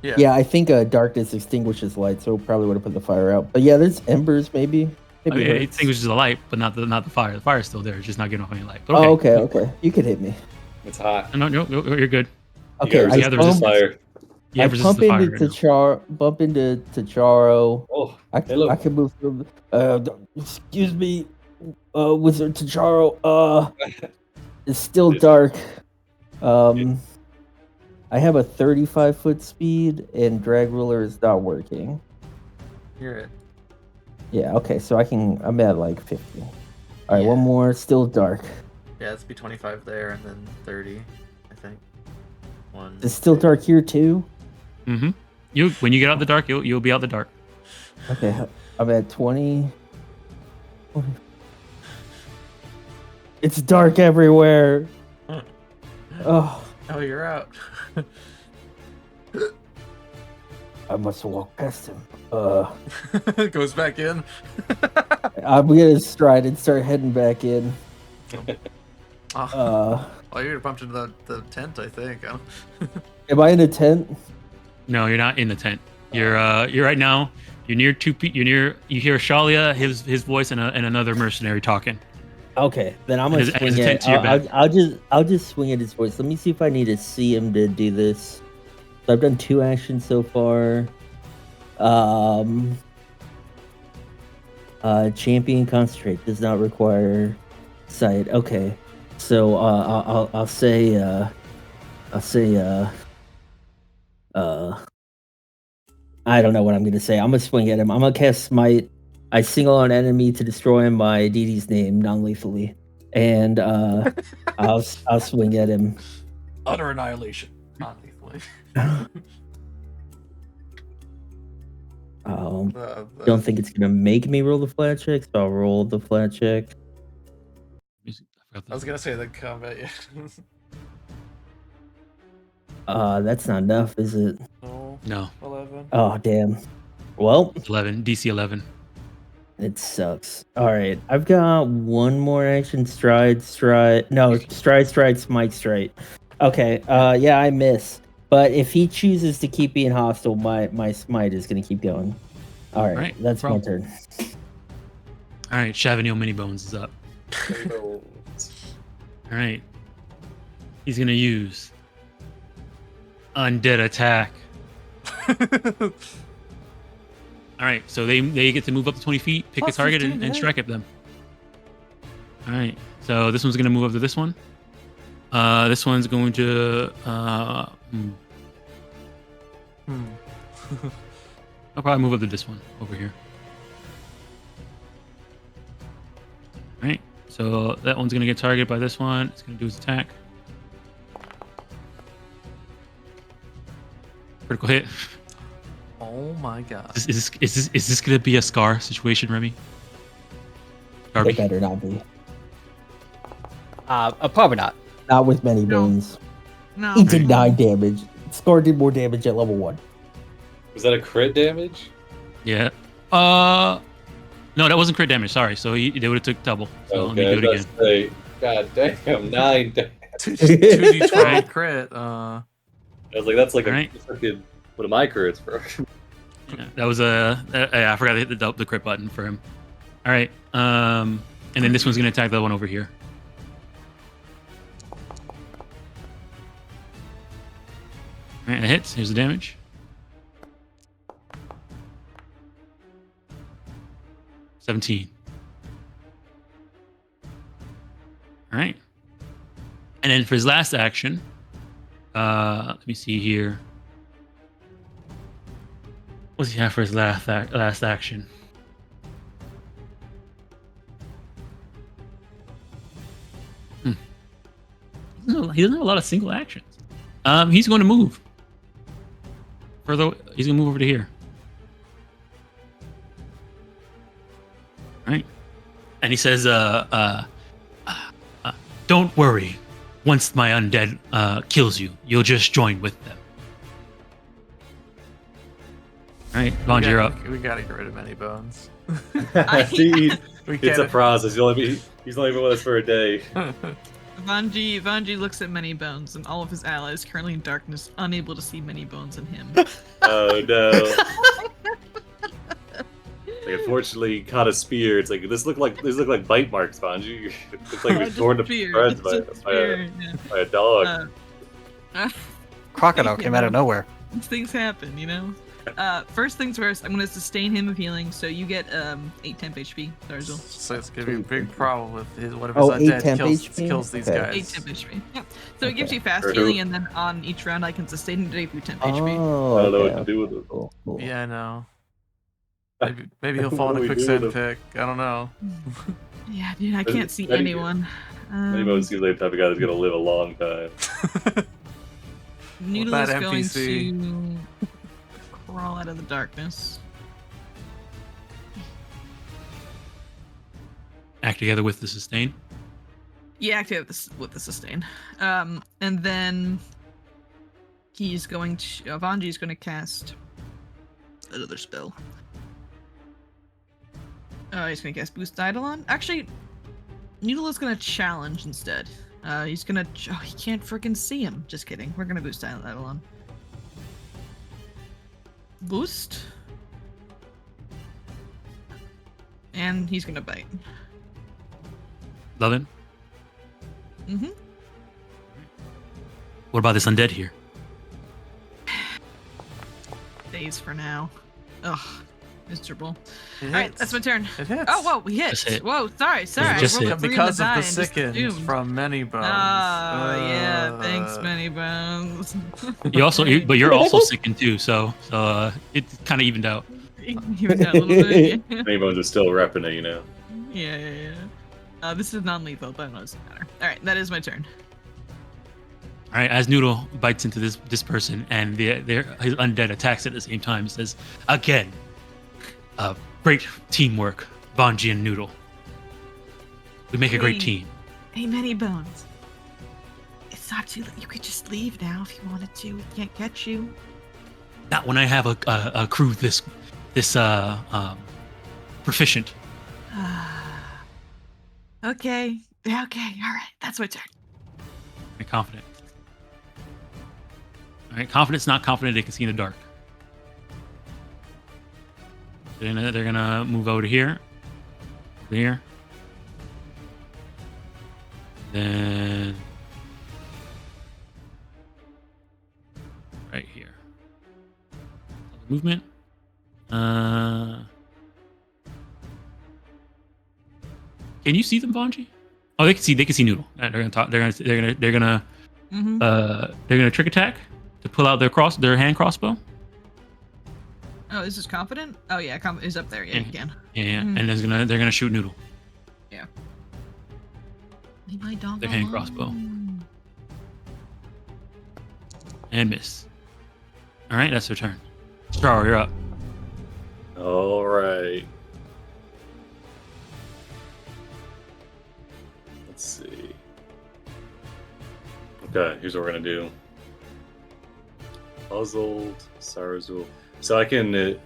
Yeah, I think darkness extinguishes light, so probably would have put the fire out. But yeah, there's embers, maybe. I mean, it hurts. extinguishes the light, but not the fire. The fire's still there. It's just not getting off any light. But okay. Oh, okay. You could hit me. It's hot. No, you're good. Okay, You have the resist resistance. fire. You have I resistance bump to fire into right now. bump into Tacharo. Oh, I hello. can move through. Excuse me, Wizard Tacharo. It's still dark. I have a 35-foot speed, and drag ruler is not working. You're it. Yeah. Okay. So I'm at like 50. All right. Yeah. One more. Still dark. Yeah, it's be 25 there and then 30, I think. It's still dark here too. Mm-hmm. When you get out the dark, you'll be out the dark. Okay. I'm at 20. It's dark everywhere. Oh. Oh, you're out. I must have walked past him. Goes back in. I'm gonna stride and start heading back in. Oh, you're bumped into the tent, I think. Am I in a tent? No, you're not in the tent. You're right now. You're near you hear Shalia, his voice, and another mercenary talking. Okay, then I'm gonna As a swing tent it. to your back. I'll just swing at his voice. Let me see if I need to see him to do this. So I've done 2 actions so far. Champion concentrate does not require sight. Okay, so I'll say I don't know what I'm gonna say. I'm gonna swing at him. I'm gonna cast smite. I single an enemy to destroy him by Didi's name non-lethally, and I'll swing at him. Utter annihilation. Not lethally. Don't think it's gonna make me roll the flat check, so I'll roll the flat check. I was gonna say the combat. Yeah. That's not enough, is it? No. 11. Oh damn. Well, 11. DC 11. it sucks. All right, I've got one more action. Stride. No, stride. Smite strike. Okay. Yeah, I miss. But if he chooses to keep being hostile, my smite is gonna keep going. All right, that's my turn. All right, Chavanil Mini Bones is up. All right, he's gonna use Undead Attack. All right, so they get to move up to 20 feet, pick a target, 15, and strike at them. All right, so this one's gonna move up to this one. This one's going to. I'll probably move up to this one over here. All right, so that one's gonna get targeted by this one. It's gonna do its attack. Critical hit. Oh my god. Is this gonna be a scar situation, Remy? It better not be. Probably not. Not with many bones. No. He did 9 damage. Scar did more damage at level 1. Was that a crit damage? Yeah. No, that wasn't crit damage. Sorry. So they would have took double. So let me do it again. Say, god damn, 9 damage. 2d12 crit. I was like, that's like right. One of my crits, bro. Yeah, that was I forgot to hit the crit button for him. All right. And then this one's gonna attack that one over here. All right, it hits. Here's the damage. 17. All right. And then for his last action, let me see here. What's he have for his last action? He doesn't have a lot of single actions. He's going to move. He's going to move over to here. All right. And he says, don't worry. Once my undead kills you, you'll just join with them. All right, Vaughn, you're up. We gotta get rid of many bones. It's a process. He's only been with us for a day. Vanji looks at Many Bones, and all of his allies currently in darkness, unable to see Many Bones in him. Oh no! Unfortunately, he caught a spear. It's like this look like bite marks, Vanji. It's like he's torn to shreds by a dog. Crocodile came out of nowhere. These things happen, you know. First things first, I'm gonna sustain him of healing, so you get 8 temp HP, Darzul. So it's gonna be a big problem if one of his undead kills these guys. 8 temp HP. Yeah. So it gives you fast healing, and then on each round I can sustain him to 8 temp HP. Oh, I don't know what to do with it. Cool. Yeah, I know. Maybe he'll fall in a quicksand pick. I don't know. Yeah, dude, I can't see anyone. Anyone seems like the type of guy that's gonna live a long time. Noodle is going to crawl out of the darkness. Act together with the sustain. Yeah, activate with the sustain. And then he's going to Vanji's going to cast another spell. He's going to cast Boost Eidolon. Actually, Noodle is going to challenge instead. He's going to... Oh, he can't freaking see him. Just kidding. We're going to Boost Eidolon. Boost. And he's going to bite. Lovin? Mm-hmm. What about this undead here? Days for now. Ugh. Miserable. It Alright, hits. that's my turn. It hits. Oh, whoa, we hit. Just hit. Whoa, sorry. Just I rolled hit. a 3 Because on of the die and just sickens assumed. from Many Bones. Yeah, thanks, Many Bones. But you're also sickened too, so it kind of evened out. Even that little bit. Yeah. Honey Bones is still repping it, you know. Yeah. This is non-lethal, but it doesn't matter. All right, that is my turn. All right, as Noodle bites into this person and his undead attacks at the same time, it says, again, great teamwork, Vanji and Noodle. We make a great team. Hey, Many Bones. It's not too late. You could just leave now if you wanted to. We can't get you. Not when I have a crew this proficient. Okay. Yeah, okay. All right. That's my turn. And confident. All right, confident's not confident they can see in the dark. They're gonna move over to here. Over here. Then right here. Movement. Can you see them, Vanji? Oh, they can see Noodle. They're gonna talk. They're gonna trick attack to pull out their hand crossbow. Oh, this is confident? Oh yeah, confident is up there. Yeah, you can. Yeah, and they're gonna shoot Noodle. Yeah. Leave my dog Their hand alone. crossbow. And miss. All right, that's their turn. Char, you're up. All right. Let's see. Okay, here's what we're gonna do. Puzzled, Sarazul. So I can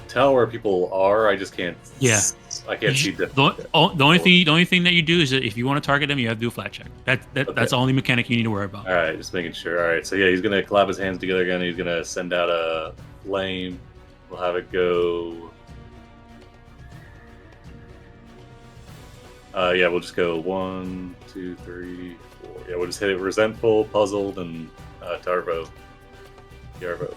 tell where people are. I just can't. Yeah. I can't see the only thing that you do is that if you want to target them, you have to do a flat check. That's the only mechanic you need to worry about. All right, just making sure. All right, so yeah, he's gonna clap his hands together again. He's gonna send out a flame. We'll have it go. Yeah, we'll just go 1, 2, 3, 4. Yeah, we'll just hit it resentful, puzzled, and Tarvo. Yarvo.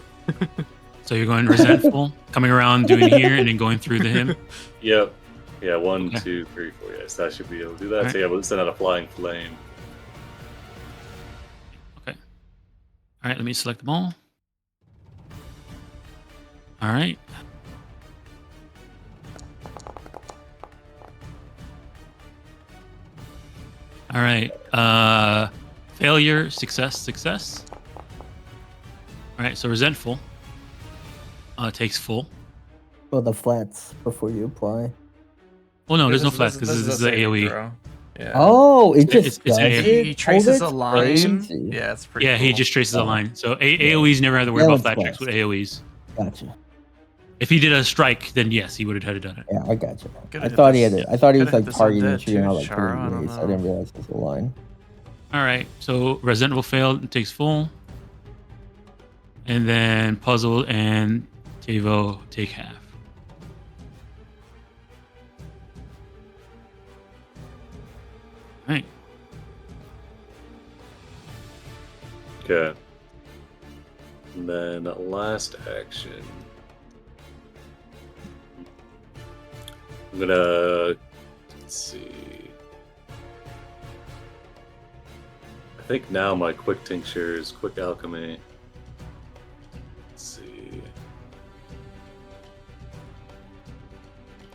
So you're going resentful, coming around doing here, and then going through to him. Yep. Yeah, 1, Okay. 2, 3, 4. Yes, that should be able to do that. All right. So yeah, we'll send out a flying flame. Okay. All right, let me select them all. All right. All right. Failure, success. All right, so resentful takes full. Well, the flats before you apply. Oh no, there's no flats because this is the AOE. Throw. Yeah. Oh, it It's- just it's does a- it? He traces Oh, a that's line. crazy. Yeah, it's pretty. Yeah, he cool. just traces a Oh. line. So AOE's never had to worry That about one's flat checks fast. with AOEs. Gotcha. If he did a strike, then yes, he would have had to done it. Yeah, I gotcha. Could've I hit thought he this- had it. I thought he was could've like hit this targeting undead and shooting too, out like Charo, I 30 don't ways. I know. didn't realize it was a line. All right, so resentful failed, it takes full, and then puzzle and Tavo take half. All right. Okay. And then last action. I'm gonna let's see. I think now my quick tinctures, quick alchemy. Let's see.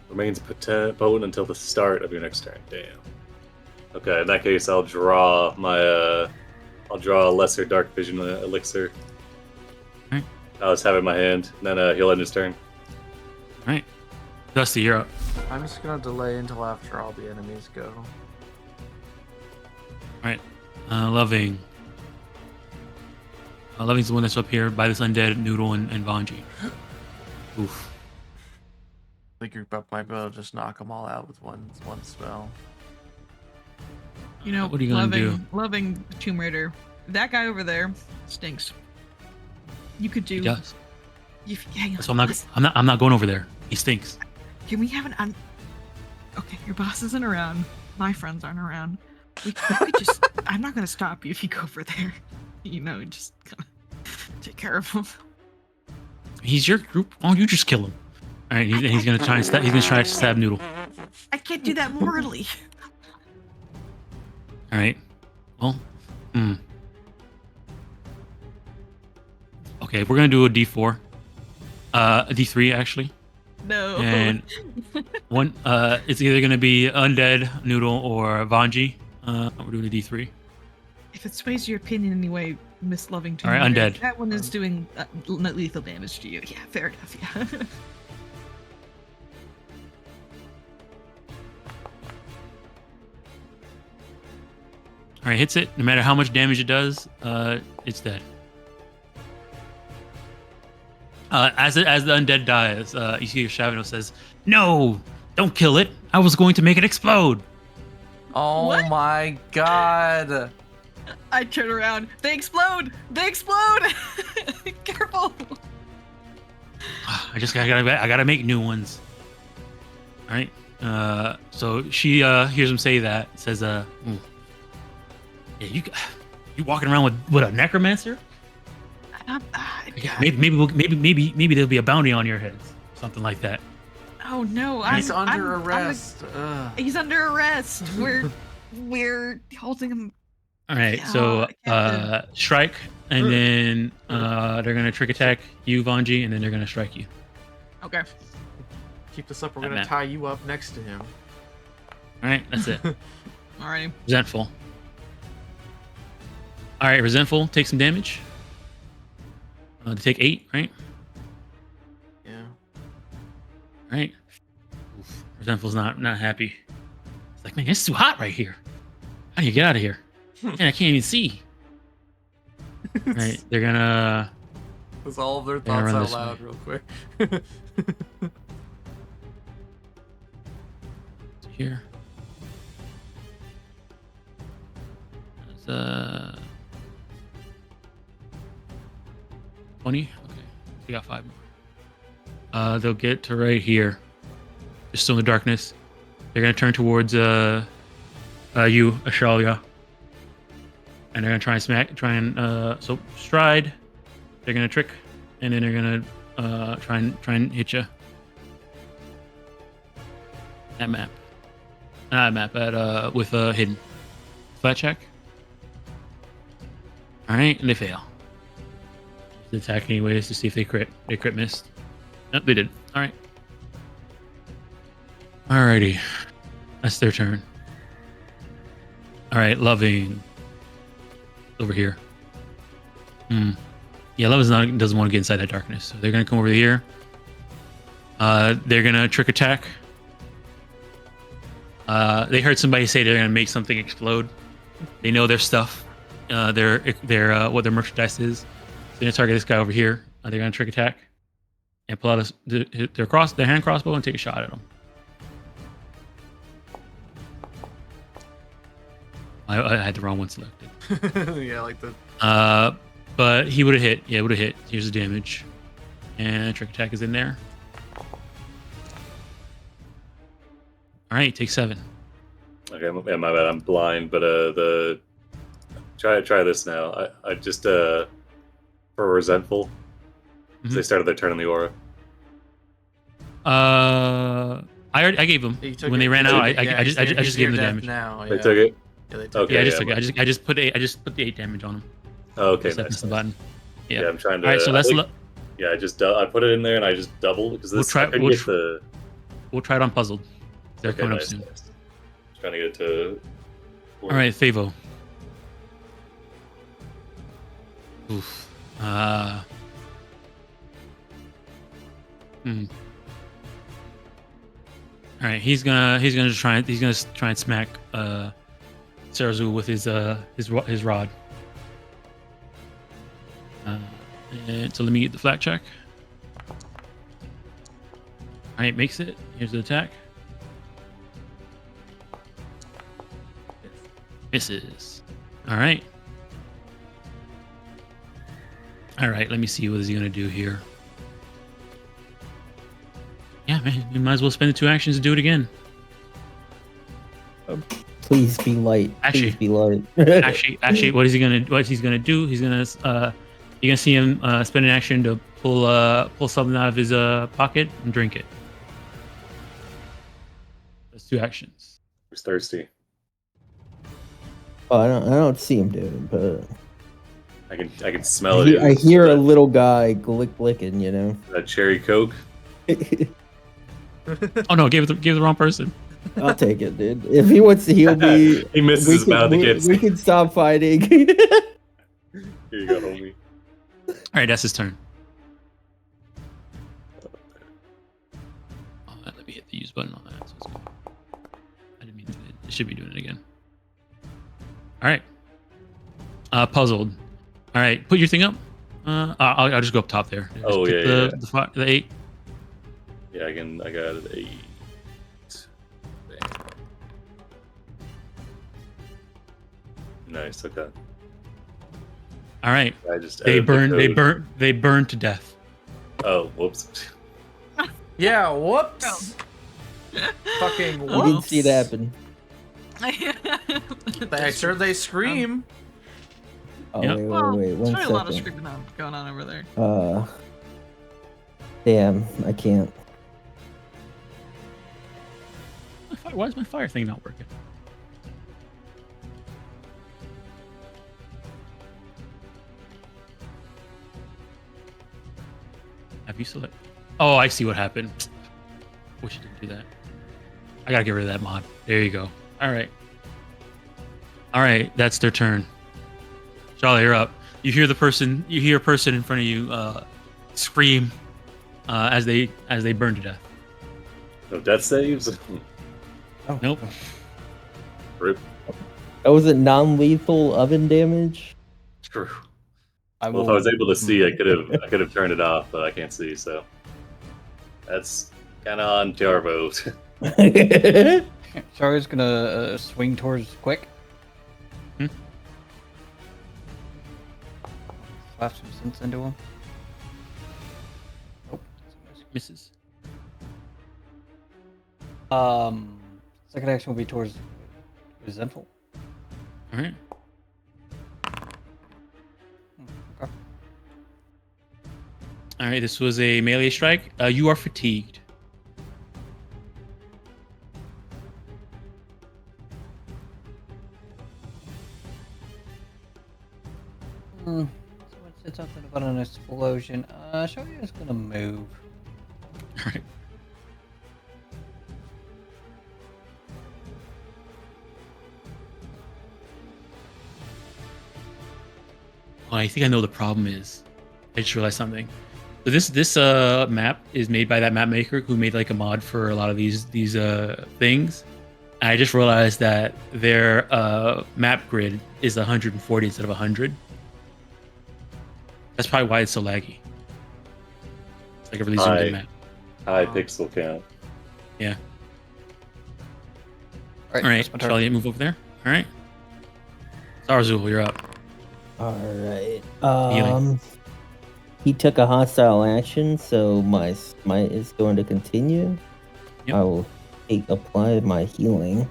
Remains potent until the start of your next turn. Damn. Okay, in that case, I'll draw my I'll draw a lesser dark vision elixir. Alright. I'll just have it in my hand, and then he'll end his turn. All right. Dusty, you're up. I'm just gonna delay until after all the enemies go. All right. Loving. Loving's the one that's up here by this undead Noodle and Vanji. Oof. The group up might be able to just knock them all out with one spell. You know, What are you gonna do? loving Tomb Raider. That guy over there stinks. You could do. He does. Hang on. So listen. I'm not going over there. He stinks. Can we have an Okay, your boss isn't around. My friends aren't around. We could just. I'm not gonna stop you if you go over there. You know, just kind of take care of him. He's your group. Why don't you just kill him? All right, he's gonna try and stab. He's gonna try to stab Noodle. I can't do that morally. All right. Well. Okay, we're gonna do a D4. A D3 actually. No. And one, it's either gonna be Undead, Noodle, or Vanji. We're doing a D3. If it sways your opinion anyway, Miss Lovington. All right, Undead. That one is doing lethal damage to you. Yeah, fair enough. Yeah. All right, hits it. No matter how much damage it does, it's dead. As the undead dies, you see Shavino says, "No, don't kill it. I was going to make it explode." Oh What? my god. I turn around. They explode. They explode. Careful. I gotta make new ones. All right. So she hears him say that. Says, Yeah, you walking around with a necromancer? Maybe there'll be a bounty on your heads, something like that. Oh no! He's under arrest. He's under arrest. We're holding him. All right, Yeah, so Captain. strike, and then they're gonna trick attack you, Vanji, and then they're gonna strike you. Okay. Keep this up. We're That gonna map. tie you up next to him. All right, that's it. Alrighty. Resentful. All right, resentful. Take some damage. To take 8, right? Yeah. All right. Oof. Resentful's not happy. It's like, man, it's too hot right here. How do you get out of here? Man, I can't even see. All right, they're gonna. Let's all of their Yeah, thoughts run out this loud way. real quick. Here. That's 20. Okay, we got 5 more. They'll get to right here. They're still in the darkness. They're gonna turn towards you, Ashalia, and they're gonna so stride. They're gonna trick, and then they're gonna try and hit you. That map. Not map at with hidden. Flat check. Alright, and they fail. Just attack anyways to see if they crit. They crit missed. Nope, they did. Alright. Alrighty. That's their turn. Alright, Loving. Over here. Yeah, Loving doesn't want to get inside that darkness. So they're gonna come over here. They're gonna trick attack. They heard somebody say they're gonna make something explode. They know their stuff. Their what their merchandise is. So they're gonna target this guy over here. They're gonna trick attack and pull out their hand crossbow and take a shot at him. I had the wrong one selected. Yeah, like the. But he would have hit. Yeah, would have hit. Here's the damage, and trick attack is in there. All right, take 7. Okay, my bad. I'm blind, but try this now. I just for resentful. Mhm. They started their turn in the aura. I gave them You took when it. they ran You out. took it. I just he's gave them near the death damage. Now, They yeah. took it. Yeah, they took Okay. Yeah, I it. just took it. I just put the 8 damage on them. Oh, okay, Just nice. the button. Yeah. Yeah, I'm trying to. All right, so let's Yeah, I put it in there and I just doubled because this. We'll try- I couldn't we'll get tr- the. we'll try it on puzzled. They're Okay, coming up nice, soon. nice. Trying to get it to. All right, Thavo. Oof. All right, he's gonna try and smack Sarazu with his rod. And so let me get the flat check. All right, makes it. Here's the attack. Misses. All right. All right, let me see what is he gonna do here. Yeah, man, you might as well spend the 2 actions to do it again. Please be light. Actually- Please be light. Actually, what he's gonna do? He's gonna you're gonna see him spend an action to pull something out of his pocket and drink it. That's 2 actions. Who's thirsty? Oh, I don't see him do it, but I can smell it. I hear a little guy licking, you know. That cherry coke. Oh no, gave it the wrong person. I'll take it, dude. If he wants to heal me, He misses his mouth. we can stop fighting. Here you go, homie. All right, that's his turn. Let me hit the use button on that. So it's good. I didn't mean to. It should be doing it again. All right. Puzzled. All right, put your thing up. I'll just go up top there. Oh, Just yeah, pick the 8. Yeah, I got an 8. Nice. Okay. All right. I just They edited the code. burn to death. Oh, whoops. Yeah, whoops. Fucking You whoops. didn't see it happen. I sure they scream. Oh, Yep. wait, Well, wait, there's one probably a lot of second. screaming going on over there. Damn, I can't. Why is my fire thing not working? Have you select? Oh, I see what happened. Wish I didn't do that. I gotta get rid of that mod. There you go. All right. All right, that's their turn. Charlie, you're up. You hear a person in front of you scream as they burn to death. No death saves. Nope. Rip. Oh, was it non-lethal oven damage? True. I Well, if I was able to see, I could have turned it off, but I can't see, so that's kind of on Jarvo. Charlie's gonna swing towards Quick. Slap some sense into him. Nope. Misses. Second action will be towards Resentful. All right. Okay. All right. This was a melee strike. You are fatigued. Someone said something about an explosion. Charlie is gonna move. All right. Oh, I think I know the problem is. I just realized something. So this map is made by that map maker who made like a mod for a lot of these things. And I just realized that their map grid is 140 instead of 100. That's probably why it's so laggy. It's like a really zoomed in map. High pixel count. Yeah. All All right, that's my turn. Charlie, move over there. All right. Zarzul, you're up. All right. Healing. He took a hostile action, so my smite is going to continue. Yep. I will apply my healing.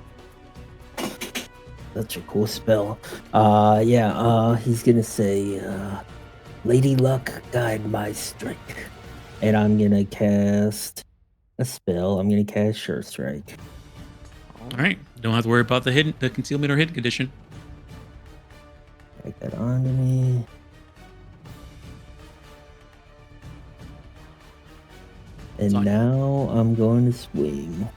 Such a cool spell. He's gonna say, Lady Luck, guide my strike. And I'm gonna cast a spell. I'm gonna cast Sure Strike. All right. Don't have to worry about the concealment or hidden condition. Take that onto me. And Fine. now I'm going to swing.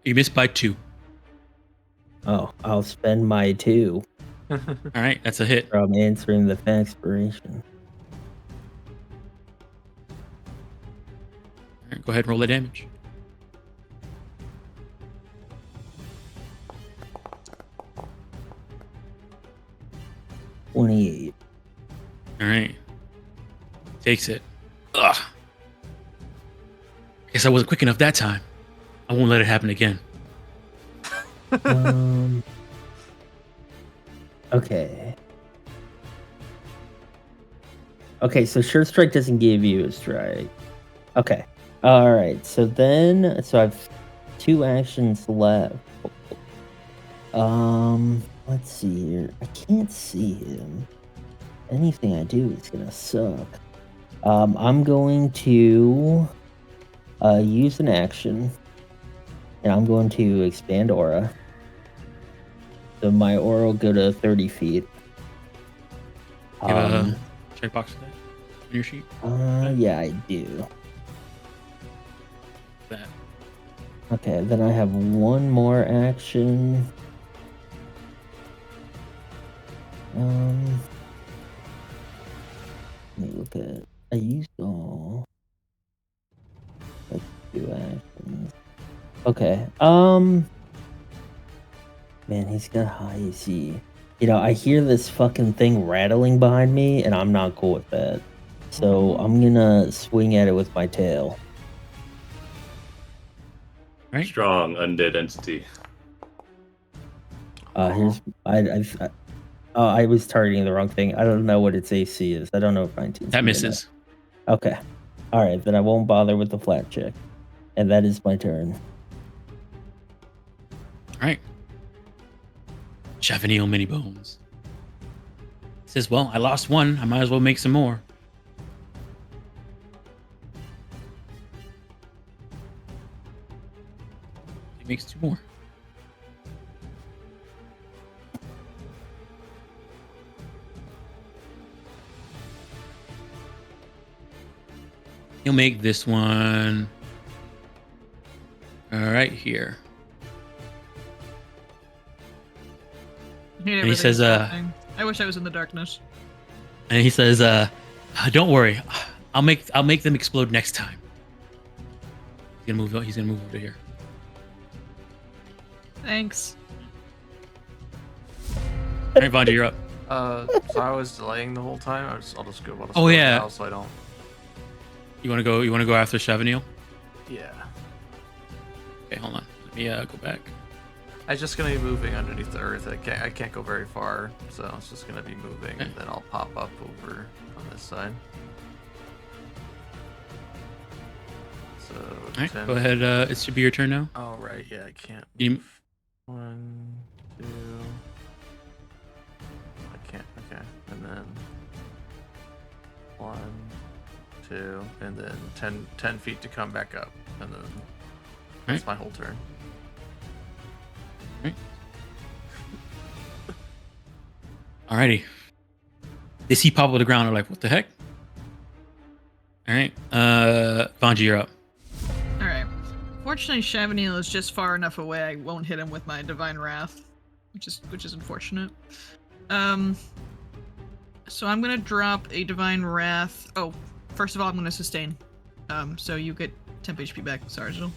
You missed by 2. Oh, I'll spend my 2 All right, that's a hit. from answering the expiration. All right, go ahead and roll the damage. $28. All right. Takes it. Ugh. Guess I wasn't quick enough that time. I won't let it happen again. Okay. Okay, so Sure Strike doesn't give you a strike. Okay. Alright, so I've 2 actions left. Let's see here. I can't see him. Anything I do is gonna suck. I'm going to Use an action, and I'm going to expand aura. So my aura will go to 30 feet. You have a checkbox for that on your sheet? Yeah, I do. That. Okay, then I have one more action. Let me look at. I used all. Let's do actions. Okay. Man, he's got high AC. You know, I hear this fucking thing rattling behind me, and I'm not cool with that. So I'm gonna swing at it with my tail. Right. Strong undead entity. Here's I was targeting the wrong thing. I don't know what its AC is. I don't know if 19. That misses. Okay. All right, then I won't bother with the flat check, and that is my turn. All right. Chavanil Mini Bones says, "Well, I lost one. I might as well make some more." He makes 2 more. He'll make this one right here. And he says, I wish I was in the darkness. And he says, "Don't worry, I'll make them explode next time." He's gonna move over to here. Thanks. All right, Vonda, you're up. So I was delaying the whole time. I'll just go. Oh, yeah. Now so I don't. You want to go after Chavanil? Yeah. Okay, hold on. Let me go back. I'm just gonna be moving underneath the earth. I can't go very far, so it's just gonna be moving, Okay. and then I'll pop up over on this side. So All right, 10. go ahead. It should be your turn now. Oh right, yeah, I can't. You- Move. 1, 2. I can't. Okay, and then 1, 2, and then 10 feet to come back up, and then that's my whole turn. Alrighty. They see pop on the ground. They're like, "What the heck?" All right, Vanji, you're up. All right. Fortunately, Chavanil is just far enough away. I won't hit him with my divine wrath, which is unfortunate. So I'm gonna drop a divine wrath. Oh, first of all, I'm gonna sustain. So you get 10 HP back, Sargil.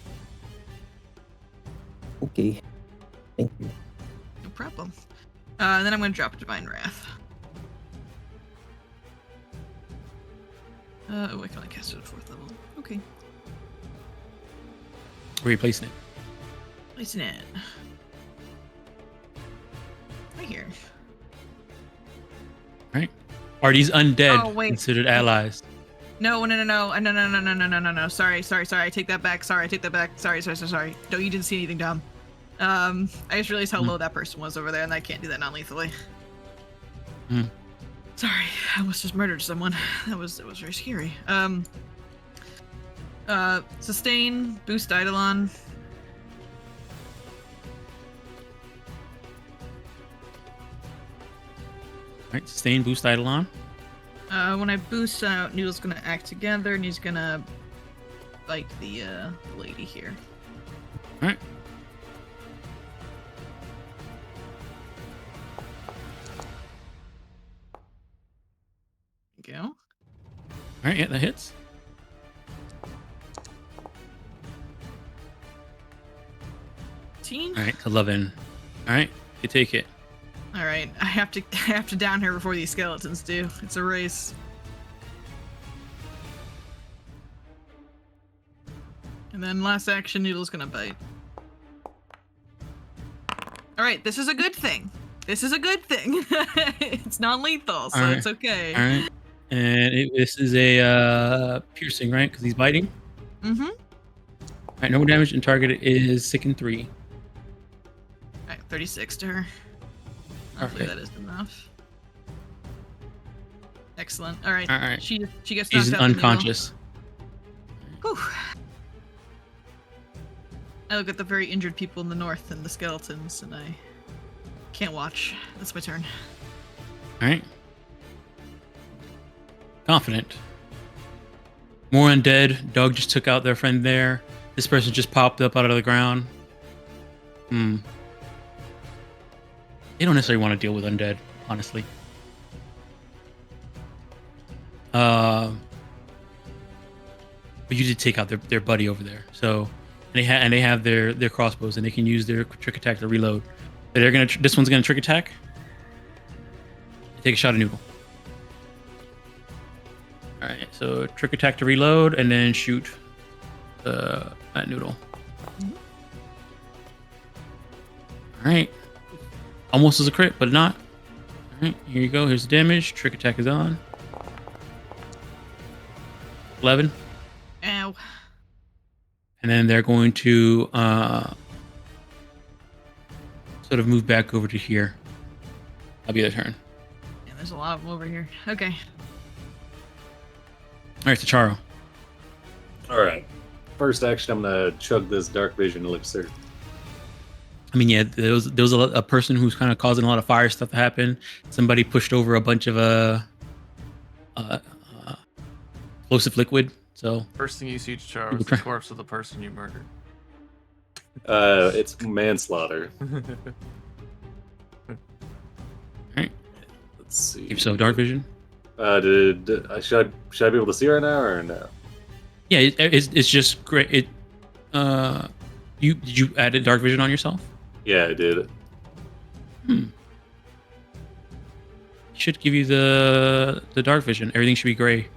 Okay. Thank you. No problem. And then I'm gonna drop a divine wrath. Oh, I can only cast it at 4th level. Okay. Where are you placing it? Placing it right here. All right. Are these undead Oh, wait. considered allies? No. Sorry. I take that back. Sorry. No, you didn't see anything, Dom. I just realized how low that person was over there, and I can't do that non-lethally. Sorry, I almost just murdered someone. That was very scary. Sustain, boost Eidolon. All right, sustain, boost Eidolon. When I boost out, Noodle's gonna act together, and he's gonna bite the lady here. All right. Go. All right, yeah, that hits. All right, 11. All right, you take it. All right, I have to down her before these skeletons do. It's a race. And then last action, Noodle's gonna bite. All right, this is a good thing. It's non-lethal, so it's okay. All right, and this is a piercing, right? Because he's biting. Mm-hmm. All right, no damage, and target is sicken 3. All right, 36 to her. Hopefully that is enough. Excellent. All right. All right. She gets knocked She's out. unconscious. Whew. I look at the very injured people in the north and the skeletons, and I can't watch. That's my turn. All right. Confident. More undead. Dog just took out their friend there. This person just popped up out of the ground. They don't necessarily want to deal with undead, honestly. But you did take out their buddy over there. So, they have their crossbows, and they can use their trick attack to reload. This one's gonna trick attack. Take a shot of noodle. All right, so trick attack to reload, and then shoot at noodle. All right, almost as a crit, but not. All right, here you go. Here's the damage. Trick attack is on. 11. Ow. And then they're going to sort of move back over to here. That'll be their turn. Yeah, there's a lot of them over here. Okay. All right, so Charo. All right. First action, I'm gonna chug this dark vision elixir. I mean, yeah, there was a person who's kind of causing a lot of fire stuff to happen. Somebody pushed over a bunch of explosive liquid. So First thing you see, Charo, is the corpse of the person you murdered. It's manslaughter. all right. Let's see. So dark vision. Should I be able to see right now or no? Yeah, it's just great. Did you add dark vision on yourself? Yeah, I did. Should give you the dark vision. Everything should be gray.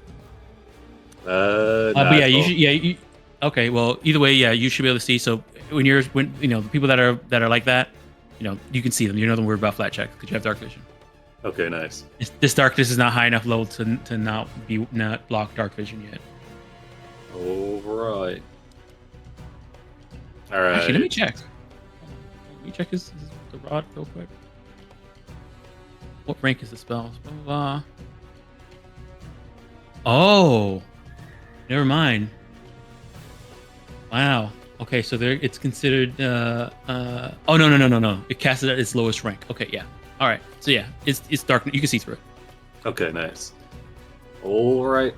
But yeah, you should. Okay, well, either way, yeah, you should be able to see. So when the people that are like that, you can see them. You're not worried about flat checks because you have dark vision. Okay, nice. This darkness is not high enough level to not block dark vision yet. All right. All right. Actually, let me check. Let me check the rod real quick. What rank is the spell? Oh, never mind. Wow. Okay, so it's considered. Oh no. It casts it at its lowest rank. Okay, yeah. All right. So yeah, it's dark. You can see through it. Okay, nice. All right.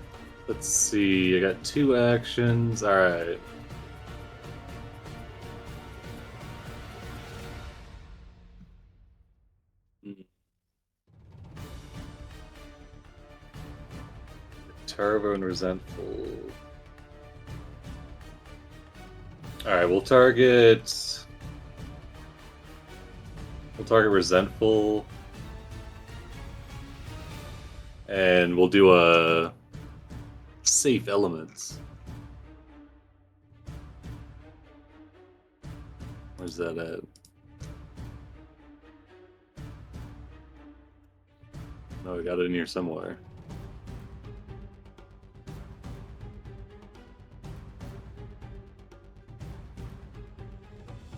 Let's see. I got 2 actions. All right. Turbo and resentful. All right, we'll target resentful, and we'll do a safe elements. Where's that at? No, I got it in here somewhere.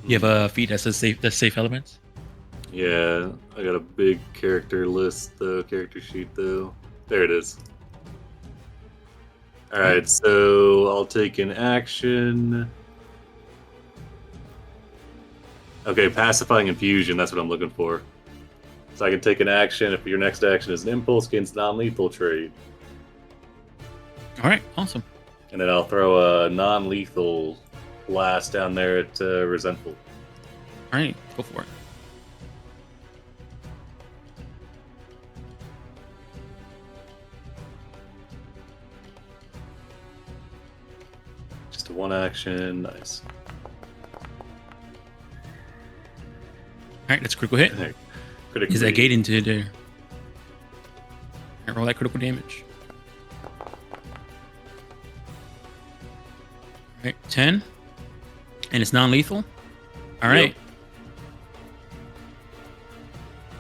You have a feat that says safe elements. Yeah, I got a big character list though, character sheet though. There it is. Alright, so I'll take an action. Okay, pacifying infusion, that's what I'm looking for. So I can take an action if your next action is an impulse against non-lethal trait. Alright, awesome. And then I'll throw a non-lethal blast down there at resentful. Alright, go for it. Just a 1 action, nice. Alright, that's a critical hit. Critical Is that gate into there? Roll that critical damage. Alright, 10. And it's non-lethal? Alright. Yep.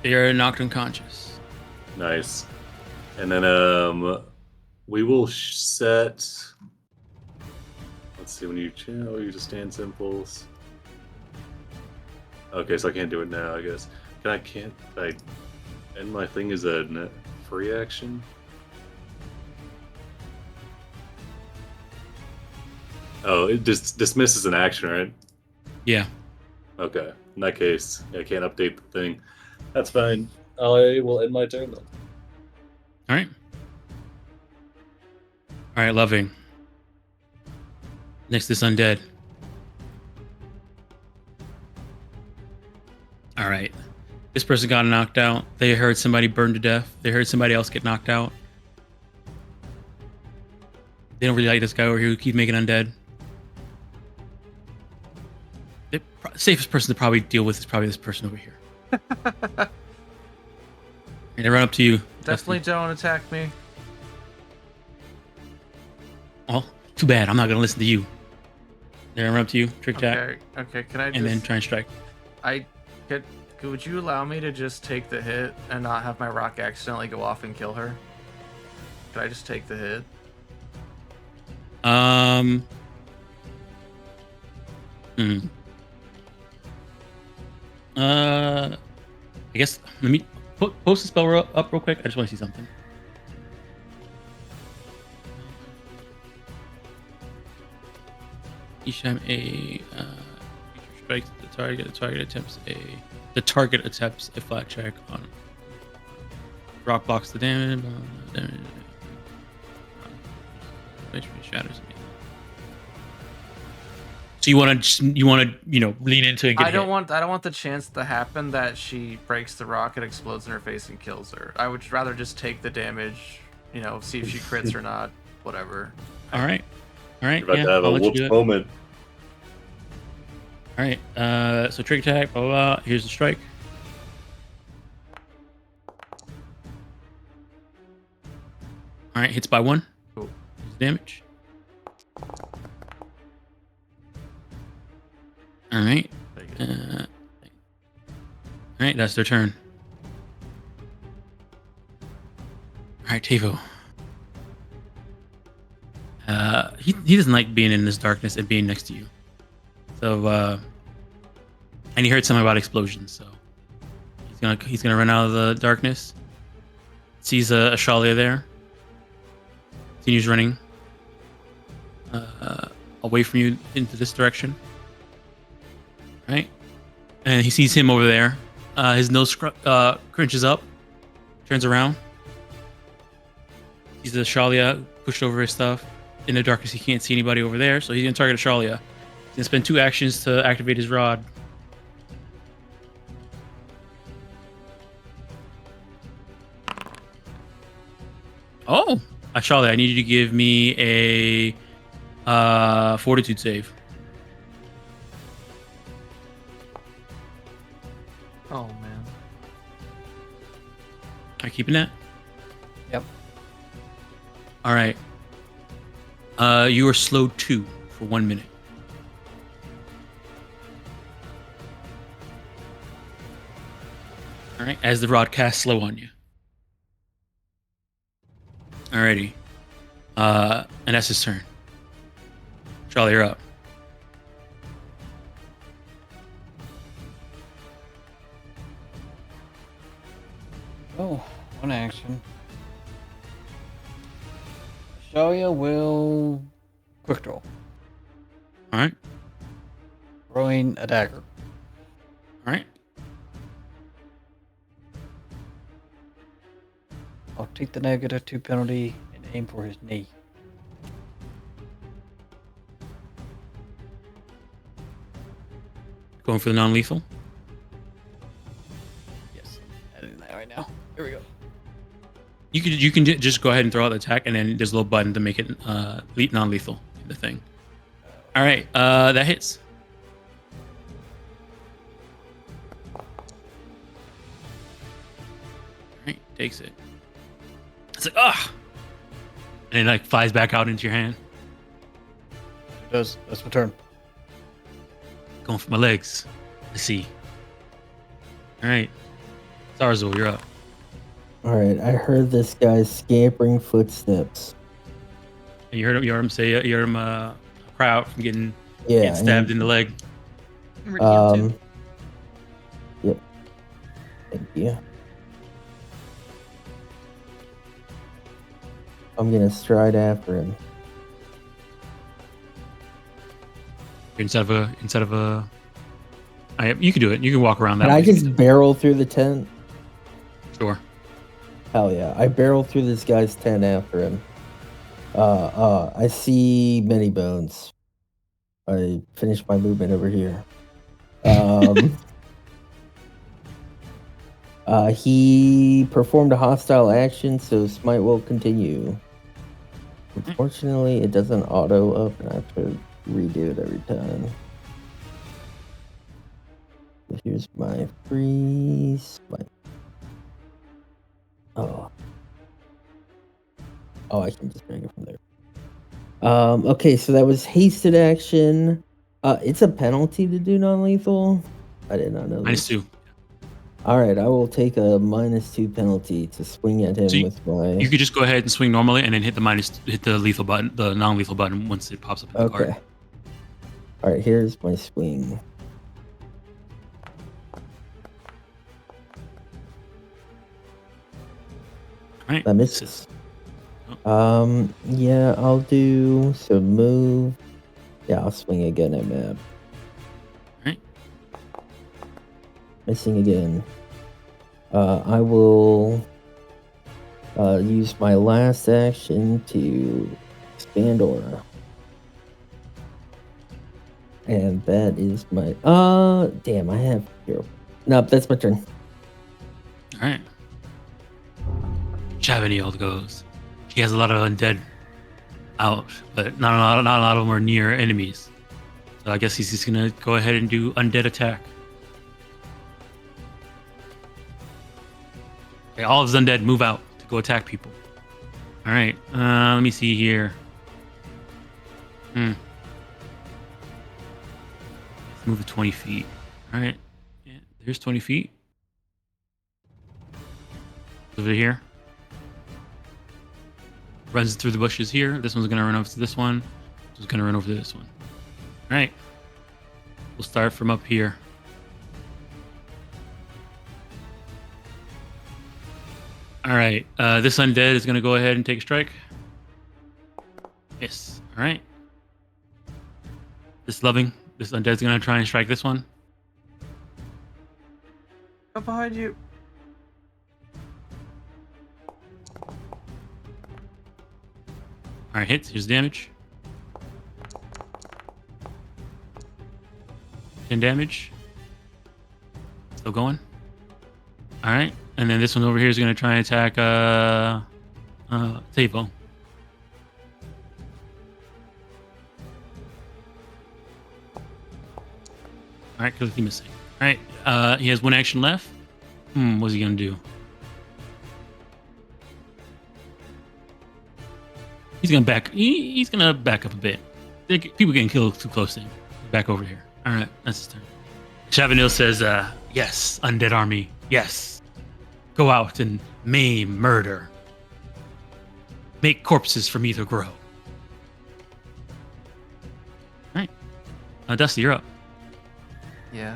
You're knocked unconscious. Nice. And then we will set. Let's see, when you chill, you just dance impulse. Okay, so I can't do it now, I guess. Can't I end my thing as a free action? Oh, it just dismisses an action, right? Yeah. Okay. In that case, I can't update the thing. That's fine. I will end my turn then. All right. All right, Loving. Next is Undead. All right. This person got knocked out. They heard somebody burn to death. They heard somebody else get knocked out. They don't really like this guy over here who keeps making undead. The safest person to probably deal with is probably this person over here. And they run up to you. Definitely don't attack me. Oh, too bad. I'm not gonna listen to you. They run up to you, trick attack, Okay. Can I just? and then try and strike. Would you allow me to just take the hit and not have my rock accidentally go off and kill her? Could I just take the hit? I guess let me post the spell up real quick. I just want to see something. Each time a creature strikes the target attempts a flat check on rock blocks the damage. Shatters. So you want to lean into it and get I don't hit. want the chance to happen that she breaks the rock, it explodes in her face and kills her. I would rather just take the damage, see if she crits or not, whatever. All right. You're about to have I'll a let you whoops do it. moment. All right. So trick attack. Blah, blah, blah. Here's the strike. All right. Hits by 1. Cool. Here's the damage. All right. All right. That's their turn. All right, Tavo. He doesn't like being in this darkness and being next to you. So, and he heard something about explosions. So he's gonna run out of the darkness. Sees a Shalia there. Continues running away from you into this direction. Right, and he sees him over there. His nose crunches up, turns around. Sees the Shalia pushed over his stuff. In the darkness, he can't see anybody over there, so he's gonna target a Shalia. He's gonna spend 2 actions to activate his rod. Oh, Shalia, I need you to give me a Fortitude save. Oh man. Are you keeping that? Yep. All right. You are slowed 2 for 1 minute. All right, as the rod casts slow on you. Alrighty. And that's his turn. Charlie, you're up. Oh, 1 action. Shalia will quick draw, All right. throwing a dagger. All right. I'll take the -2 penalty and aim for his knee. Going for the non-lethal. Yes, I'm adding that right now. Here we go. You can just go ahead and throw out the attack, and then there's a little button to make it non-lethal in the thing. All right. That hits. All right. Takes it. It's like, ah! And it like flies back out into your hand. It does. That's my turn. Going for my legs. Let's see. All right. Zarzul, you're up. Alright, I heard this guy's scampering footsteps. And you heard him say, you heard him cry out from getting Yeah. stabbed in the leg. We're healed too. Yep. Thank you. I'm gonna stride after him. Instead of a You can do it. You can walk around that Can way. I just barrel through the tent? Sure. Hell yeah. I barrel through this guy's tent after him. I see many bones. I finished my movement over here. He performed a hostile action, so smite will continue. Unfortunately, it doesn't auto up, and I have to redo it every time. So here's my freeze. Oh, I can just drag it from there. Okay, so that was hasted action. It's a penalty to do non-lethal. I did not know this. -2. All right, I will take a -2 penalty to swing at him with my. You could just go ahead and swing normally, and then hit the lethal button, the non-lethal button once it pops up in the card. Okay. All right, here's my swing. All right. That misses. Yeah, I'll do some move. Yeah, I'll swing again at map. Right. Missing again. I will use my last action to expand aura. And that is my damn, I have hero. Nope, that's my turn. Alright. Chavaniel goes. He has a lot of undead out, but not a lot of them are near enemies. So I guess he's just gonna go ahead and do undead attack. Okay, all of his undead move out to go attack people. Alright, let me see here. Let's move it 20 feet. Alright. Yeah, there's 20 feet. Over here. Runs through the bushes here. This one's gonna run over to this one. This one's gonna run over to this one. Alright. We'll start from up here. Alright. This undead is gonna go ahead and take a strike. Yes. Alright. This undead's gonna try and strike this one. Up behind you. Alright, hits. Here's damage. 10 damage. Still going. Alright. And then this one over here is going to try and attack Tavo. Alright, completely missing. Alright, he has one action left. What's he going to do? He's gonna back. He's gonna back up a bit. People getting killed too close to him. Back over here. All right, that's his turn. Chavanil says, "Yes, undead army. Yes, go out and maim, murder, make corpses for me to grow." All right, Dusty, you're up. Yeah.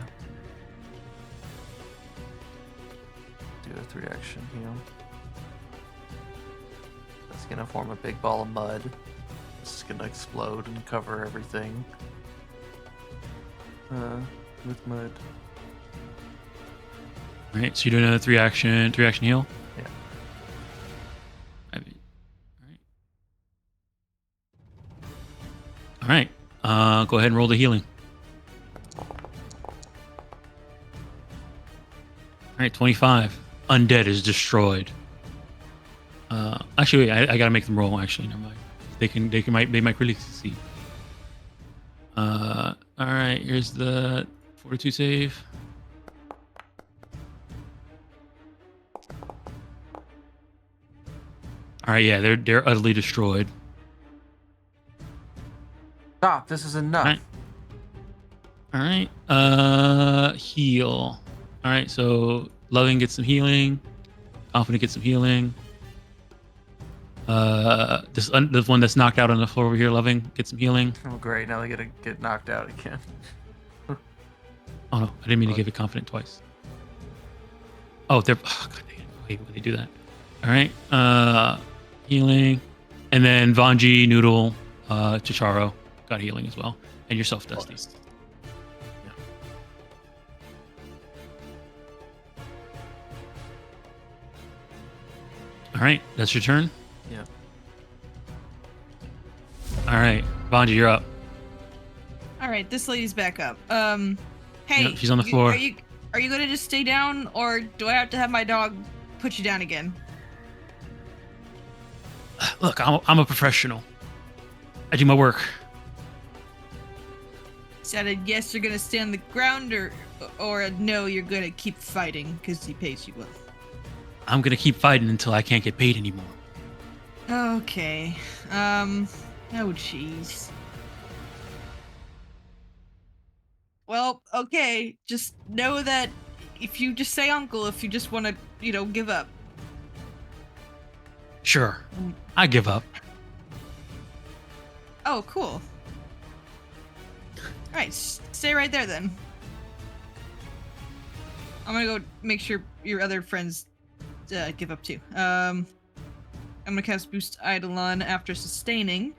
Do a 3-action heal. It's gonna form a big ball of mud. It's gonna explode and cover everything. With mud. All right, so you're doing a 3-action heal. Yeah. All right. Go ahead and roll the healing. All right, 25. Undead is destroyed. Actually, wait, I gotta make them roll. Actually, never mind. They might really succeed. All right, here's the 42 save. All right, yeah, they're utterly destroyed. Stop! This is enough. All right. Heal. All right, so Loving gets some healing. Confident gets some healing. This one that's knocked out on the floor over here, Loving, get some healing. Oh great! Now they gotta get knocked out again. Oh no, I didn't mean to give it confident twice. Oh, God dang it. Wait, would they do that? All right. Healing, and then Vanji, Noodle, Chicharo got healing as well, and yourself, Dusty. All right, that's your turn. Yeah. All right, Bonji, you're up. All right, this lady's back up. Hey, Yep, she's on the floor. Are you gonna just stay down, or do I have to have my dog put you down again? Look, I'm a professional. I do my work. Said a yes, you're gonna stay on the ground, or a no, you're gonna keep fighting because he pays you well. I'm gonna keep fighting until I can't get paid anymore. Okay. Oh jeez. Well, okay. Just know that if you just say uncle, if you just want to, give up. Sure, I give up. Oh, cool. All right, stay right there then. I'm gonna go make sure your other friends give up too. I'm gonna cast Boost Eidolon after sustaining,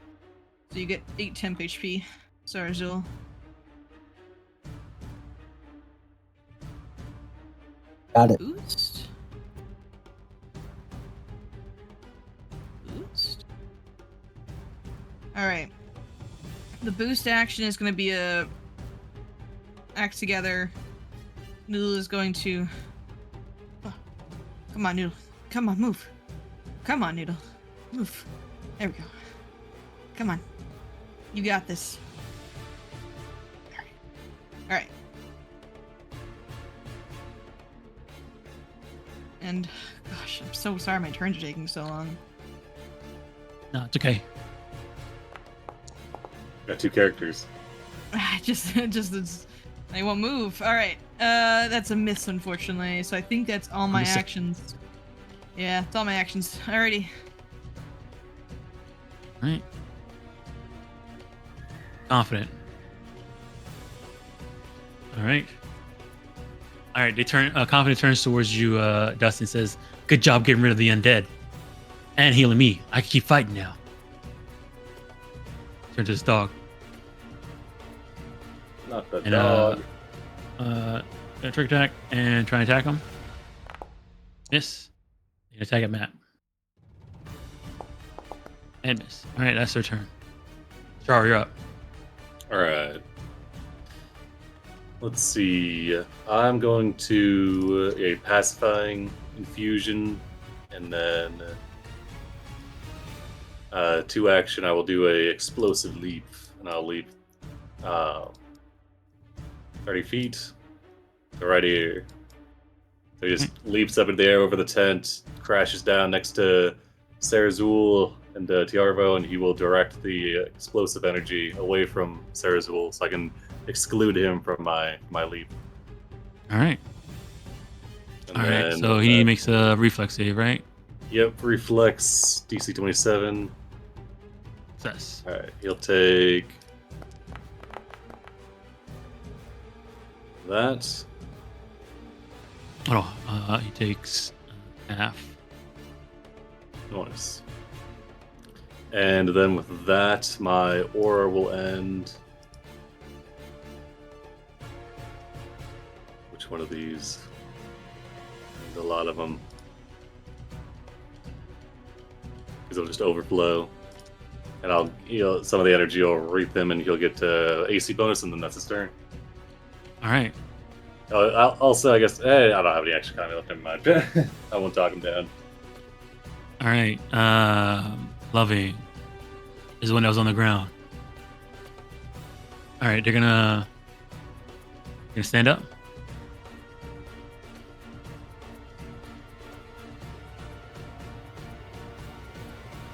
so you get 8 temp HP. Sorry, Zul. Got it. Boost. All right. The boost action is going to be a act together. Noodle is going to. Oh, come on, Noodle. Come on, move. Come on, Noodle. Move. There we go. Come on. You got this. All right. And gosh, I'm so sorry my turns are taking so long. No, it's okay. Got 2 characters. just they won't move. All right, that's a miss, unfortunately. So I think that's all my actions. Yeah, it's all my actions. Alrighty. All right. Confident. All right. All right. They turn. Confident turns towards you, Dustin. Says, "Good job getting rid of the undead, and healing me. I can keep fighting now." Turn to this dog. Not the And, dog. Trick attack and try and attack him. Miss. And attack at Matt. And miss. All right, that's their turn. Char, you're up. All right. Let's see. I'm going to a pacifying infusion, and then 2 action. I will do a explosive leap, and I'll leap 30 feet to right here. So he just leaps up in the air over the tent, crashes down next to Sarazul and Tiarvo, and he will direct the explosive energy away from Sarazul, so I can exclude him from my leap. All right. And All right. then, So he makes a reflex save, right? Yep, reflex DC 27. Success. All right, he'll take that. Oh, he takes half. Nice. And then with that, my aura will end. Which one of these? There's a lot of them. Because it'll just overflow. And some of the energy will reap him, and he'll get AC bonus, and then that's his turn. All right. Also, I guess, I don't have any extra comment left. Never mind. I won't talk him down. All right. Loving is the one that was on the ground. All right, they're gonna stand up.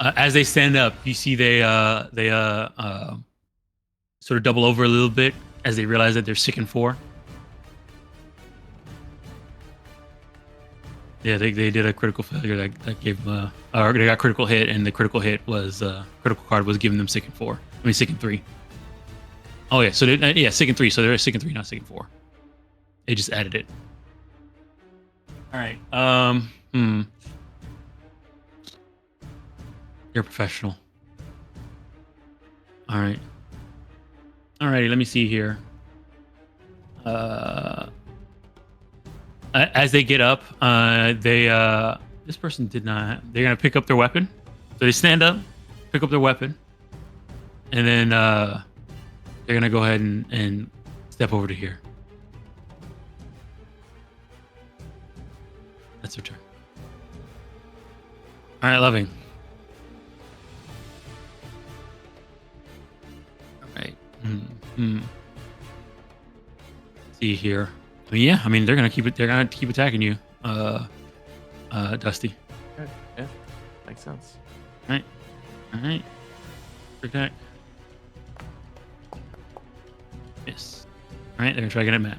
As they stand up, you see they sort of double over a little bit as they realize that they're sick and 4. Yeah, they did a critical failure that gave them or they got critical hit, and the critical hit was critical card was giving them sick and 4. I mean sick and 3. Oh yeah, so sick and 3. So they're sick and 3, not sick and 4. They just added it. All right. You're a professional. All right. Alrighty, let me see here. As they get up, they this person did not. They're gonna pick up their weapon. So they stand up, pick up their weapon, and then they're gonna go ahead and step over to here. That's their turn. All right, Loving. All right. See here. I mean, yeah. I mean, they're gonna keep it. They're gonna keep attacking you, Dusty. Okay. Yeah, makes sense. All right. Protect. Yes. All right. They're gonna try to get at Matt.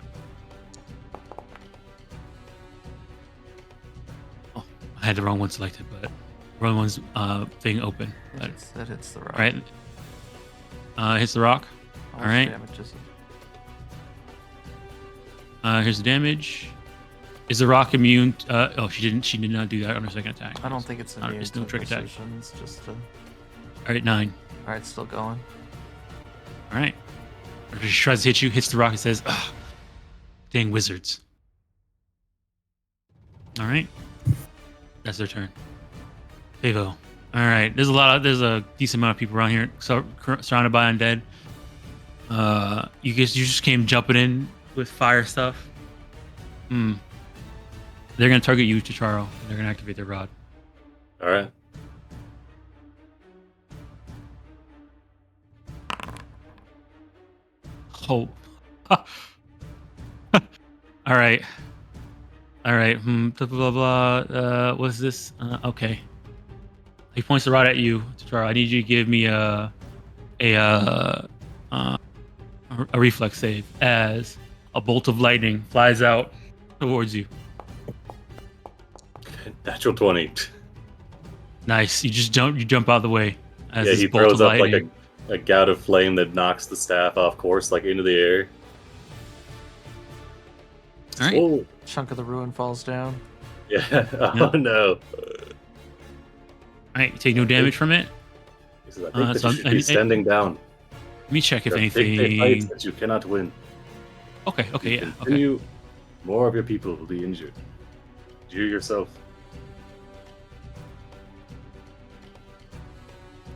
Oh, I had the wrong one selected, but wrong one's thing open. But, That hits the rock. all right. Hits the rock. How all much right. damage is it? Here's the damage. Is the rock immune? Oh, she did not do that on her second attack. I don't think it's immune It's to no trick attack. precision. It's just a... All right, 9. All right, still going. All right. She tries to hit you, hits the rock, and says, "Ugh, dang wizards." All right. That's their turn. Pavo. All right. There's a decent amount of people around here, surrounded by undead. You just came jumping in with fire stuff. They're gonna target you, Chicharo. And they're gonna activate their rod. All right. Oh. All right. Blah blah blah. What's this? Okay. He points the rod at you, Chicharo. I need you to give me a reflex save as a bolt of lightning flies out towards you. Natural 20. Nice. You jump out of the way. As Yeah, this he bolt throws of up like lightning. a gout of flame that knocks the staff off course, like into the air. All right. Oh, Chunk of the ruin falls down. yeah. Oh no. All right. You take no damage from it. He says, I think that so you should be standing down. Let me check if There are big fights anything. that you cannot win. Okay. If you Yeah. Okay. continue, more of your people will be injured. You yourself.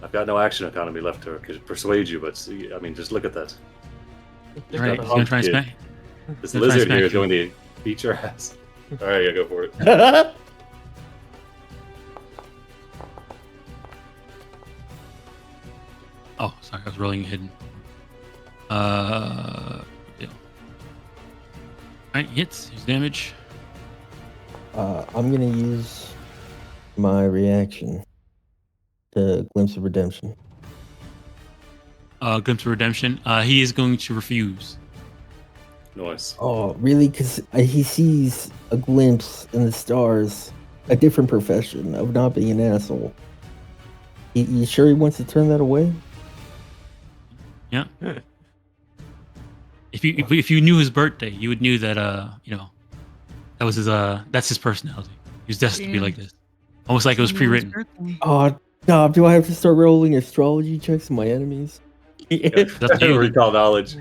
I've got no action economy left to persuade you, but I mean, just look at that. All right. He's gonna try and smack. This Gonna try and lizard here smack is you. going to beat your ass. All right, yeah, go for it. Oh, sorry. I was rolling hidden. Yeah. All right. Hits. His damage. I'm gonna use my reaction to Glimpse of Redemption. Glimpse of Redemption. He is going to refuse. Nice. Oh, really? Because he sees a glimpse in the stars, a different profession of not being an asshole. You sure he wants to turn that away? Yeah. If you knew his birthday, you would knew that that was his that's his personality. He was destined to be Yeah. like this. Almost like it was pre-written. Oh, no, do I have to start rolling astrology checks on my enemies? That's up to you. Recall knowledge.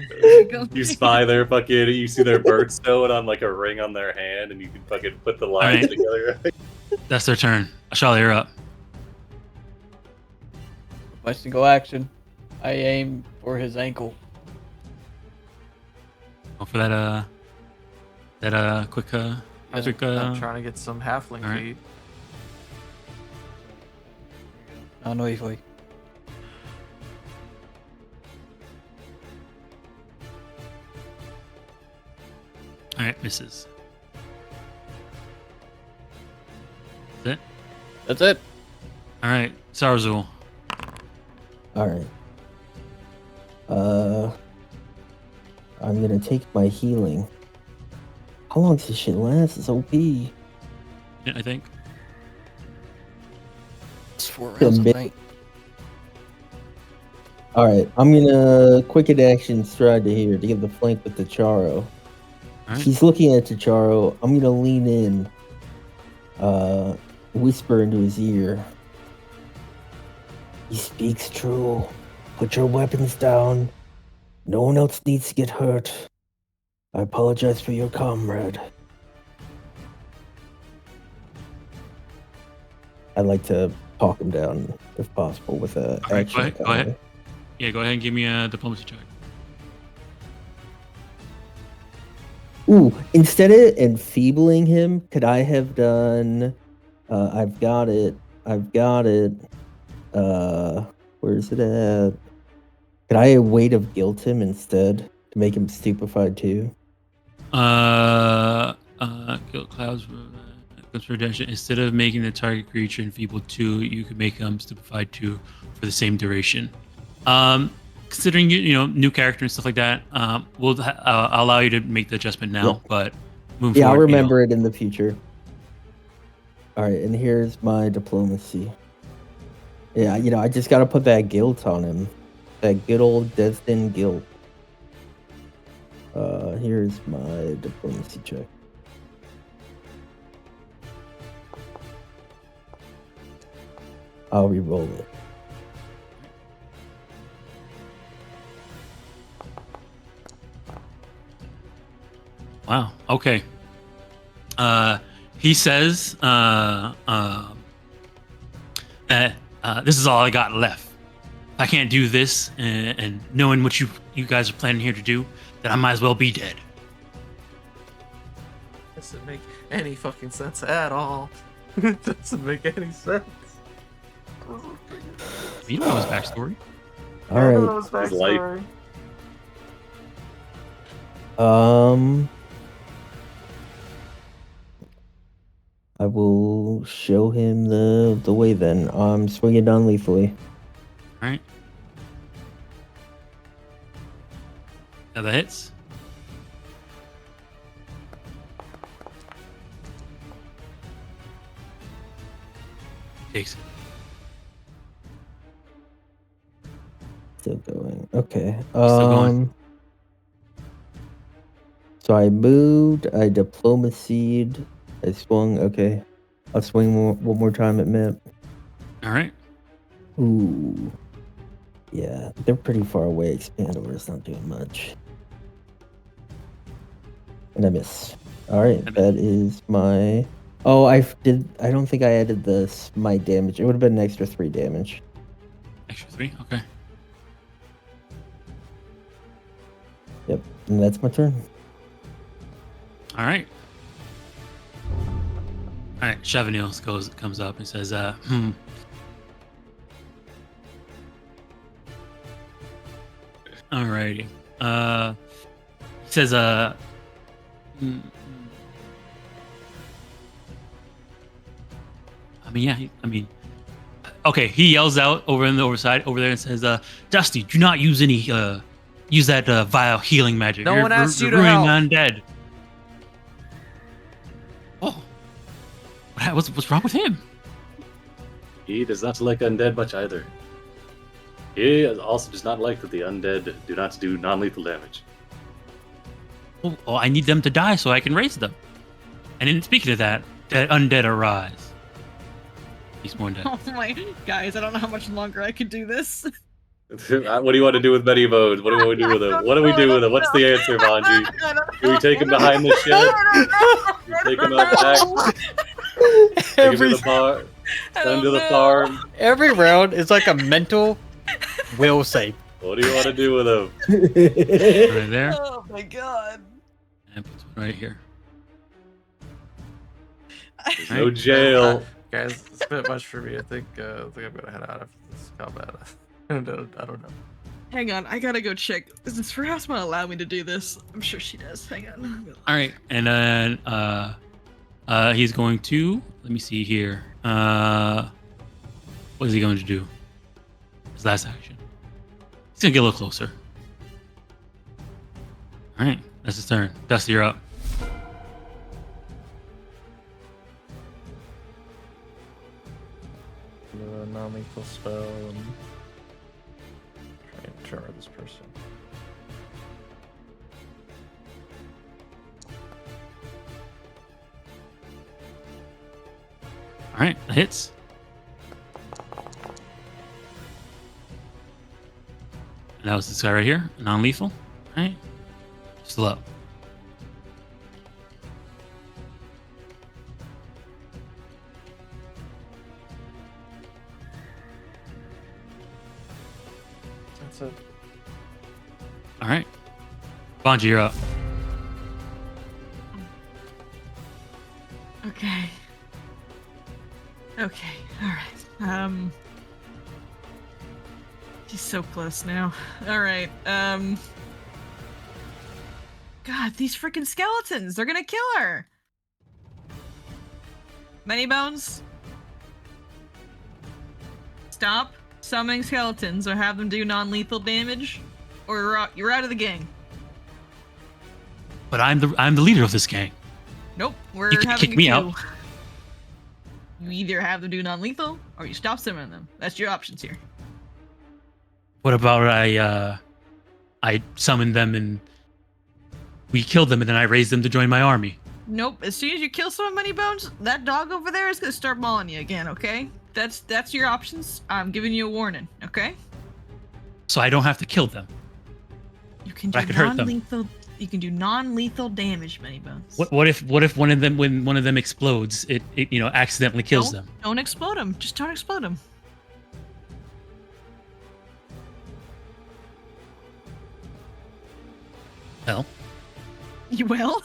Go. You spy their fucking, you see their birthstone on like a ring on their hand, and you can fucking put the lines Alright. together. That's their turn. Ashali, you're up. My single action. I aim for his ankle. Go for that quick I'm quick trying to get some halfling alright. feet. I know if I. all right, misses. That's it. That's it. All right, Sarzul. All right. I'm gonna take my healing. How long does this shit last? It's OP. Yeah, I think. It's 4 rounds of bit. night. All right, I'm gonna quick action stride to here to get the flank with the Charo. All right. He's looking at Charo. I'm gonna lean in, whisper into his ear. He speaks true. Put your weapons down. No one else needs to get hurt. I apologize for your comrade. I'd like to talk him down if possible with a All right, action. go ahead. Yeah, go ahead and give me a diplomacy check. Ooh, instead of enfeebling him, could I have done? I've got it. Where's it at? Could I weight of guilt him instead to make him stupefied too? Guilt clouds for redemption. Instead of making the target creature enfeebled 2, you could make them stupefied 2 for the same duration. Considering new character and stuff like that, I'll allow you to make the adjustment now. Yep. But moving forward, I'll remember it in the future. All right, and here's my diplomacy. Yeah, I just gotta put that guilt on him, that good old destined guilt. Here's my diplomacy check. I'll re-roll it. Wow. Okay. He says that this is all I got left. If I can't do this, and knowing what you guys are planning here to do, then I might as well be dead. Doesn't make any fucking sense at all. It doesn't make any sense. You don't know his backstory. All right. His life. I will show him the way then. I'm swinging non-lethally. All right. Now that hits. Takes it. Still going. Okay. Still going. So I moved. I diplomacied. I swung. Okay. I'll swing one more time at Mip. All right. Ooh. Yeah, they're pretty far away. Expandover's not doing much. And I miss. All right, that is my. Oh, I don't think I added my damage. It would have been an extra 3 damage. Extra 3. Okay. Yep, and that's my turn. All right. All right. Chavanil comes up and says, Alrighty. He says, okay. He yells out over in the overside over there and says, Dusty, do not use any, use that vile healing magic. No one asked you to ruining help. undead. Oh, what's wrong with him? He does not like undead much either. He also does not like that the undead do not do non-lethal damage. Oh, I need them to die so I can raise them. And then speaking of that undead arise. He's more dead. Oh my guys, I don't know how much longer I could do this. What do you want to do with Betty Mode? What do we do with him? What do we do with him? What's the answer, Mwangi? Do we take him behind the shed? Do we take him out back? Take him to the bar? Send him to the farm? Every round is like a mental will save. What do you want to do with him? Right there. Oh my god. And puts one right here. There's no jail. Guys, it's a bit much for me. I think I'm gonna head out after this combat. I don't know. Hang on, I gotta go check. Does perhaps want to allow me to do this? I'm sure she does. Hang on. All right, and then he's going to. Let me see here. What is he going to do? His last action. He's gonna get a little closer. All right, that's his turn. Dusty, you're up. A non-lethal spell and try and jar this person. All right, that hits. And that was this guy right here, non-lethal. All right, still up. That's it. All right. Bonji, you're up. Okay. Okay. All right. She's so close now. All right. God, these freaking skeletons! They're gonna kill her. Many Bones. Stop summoning skeletons, or have them do non-lethal damage, or you're out of the gang. But I'm the leader of this gang. Nope, we're You can having kick a me queue. out. You either have them do non-lethal, or you stop summoning them. That's your options here. What about I summon them and we kill them, and then I raise them to join my army? Nope. As soon as you kill someone, Many Bones, that dog over there is gonna start mauling you again. Okay? That's your options. I'm giving you a warning. Okay? So I don't have to kill them. You can But I do could hurt them. non-lethal. You can do non-lethal damage, Many Bones. What if one of them, when one of them explodes, it accidentally kills them? Don't explode them. Just don't explode them. Well, You will.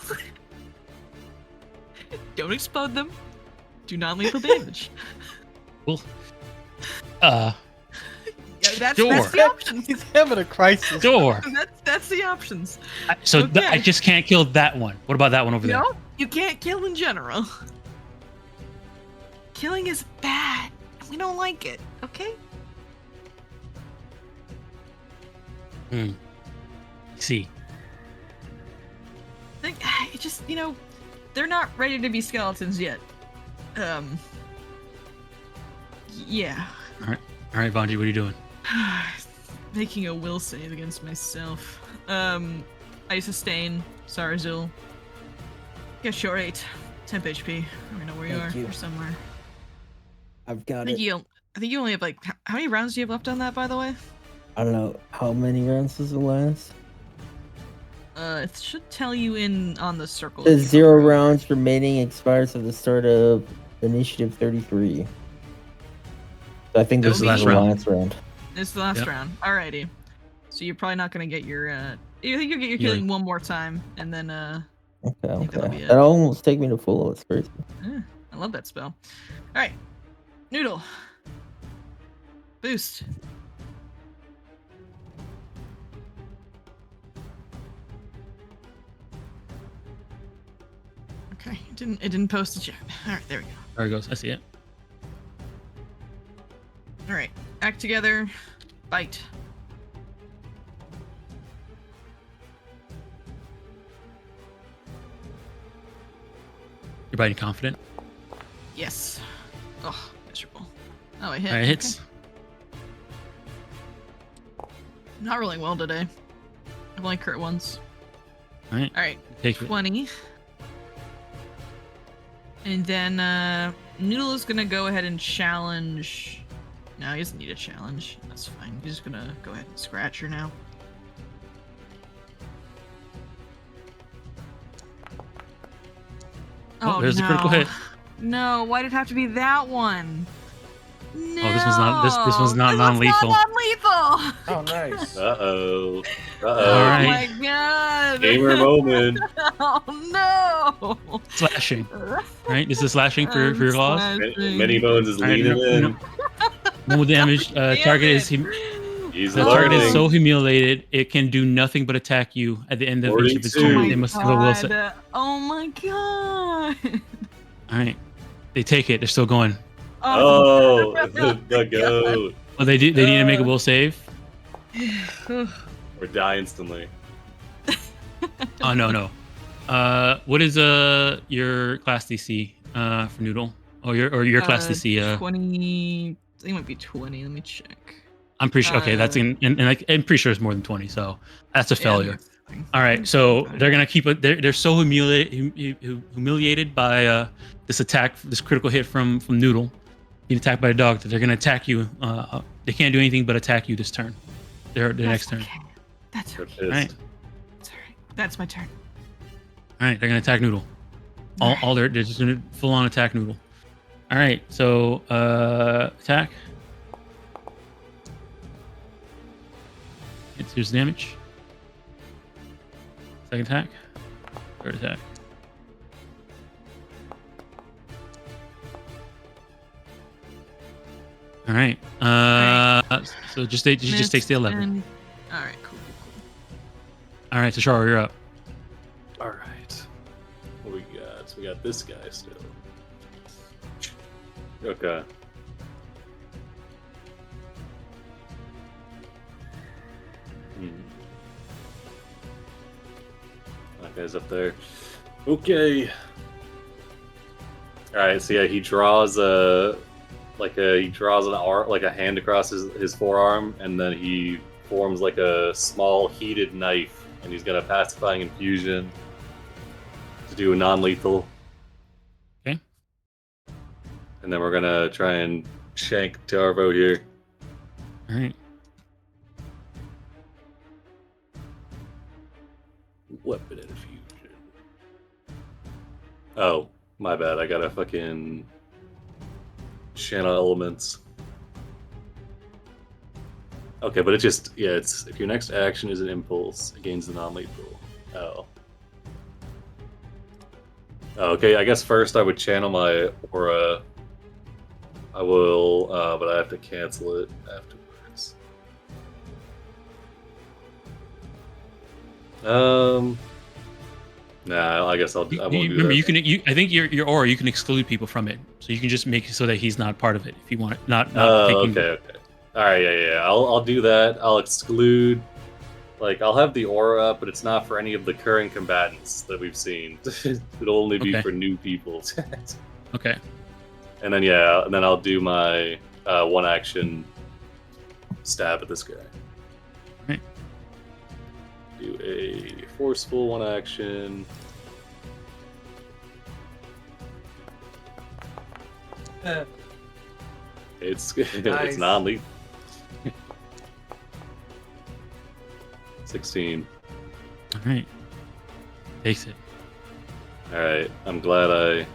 Don't explode them. Do non-lethal damage. well, Yeah, that's Sure. the options. He's having a crisis. sure. That's the options. So Okay. I just can't kill that one. What about that one over there? No, you can't kill in general. Killing is bad. We don't like it. Okay. See, Think it just they're not ready to be skeletons yet. Yeah. all right, Bonji, what are you doing? Making a will save against myself. I sustain Sarazul. Get short 8. Temp HP. I don't know where you Thank are. you. You're somewhere. I've got I think it. you only have like how many rounds do you have left on that, by the way? I don't know how many rounds does it last. It should tell you on the circle. The 0 rounds remaining expires at the start of initiative 33. So I think this is It'll the be- last round. It's the last Yep. round. Alrighty. So you're probably not gonna get your you think you'll get your Yeah. killing one more time, and then think that'll be Okay. it. That almost take me to full. It's crazy. I love that spell. Alright. Noodle. Boost. Okay, it didn't post it yet. Alright, there we go. There it goes. I see it. Alright. Act together. Bite. You're biting confident. Yes. Oh, miserable. Oh, I hit. All right, hits. Okay. Not rolling well today. I've only crit once. All right, Alright. take it. 20. And then Noodle is gonna go ahead and challenge. No, he doesn't need a challenge. That's fine. He's just gonna go ahead and scratch her now. Oh, there's the critical hit. No, why did it have to be that one? No. Oh, this one's not- this one's not This non-lethal. Not non-lethal. Oh, nice. Uh-oh. All Oh right. my god. Gamer moment. Oh no. Slashing. Right? This is slashing for your claws. Many Bones is All right, leaning in. Normal damage. Target is He's the target is learning. so humiliated it can do nothing but attack you at the end of each of its 42. turns. They must have a will save. Oh my god. All right, they take it. They're still going. Oh, the goat. Well, they need to make a will save. Or die instantly. Oh no. What is your class DC for Noodle? Oh, your class DC. 20. I think it might be 20. Let me check. I'm pretty sure. Okay, that's and I'm pretty sure it's more than 20. So that's a Yeah, failure. that's fine. All right, so they're gonna keep it. They're so humiliated by this attack, this critical hit from Noodle, being attacked by a dog, that they're gonna attack you. They can't do anything but attack you this turn. Their next turn. Okay. That's They're okay. pissed. All right, That's alright. That's my turn. all right. They're gonna attack Noodle. All they're just gonna full on attack Noodle. All right, so attack. Here's the damage. Second attack. Third attack. All right. So just takes the 11. All right, cool. All right, so Char, you're up. All right. What we got? So we got this guy still. Okay. That guy's up there. Okay. All right. So yeah, he draws an arm, like a hand across his forearm, and then he forms like a small heated knife, and he's got a pacifying infusion to do a non-lethal. Okay. And then we're gonna try and shank Tarvo here. All right. Weapon infusion. Oh, my bad. I gotta fucking channel elements. Okay, but it's if your next action is an impulse, it gains the non-lethal. Oh. Okay, I guess first I would channel my aura. I will, but I have to cancel it afterwards. Nah, I guess I won't do Remember, that. I think your aura, you can exclude people from it, so you can just make it so that he's not part of it if you want it. Not taking. Okay. All right, yeah. I'll do that. I'll exclude. Like, I'll have the aura up, but it's not for any of the current combatants that we've seen. It'll only be for new people. Okay. And then I'll do my one action stab at this guy. Right. Do a forceful one action. It's it's non-lethal. 16. All right. Takes it. All right. I'm glad I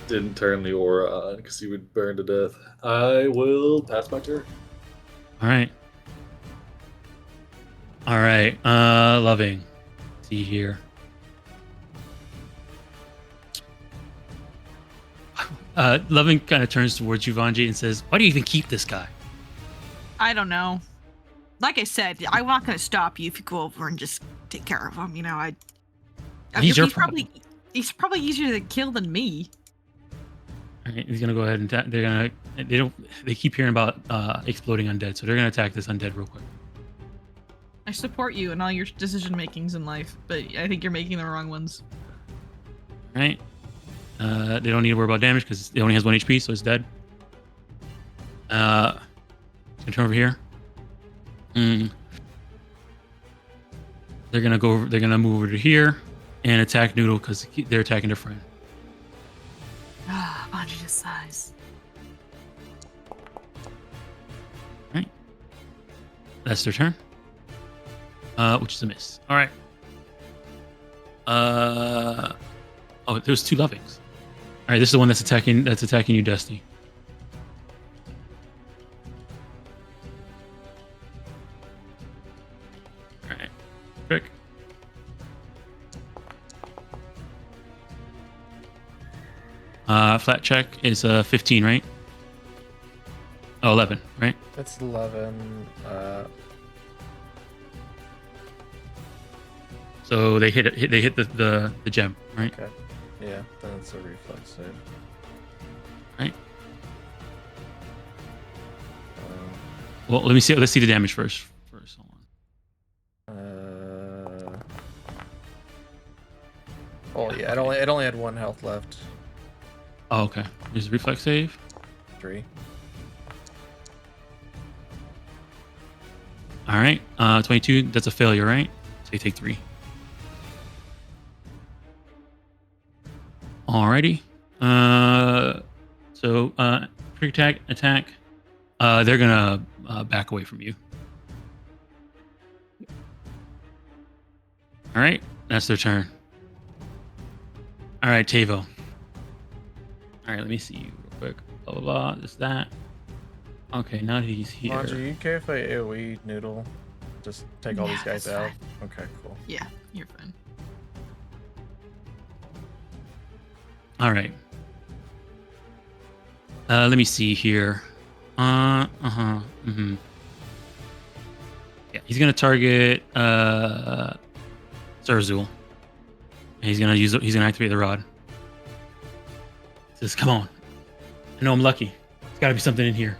didn't turn the aura on because he would burn to death. I will pass my turn. All right. All right. Loving. See here. Loving kind of turns towards you, Vanji, and says, "Why do you even keep this guy?" I don't know. Like I said, I'm not going to stop you if you go over and just take care of him. You know, He's your problem. He's probably easier to kill than me. All right, he's gonna go ahead and they keep hearing about exploding undead, so they're gonna attack this undead real quick. I support you in all your decision makings in life, but I think you're making the wrong ones. All right. They don't need to worry about damage because it only has 1 HP, so it's dead. Gonna turn over here. They're gonna go over. They're gonna move over to here and attack Noodle because they're attacking their friend. Ah, Bonji just sighs. Right. That's their turn. Which is a miss. All right. Oh, there's 2 lovings. All right, this is the one that's attacking you, Dusty. All right. Trick. Flat check is 15, right? Oh, 11, right? That's 11. So they hit the gem, right? Okay. Yeah, then it's a reflex save. Right. Well, let's see the damage first. Hold on. Oh yeah, it only had 1 health left. Oh, okay. There's a reflex save. 3. All right. 22. That's a failure, right? So you take 3. Alrighty. So trick attack. They're gonna back away from you. All right, that's their turn. All right, Tavo. All right, let me see you real quick. Blah blah blah. This that. Okay, now he's here. Mwangi, you care if I AoE noodle? Just take all Yeah, these guys that's out? fine. Okay, cool. Yeah, you're fine. All right. Let me see here. Mm-hmm. Yeah, he's gonna target Zerzul. And he's gonna activate the rod. He says, "Come on. I know I'm lucky. There's gotta be something in here."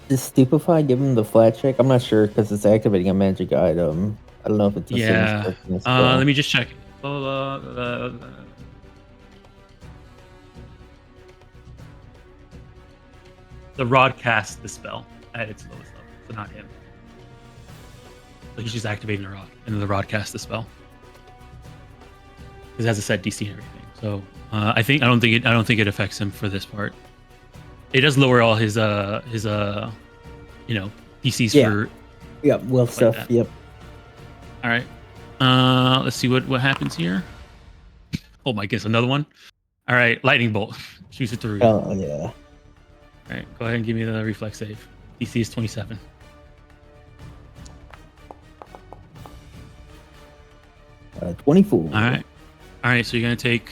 Does Stupefy give him the flat check? I'm not sure because it's activating a magic item. I don't know if it's the same Yeah. as as well. Let me just check. The rod casts the spell at its lowest level, so not him. So he's just activating the rod, and then the rod casts the spell. Because it has a set DC and everything. So I don't think it affects him for this part. It does lower all his DCs Yeah. for. Yeah, well stuff. that. Yep. All right. Let's see what happens here. Oh my goodness, another one. All right, lightning bolt. Shoots it through. Oh yeah. All right, go ahead and give me the reflex save. DC is 27. 24. All right. So you're gonna take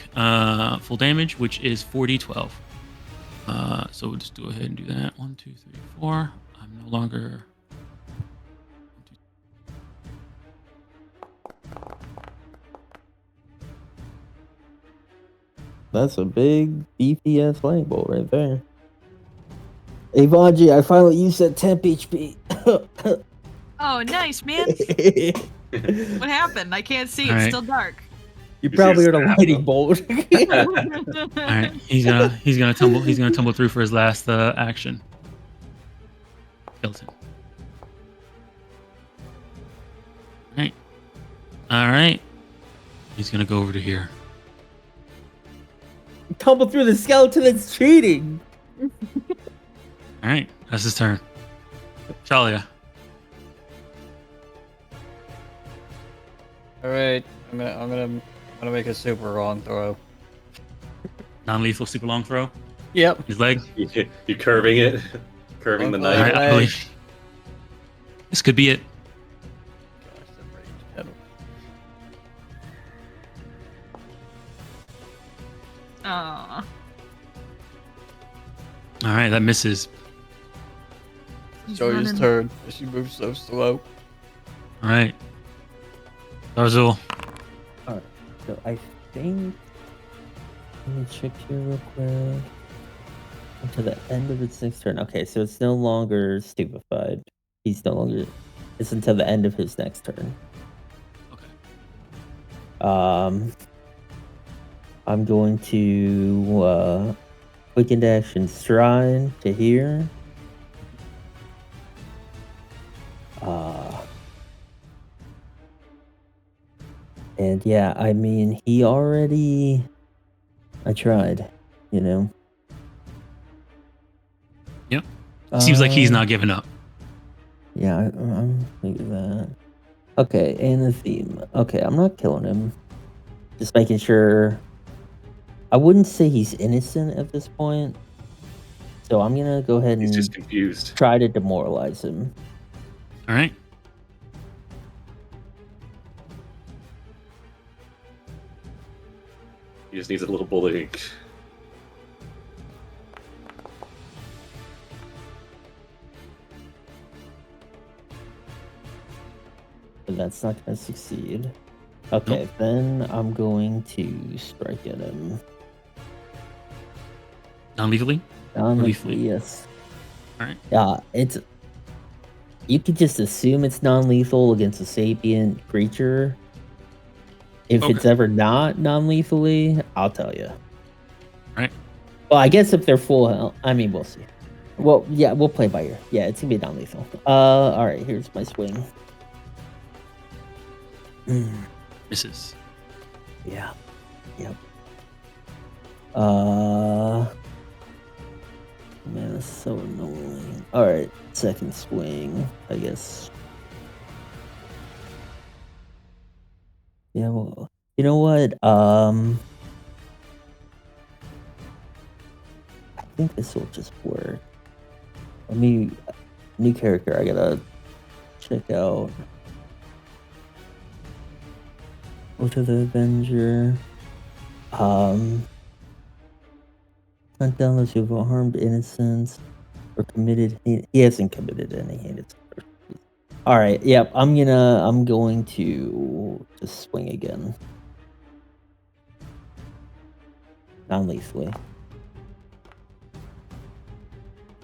full damage, which is 4d12. So we'll just go ahead and do that. 1, 2, 3, 4. I'm no longer. That's a big beefy ass lightning bolt right there. Hey Mwangi, I finally used that temp HP. Oh, nice, man. What happened? I can't see. It's All right. still dark. You probably heard a snap, lightning bolt. All right, he's gonna tumble through for his last action. Kills him. All right. He's gonna go over to here. Tumble through the skeleton that's cheating. All right, that's his turn. Shalia. All right, I'm gonna make a super long throw. Non-lethal super long throw. Yep. His leg. You curving it, curving the Okay. All knife. right, I believe this could be it. Gosh, that rage pedal. Aw. All right, that misses. He's Joya's running. turn. She moves so slow. All right. Zarzul. Alright, so I think. Let me check here real quick. Until the end of its next turn. Okay, so it's no longer stupefied. He's no longer. It's until the end of his next turn. Okay. I'm going to quick action stride to here. And yeah, I mean, he already. I tried, you know. Yep. Seems like he's Um, not giving up. Yeah, I'm thinking that. Okay, and the theme. Okay, I'm not killing him. Just making sure. I wouldn't say he's innocent at this point. So I'm gonna go ahead He's and just confused. try to demoralize him. All right. He just needs a little bullying. But that's not gonna succeed. Okay, then I'm going to strike at him. Non-lethally. Non-lethally, yes. All right. Yeah, it's. You could just assume it's non-lethal against a sapient creature. If it's Okay. ever not non-lethally, I'll tell you. Right. Well, I guess if they're full health, I mean, we'll see. Well, yeah, we'll play by ear. Yeah, it's gonna be non-lethal. All right, here's my swing. Misses. Yeah. Yep. Man, that's so annoying. All right, second swing, I guess. Yeah, well, you know what? I think this will just work. Let me new character. I gotta check out. Go to the Avenger. Hunt down those who have harmed innocents or committed. He hasn't committed any heinous. All right. Yep. I'm going to just swing again. Non-lethally.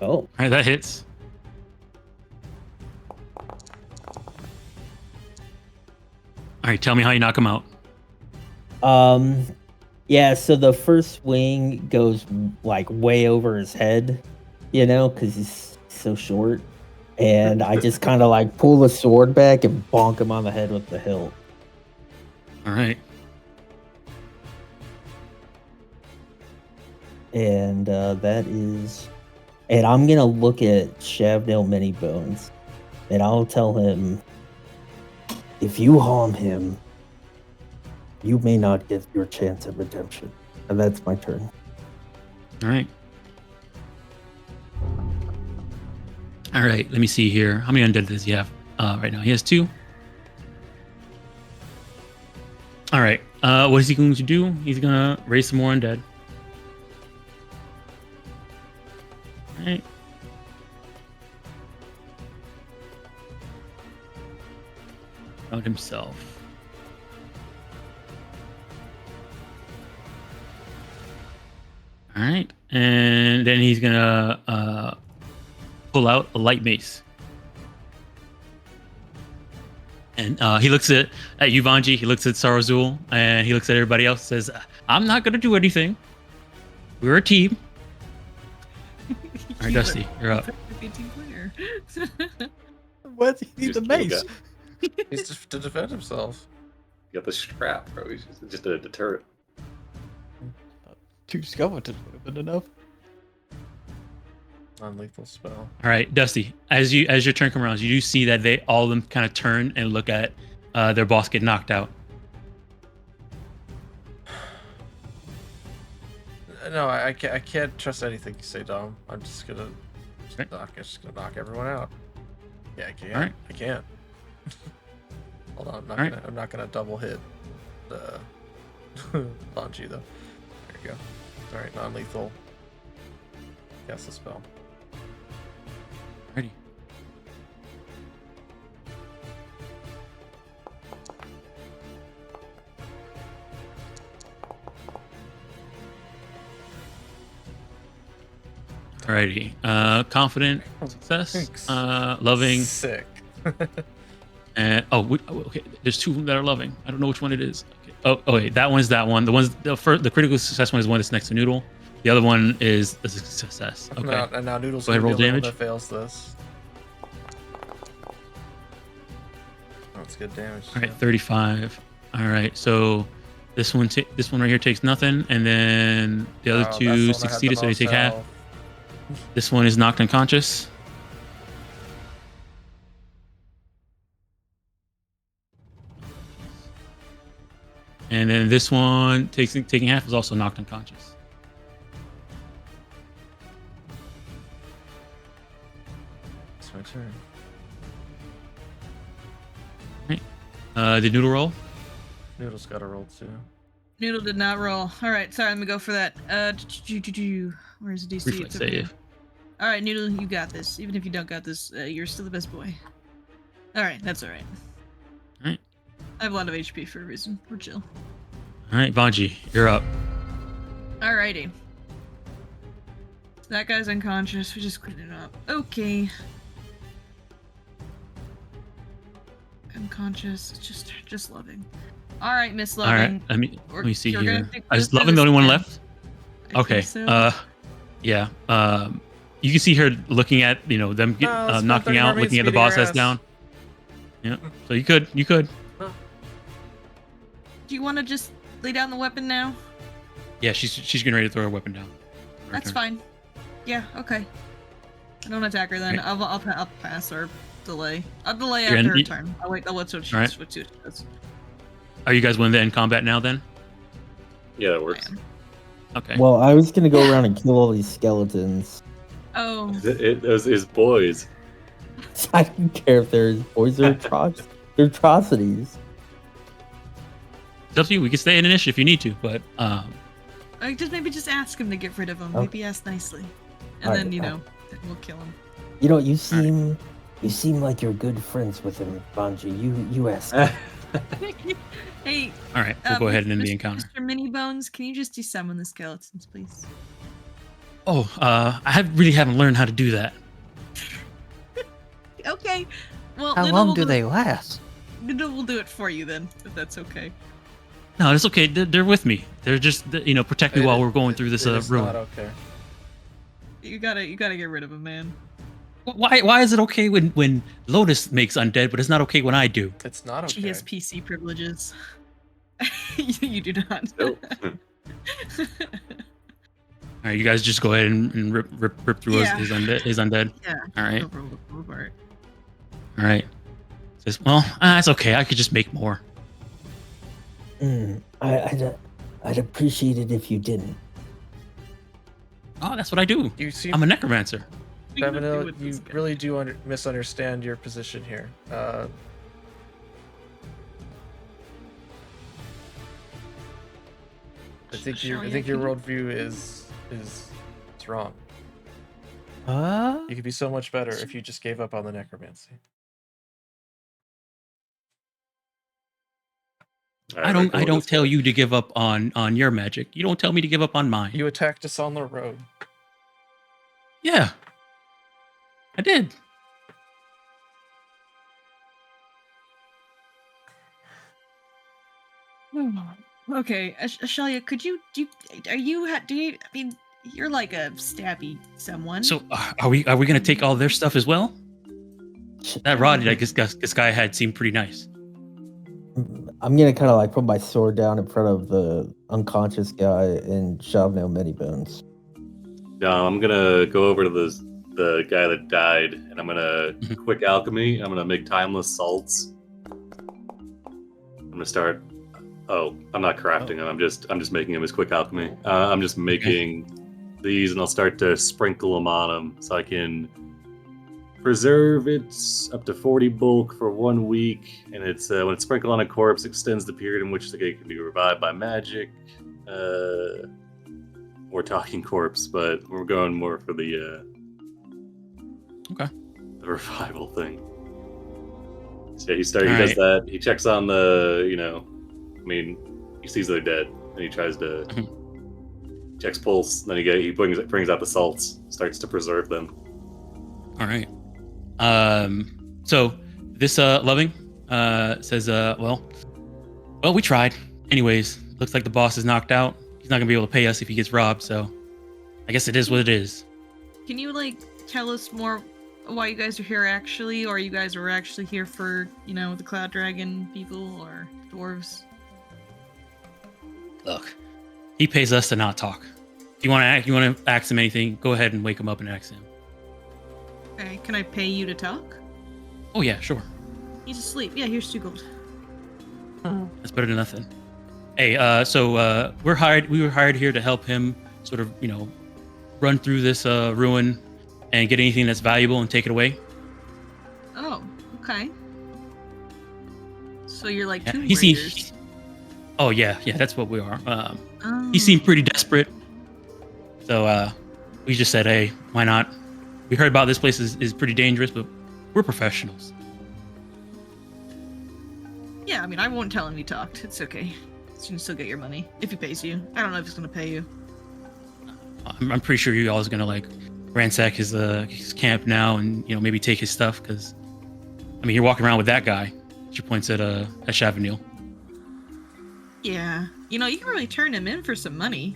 Oh. All right, that hits. All right, tell me how you knock him out. Yeah, so the first swing goes like way over his head, because he's so short. And I just kind of like pull the sword back and bonk him on the head with the hilt. All right. And that is... And I'm going to look at Shavnail Manybones, and I'll tell him, if you harm him, you may not get your chance at redemption. And that's my turn. All right. All right, let me see here. How many undead does he have right now? He has 2. All right. What is he going to do? He's going to raise some more undead. All right. Found himself. All right. And then he's going to pull out a light mace. And he looks at you, Vanji. He looks at Sarazul, and he looks at everybody else and says, I'm not going to do anything. We're a team. All right, Dusty, you're up. What? He needs a mace. He's to defend himself. You got the strap, bro. He's just a deterrent. 2 skeletons would have been enough. Non-lethal spell. All right, Dusty. As your turn comes around, you do see that all of them kind of turn and look at their boss get knocked out. No, I can't trust anything you say, Dom. I'm just gonna knock everyone out. Yeah, I can't. All right. I can't. Hold on, I'm not gonna double hit the Banshee though. There you go. All right, non-lethal. Cast the spell. Ready. Alrighty. Confident success. Loving. Sick. And okay. There's 2 of them that are loving. I don't know which one it is. Okay. Oh wait, that one's that one. The critical success one is one that's next to Noodle. The other one is a success. Okay. And now Noodle's Go ahead, gonna roll be the one damage. that fails this. That's good damage. All right, 35. All right, so this one right here takes nothing, and then the other Wow, 2 that's the one that had succeeded, the so they most take half. health. This one is knocked unconscious. And then this one taking half is also knocked unconscious. It's my turn. Did Noodle roll? Noodle's got to roll too. Noodle did not roll. All right, sorry, let me go for that. Where's the DC? Reflex It's over here. save. All right, Noodle, you got this. Even if you don't got this, you're still the best boy. All right, that's all right. All right. I have a lot of HP for a reason. We're chill. All right, Vanji, you're up. Alrighty. That guy's unconscious. We just cleaned it up. Okay. Unconscious. Just loving. All right, Miss All Loving. right, let me see you're gonna here. take Is this Loving the only one again. left? I Okay. think so. Yeah. You can see her looking at them No, let's knocking spend 30 out, more looking at the minutes boss beating her that's ass. down. Yeah. So you could. Do you want to just lay down the weapon now? Yeah, she's getting ready to throw her weapon down. Her That's turn. fine. Yeah. Okay. I don't attack her then. Right. I'll pass or delay. I'll delay You're after in- her turn. I'll wait. I'll let her All right. switch to it. Are you guys willing to end combat now then? Yeah, that works. Okay. Well, I was gonna go around and kill all these skeletons. Oh. It was his boys. I don't care if they're boys or they're atrocities. It's up to you. We can stay in initiative if you need to, but Maybe just ask him to get rid of him. Okay. Maybe ask nicely, and Alright, then then we'll kill him. You know, you seem like you're good friends with him, Mwangi. You ask. Hey. all right, we'll go ahead and end the encounter. Mr. Mini Bones, can you just desummon the skeletons, please? Oh, I really haven't learned how to do that. Okay. Well, How Nina long will do they last? Nina will do it for you then, if that's okay. No, it's okay. They're with me. They're just protect me while we're going through this It's ruin. not okay. You gotta get rid of him, man. Why is it okay when Lotus makes undead, but it's not okay when I do? It's not okay. She has PC privileges. You do not. Nope. All right, you guys just go ahead and rip through Yeah. his undead. Yeah. All right. Go for it. All right. Says, well, it's okay. I could just make more. I'd appreciate it if you didn't. Oh, that's what I do. You seem, I'm a necromancer. Bevanil, you really do misunderstand your position here. I think your worldview is wrong. You could be so much better if you just gave up on the necromancy. I don't tell you to give up on your magic. You don't tell me to give up on mine. You attacked us on the road. Yeah. I did. Okay, Ashelia, could you I mean, you're like a stabby someone. So are we gonna take all their stuff as well? That rod I guess this guy had seemed pretty nice. I'm gonna kind of like put my sword down in front of the unconscious guy and shove no many bones. No, I'm gonna go over to the guy that died, and I'm gonna quick alchemy. I'm gonna make timeless salts. I'm gonna start. Oh, I'm not crafting them. I'm just making them as quick alchemy. I'm just making these, and I'll start to sprinkle them on him, so I can preserve it up to 40 bulk for 1 week, and it's when it's sprinkled on a corpse, extends the period in which the guy can be revived by magic. We're talking corpse, but we're going more for the the revival thing. So yeah, he does that. He checks on the he sees they're dead, and he tries to checks pulse. Then he brings out the salts, starts to preserve them. All right. So this loving says well, we tried. Anyways, looks like the boss is knocked out. He's not gonna be able to pay us if he gets robbed, so I guess it is what it is. Can you tell us more why you guys are here actually, or you guys were actually here for, the Cloud Dragon people or dwarves? Look, he pays us to not talk. If you want to ask him anything, go ahead and wake him up and ask him. Okay, can I pay you to talk? Oh yeah, sure. He's asleep. Yeah, here's 2 gold. That's better than nothing. Hey, so we were hired here to help him sort of, run through this ruin and get anything that's valuable and take it away. Oh, okay. So you're like Tomb He Raiders. seems. Oh yeah, that's what we are. He seemed pretty desperate, so we just said, hey, why not? We heard about this place is pretty dangerous, but we're professionals. Yeah, I mean, I won't tell him you talked. It's okay. You can still get your money if he pays you. I don't know if he's gonna pay you. I'm pretty sure you all is gonna ransack his camp now and maybe take his stuff, because I mean you're walking around with that guy. She points at Chavanil. Yeah, you can really turn him in for some money.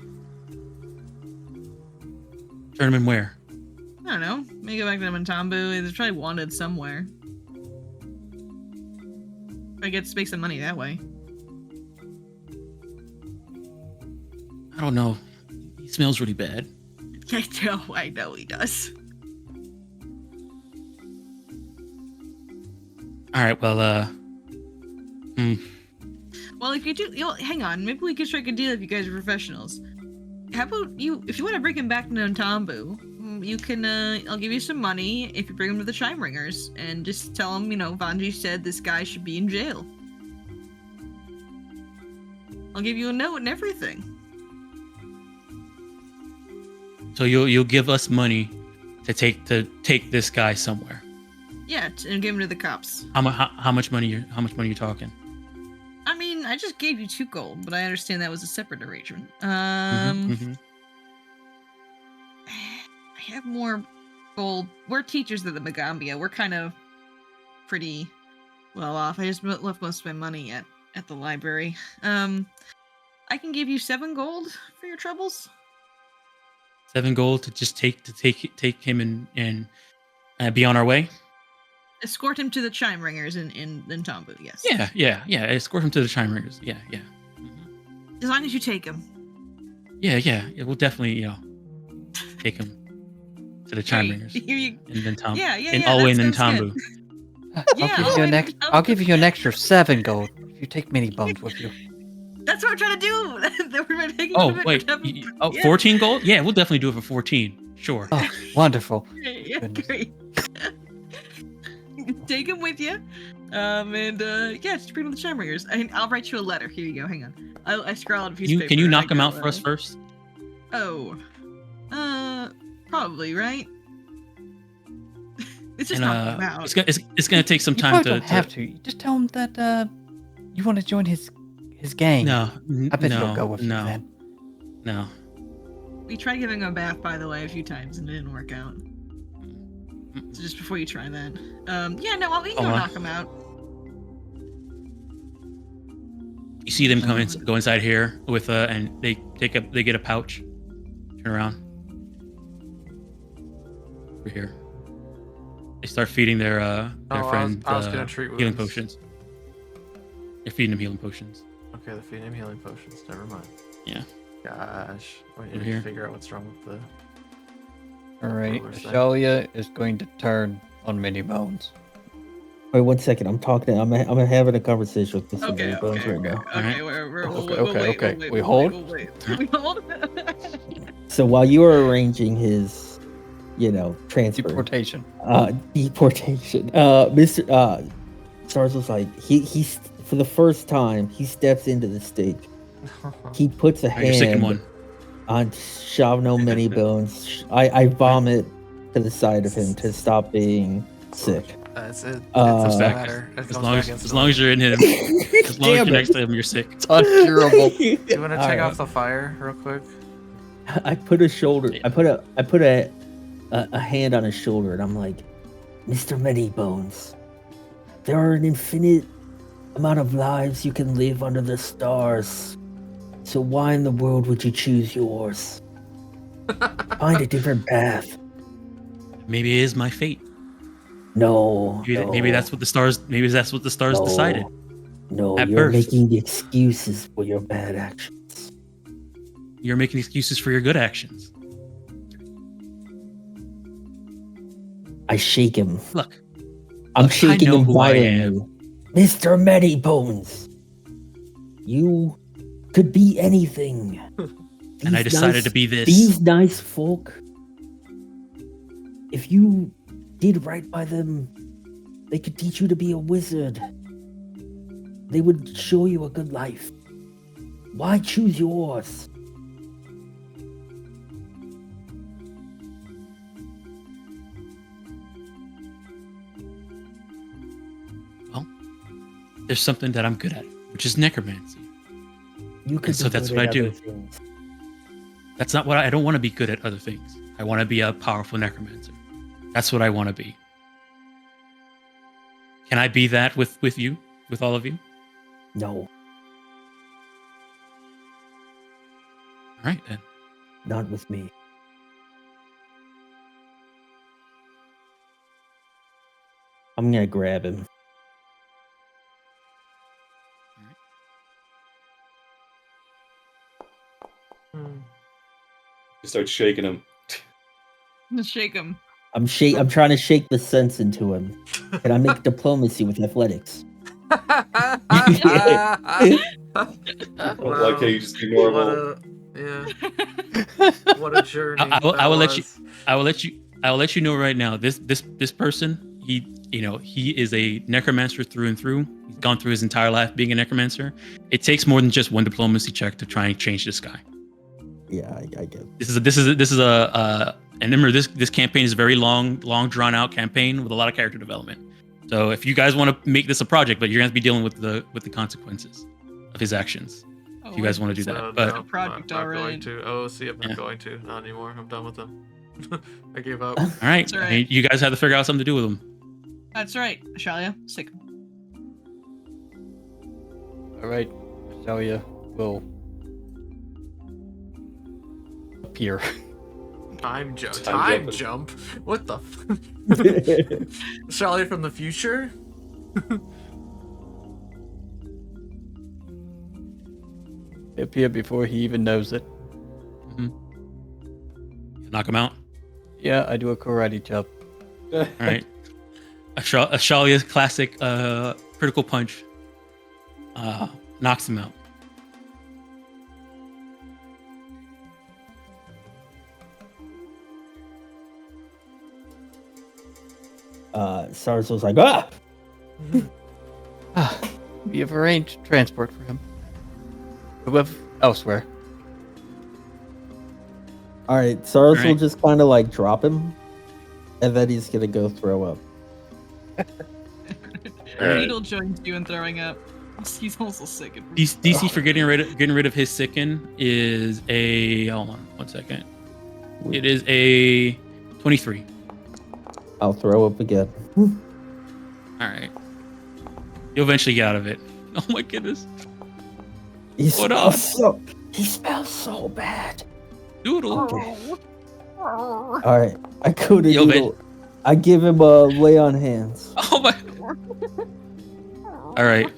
Turn him in where? I don't know. Maybe go back to Mantambu. He's probably wanted somewhere. I get to make some money that way. I don't know. He smells really bad. I know he does. All right, well, Well, if you do, hang on. Maybe we could strike a deal if you guys are professionals. How about if you want to bring him back to Ntambu, you can I'll give you some money if you bring him to the Chime Ringers, and just tell him, Vanji said this guy should be in jail. I'll give you a note and everything. So you'll give us money to take this guy somewhere. Yeah, and give him to the cops. How much money you talking? I mean, I just gave you 2 gold, but I understand that was a separate arrangement. Mhm. I have more gold. We're teachers at the Magaambya. We're kind of pretty well off. I just left most of my money at the library. I can give you 7 gold for your troubles. 7 gold to just take him and be on our way. Escort him to the Chime Ringers in Tambu. Yes. Yeah. Escort him to the Chime Ringers. Yeah. As long as you take him. Yeah. We'll definitely take him to the Chime Ringers. Here you. And then Tambu. Yeah. And all in sounds Tambu. good. I'll give you an extra 7 gold if you take mini bones with you. That's what I'm trying to do. Oh wait. 14 gold? Yeah, we'll definitely do it for 14. Sure. Oh, wonderful. Yeah, Goodness. great. Take him with you, and just bring him to the Chime Ringers. I'll write you a letter. Here you go. Hang on. I scrawled a piece of paper. Can you and knock I him got out a for us letter. first? Oh, probably right. It's just not about. It's gonna take some You time probably don't have to. You just tell him that you want to join his gang. No, I bet he'll go with you no, then. no. We tried giving him a bath, by the way, a few times, and it didn't work out. So just before you try that, we can go knock him out. You see them go inside here with and they get a pouch. Turn around. Over here. They start feeding their friend I was gonna treat healing wounds. potions. They're feeding him healing potions. Okay, they're feeding him healing potions. Never mind. Yeah. Gosh, we Over need here. to figure out what's wrong with the. Alright, What was that? Ashalia is going to turn on mini bones. Wait 1 second. I'm talking. I'm having a conversation with Mr. Okay, Bones okay, right now. okay. We hold? We hold. So while you were arranging his, transfer, Deportation. deportation, Mr. Stars was like, he's for the first time he steps into the stake. He puts a You're sick in hand one. on Shavno Many Bones. I vomit to the side of him to stop being sick. That's it. It Uh, doesn't Back. matter. It As goes long back as, against as the long as you're in him, as long as Damn you're it. next to him, you're sick. It's uncurable. Do you want to take Alright. off the fire real quick? I put a shoulder. I put a hand on his shoulder, and I'm like, Mr. Many Bones, there are an infinite amount of lives you can live under the stars. So why in the world would you choose yours? Find a different path. Maybe it is my fate. No, Maybe that's what the stars. Maybe that's what the stars no, decided. No, at you're birth. making excuses for your bad actions. You're making excuses for your good actions. I shake him. Look, I'm I shaking know him who I violently. Mr. Many Bones, you could be anything. and I These decided nice- to be this. These nice folk, if you did right by them, they could teach you to be a wizard. They would show you a good life. Why choose yours? There's something that I'm good at, which is necromancy. You could. So be that's good what I at do. other things. That's not what I don't want to be good at other things. I want to be a powerful necromancer. That's what I want to be. Can I be that with you, with all of you? No, All right then. not with me. I'm gonna grab him. You start shaking him. Just shake him. I'm trying to shake the sense into him. Can I make diplomacy with athletics? Like how you just be normal. Yeah. What a journey. I will let you. I will let you know right now. This person, he is a necromancer through and through. He's gone through his entire life being a necromancer. It takes more than just one diplomacy check to try and change this guy. Yeah, I get it. This is a and remember this campaign is a very long drawn out campaign with a lot of character development. So if you guys want to make this a project, but you're going to be dealing with the consequences of his actions. If you guys want to do that, but no, project I'm not already. going to. Oh, see, I'm not going to. Not anymore. I'm done with them. I gave up. all right, That's all right. I mean, you guys have to figure out something to do with him. That's right, Ashalia. Sick. All right, Azalea will appear. Time jumping. jump. What the? Charlie from the future. Appear before he even knows it. Knock him out. Yeah, I do a karate chop. All right. Ashalia's classic critical punch knocks him out. Sarzo's like, ah! We have arranged transport for him. Whoever elsewhere. All right, Sarzo will Alright. just kind of like drop him, and then he's gonna go throw up. Alright. Needle joins you in throwing up. He's also sick. DC for getting rid of his sicken is a hold on 1 second. It is a 23. I'll throw up again. All right. You'll eventually get out of it. Oh my goodness. He What up? smells so bad. Doodle. All right, I go to Yo, Needle. I give him a lay on hands. Oh my. All right.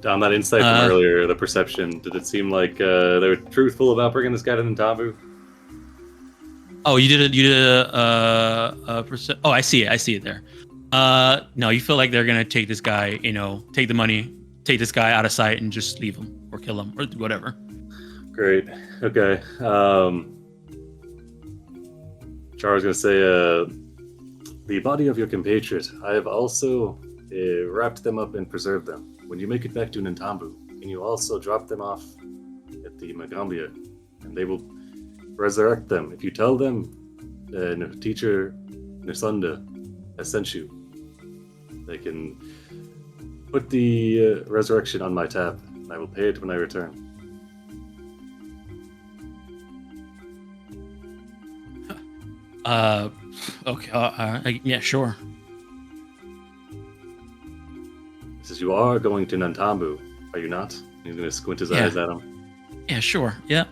Don, that insight from earlier, the perception, did it seem like they were truthful about bringing this guy to Ntambu? Oh, you did oh, I see it there. No, you feel like they're gonna take this guy, take the money, take this guy out of sight, and just leave him or kill him or whatever. Great. Okay. Char was gonna say, the body of your compatriot, I have also wrapped them up and preserved them. When you make it back to Ntambu, can you also drop them off at the Magaambya, and they will resurrect them. If you tell them teacher Nisunda has sent you, they can put the resurrection on my tab, and I will pay it when I return. Okay. Yeah, sure. He says, you are going to Ntambu, are you not? He's going to squint his eyes at him. Yeah, sure. Yeah.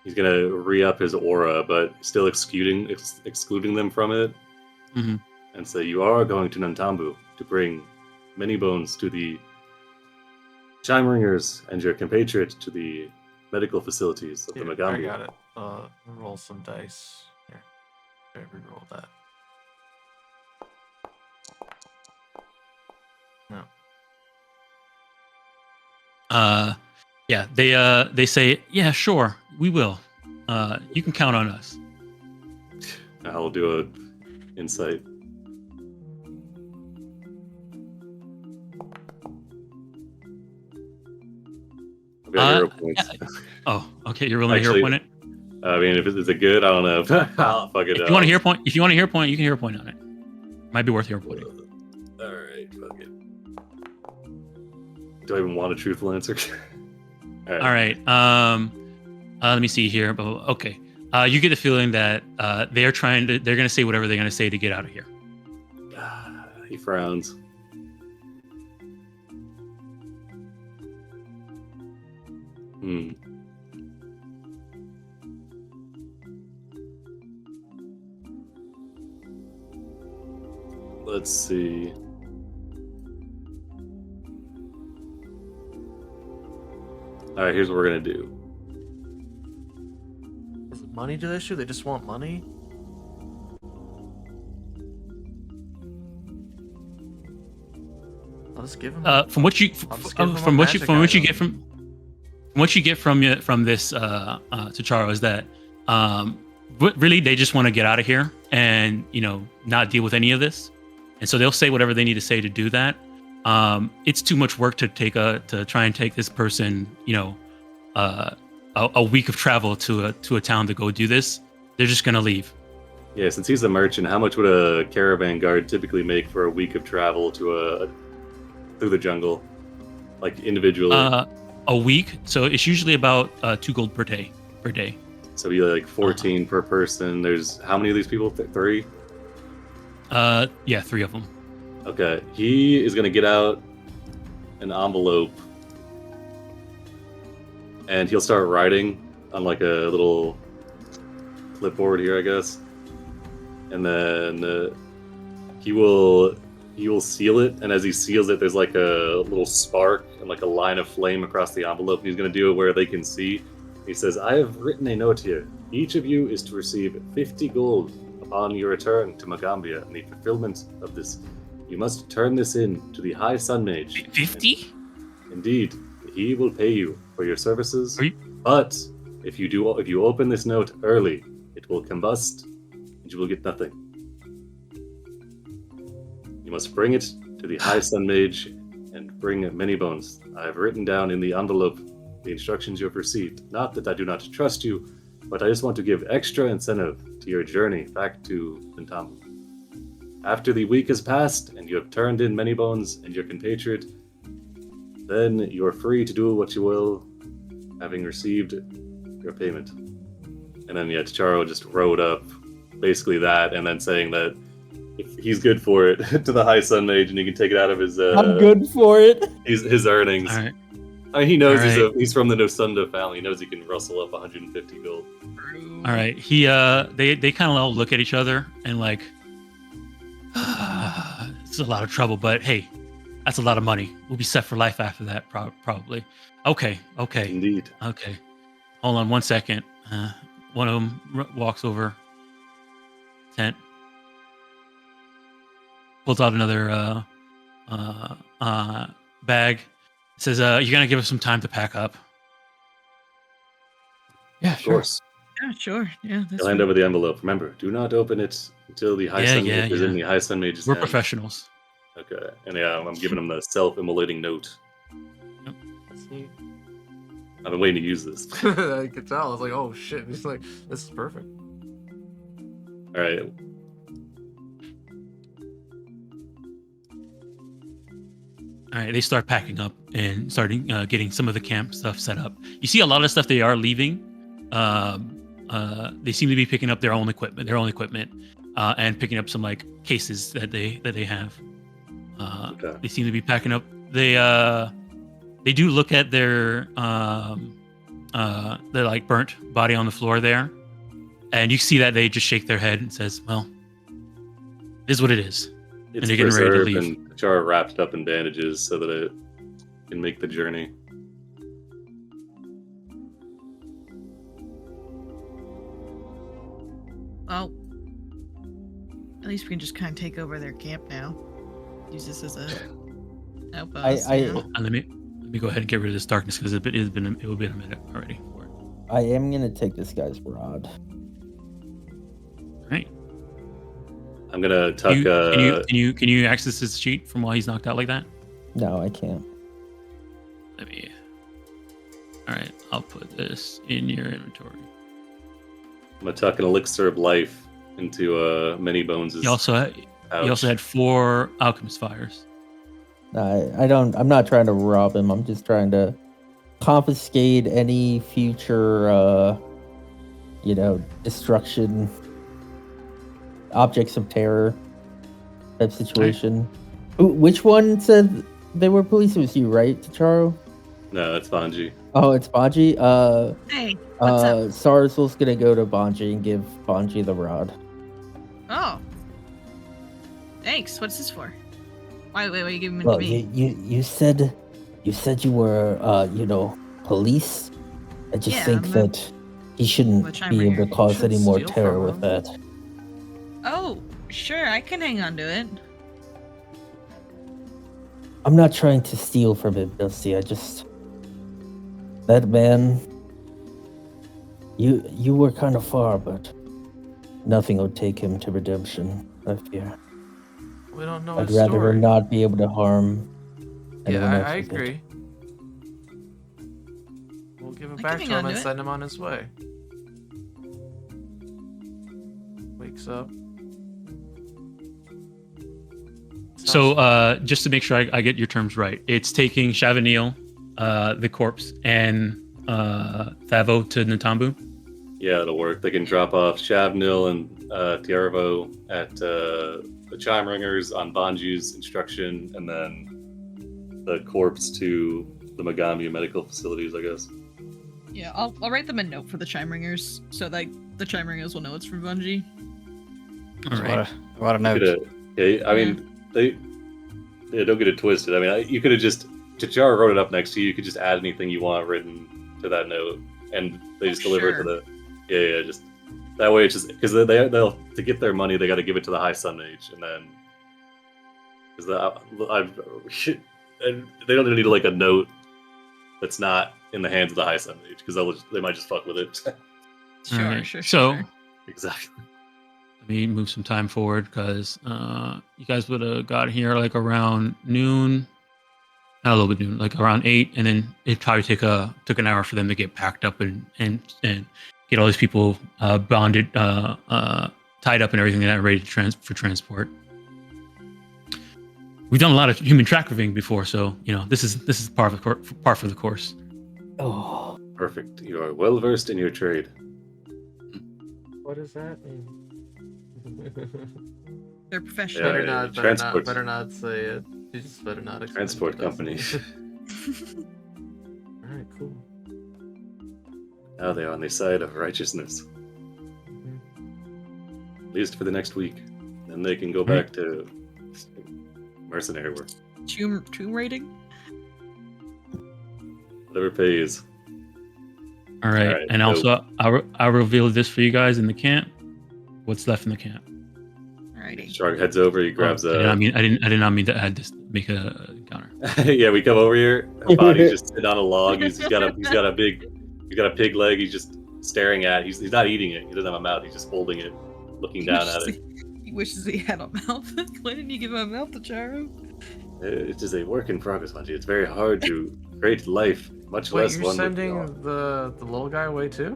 He's going to re-up his aura, but still excluding them from it. Mm-hmm. And say, you are going to Ntambu to bring many bones to the Chimeringers and your compatriot to the medical facilities of the I Magaambya. got it. Roll some dice. Here. Re-roll that. No. Yeah, they say, yeah, sure, we will. You can count on us. I'll do a insight. I've got hero points. Oh, okay, you're rolling a hero point. I mean, if it's a good, I don't know. I'll fuck it If up. you want a hero point, you can hero point on it. Might be worth hero pointing. All right, fuck it. Do I even want a truthful answer? All right. Let me see here. Okay. You get the feeling that they're going to say whatever they're going to say to get out of here. He frowns. Let's see. All right, here's what we're gonna do. Is it money to the issue? They just want money? I'll just give him. From what you get from what you get from this Tacharo is that really they just want to get out of here and not deal with any of this, and so they'll say whatever they need to say to do that. It's too much work to try and take this person a week of travel to a town to go do this. They're just gonna leave. Yeah, since he's a merchant, how much would a caravan guard typically make for a week of travel through the jungle, like individually? A week, so it's usually about 2 gold per day. So be like 14 per person. There's how many of these people? 3? Yeah, 3 of them. Okay, he is gonna get out an envelope, and he'll start writing on like a little clipboard here, I guess. And then he will seal it, and as he seals it, there's like a little spark and like a line of flame across the envelope. And he's going to do it where they can see. He says, "I have written a note here. Each of you is to receive 50 gold upon your return to Magaambya, and the fulfillment of this. You must turn this in to the High Sun Mage. 50? Indeed, he will pay you for your services. But if you open this note early, it will combust, and you will get nothing. You must bring it to the High Sun Mage and bring many bones. I have written down in the envelope the instructions you have received. Not that I do not trust you, but I just want to give extra incentive to your journey back to Bentambu. After the week has passed and you have turned in many bones and your compatriot, then you are free to do what you will, having received your payment." And then Tacharo just wrote up basically that, and then saying that if he's good for it to the High Sun Mage, and he can take it out of his I'm good for it. his earnings. All right. I mean, he knows All he's from the Nosunda family. He knows he can rustle up 150 gold. All right. They kind of all look at each other and like, this is a lot of trouble, but hey, that's a lot of money. We'll be set for life after that, probably. Okay. Indeed. Okay. Hold on 1 second. One of them walks over. Tent. Pulls out another bag. Says, "You're gonna give us some time to pack up." Yeah, Of course. Yeah, sure. Yeah, that's He'll hand over the envelope. Remember, do not open it until the High Sun Mage is in the High Sun Mage's We're hand. professionals. Okay. And I'm giving him the self-immolating note. Yep. That's neat. I've been waiting to use this. I could tell. I was like, oh shit. He's like, this is perfect. All right. All right, they start packing up and starting getting some of the camp stuff set up. You see a lot of stuff they are leaving. They seem to be picking up their own equipment, and picking up some like cases that they have. Okay. They seem to be packing up. They do look at their like burnt body on the floor there, and you see that they just shake their head and says, "Well, it is what it is." It's And they're getting ready to preserved, leave. and Chara wrapped it up in bandages so that it can make the journey. Well, at least we can just kind of take over their camp now. Use this as a outpost. Let me go ahead and get rid of this darkness because it will be a minute already for it. I am gonna take this guy's rod. All right. I'm gonna tuck. Can you access his sheet from while he's knocked out like that? No, I can't. Let me. All right, I'll put this in your inventory. I'm gonna tuck an elixir of life into Many Bones'. He also had 4 alchemist fires. I'm not trying to rob him. I'm just trying to confiscate any future, destruction, objects of terror type situation. Right. Which one said they were police? It was you, right, Tacharo? No, it's Banji. Oh, it's Banji. Hey, what's up? Sarzel's gonna go to Banji and give Banji the rod. Oh, thanks. What's this for? Why are you giving it Well, to me? you said you were police. I just think that he shouldn't be able to cause any more terror with that. Oh, sure, I can hang on to it. I'm not trying to steal from him, Dusty. That man, you were kind of far, but nothing will take him to redemption, I fear. We don't know I'd his rather story. him not be able to harm anyone else I with it. agree. We'll give it I back can to hang him on and to it. send him on his way. Wakes up. So, just to make sure I get your terms right, it's taking Chavanil, the corpse, and Thavo to Natambu. Yeah, it'll work. They can drop off Shavnil and Tiarvo at the Chime Ringers on Banju's instruction, and then the corpse to the Magaambya medical facilities, I guess. Yeah, I'll write them a note for the Chime Ringers so that the Chime Ringers will know it's from Bungie. All right. A lot of notes. Yeah, I mean, don't get it twisted. I mean, you could have just T'Chara wrote it up next to you. You could just add anything you want written to that note, and they just deliver it to the. Yeah, just that way. It's just because they'll to get their money, they got to give it to the High Sun Mage, and then because and they don't need like a note that's not in the hands of the High Sun Mage because they might just fuck with it. Sure, Alright, sure. so- Exactly. Let me move some time forward because you guys would have got here like around noon. Not a little bit noon, like around 8, and then it probably took an hour for them to get packed up and get all these people bonded, tied up and everything that ready for transport. We've done a lot of human trafficking before, so this is par for the course. Oh, Perfect. You are well versed in your trade. What does that mean? They're professional. Yeah, transport. Better not say it. You just better not explain Transport it to us. company. Alright, cool. Now they are on the side of righteousness. At least for the next week. Then they can go back to mercenary work. Tomb raiding? Whatever pays. All right, Alright, and so- also I'll reveal this for you guys in the camp. What's left in the camp? Alrighty. Shark heads over, he grabs I did not mean to add this. Make a counter. yeah, we come over here. Our body's just sitting on a log. He's got a pig leg. He's just staring at. He's not eating it. He doesn't have a mouth. He's just holding it, looking down at it. He wishes he had a mouth. Why didn't you give him a mouth, T'Chara? It is a work in progress, Mwangi. It's very hard to create life, much Wait, less you're one. sending the little guy away too?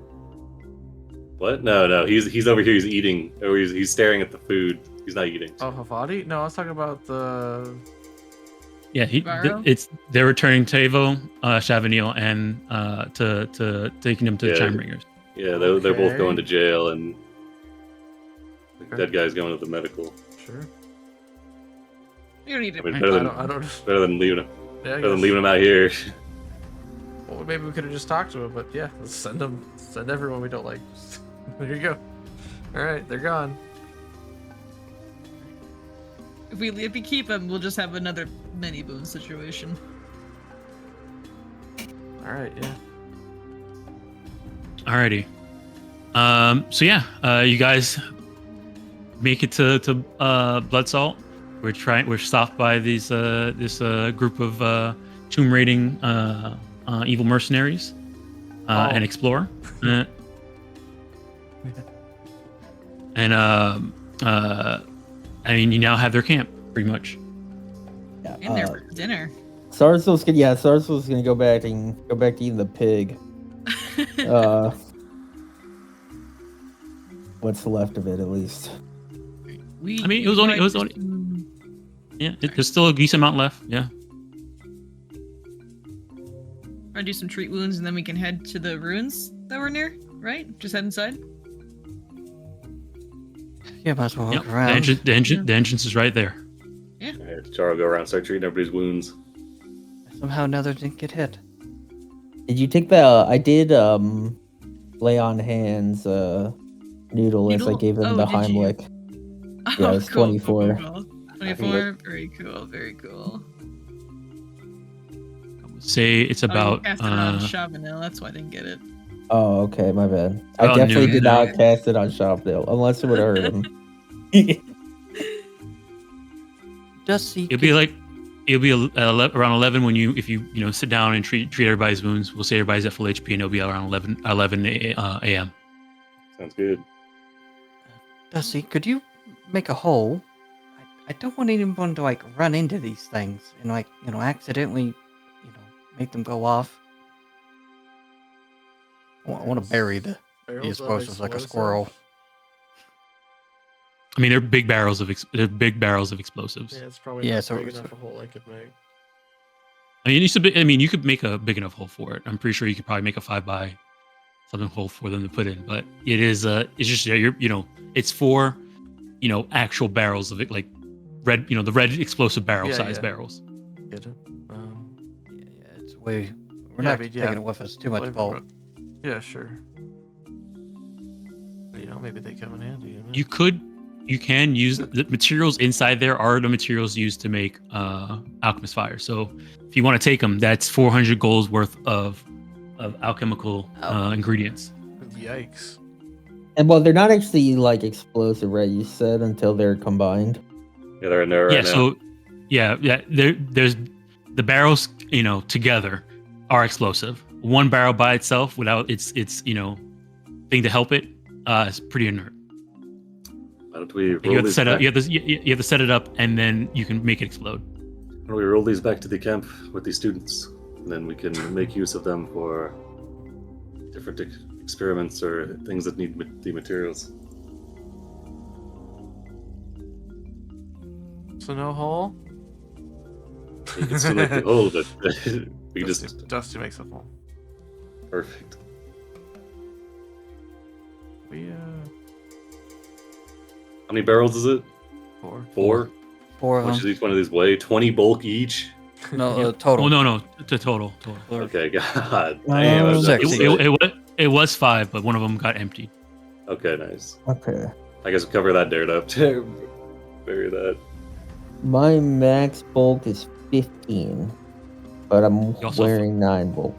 What? No. He's over here. He's eating. Or he's staring at the food. He's not eating. Oh, Havadi? No, I was talking about the. Yeah, Varo? they're returning Tavo, Chavanil, and to taking them to the Yeah. Chime Ringers. Yeah, they're both Okay. going to jail, and the Okay. dead guy's going to the medical. Sure. You don't need I to. mean, I better don't. than leaving him. Yeah, I Better than guess. leaving him out here. Well, maybe we could have just talked to him, but yeah, let's send everyone we don't like. There you go. All right, they're gone. If we keep him, we'll just have another mini boon situation. All right, yeah. Alrighty. So yeah, you guys make it to Bloodsalt. We're stopped by this group of tomb raiding evil mercenaries and explorer. And I mean, you now have their camp pretty much. yeah. In there for dinner. Sarsville's gonna go back to eating the pig. What's left of it, at least. I mean, it was only yeah. There's still a decent amount left. Yeah. I'll do some treat wounds, and then we can head to the ruins that we're near. Right? Just head inside. Yeah, might as well Yep. walk around. The entrance is right there. Alright, Charo, go around, start treating everybody's wounds. Somehow another didn't get hit. Did you take the? I did lay on hands noodle as I Noodle? gave him Oh, the did you? Heimlich. Yeah, it's 24. Cool. 24. Very cool. Very cool. I would say it's about. cast it on Chavanil. That's why I didn't get it. Oh, okay, my bad. I Oh, definitely noon. did not cast it on Shopdale, unless it would have hurt him. Does he? It'd be like It'll be around 11 when if you sit down and treat everybody's wounds. We'll say everybody's at full HP, and it'll be around 11 a.m. Sounds good. Dusty, could you make a hole? I don't want anyone to like run into these things and like accidentally make them go off. I want to bury the explosives like a squirrel. I mean, they're big barrels of explosives. Yeah, it's probably not big enough a hole I could make. I mean, you could make a big enough hole for it. I'm pretty sure you could probably make a 5x something hole for them to put in. But it is it's just it's for actual barrels of it, like red, the red explosive barrel size barrels. Get it? Yeah, it's way. We're not taking it with us too much bulk. Yeah, sure. Maybe they come in handy. You can use the materials inside there are the materials used to make alchemist fire. So if you want to take them, that's 400 gold worth of alchemical ingredients. Yikes. And well, they're not actually like explosive, right? You said until they're combined. Yeah, they're in there right now. So there's the barrels, together are explosive. One barrel by itself without its thing to help it is pretty inert. Why don't we roll You have to these set up. back? You have to set it up, and then you can make it explode. Why don't we roll these back to the camp with these students, and then we can make use of them for different experiments or things that need the materials. So no hole? You can still make the hole, but we can just Dusty makes a hole. perfect. How many barrels is it? 4. 4? Four How of much them. does each one of these weigh? 20 bulk each? No, total. Oh no, the total. Okay, god damn. I'm Six. not gonna say- It was 5, but one of them got emptied. Okay, nice. Okay. I guess we'll cover that dirt up too. Bury that. My max bulk is 15, but I'm You also- wearing 9 bulk.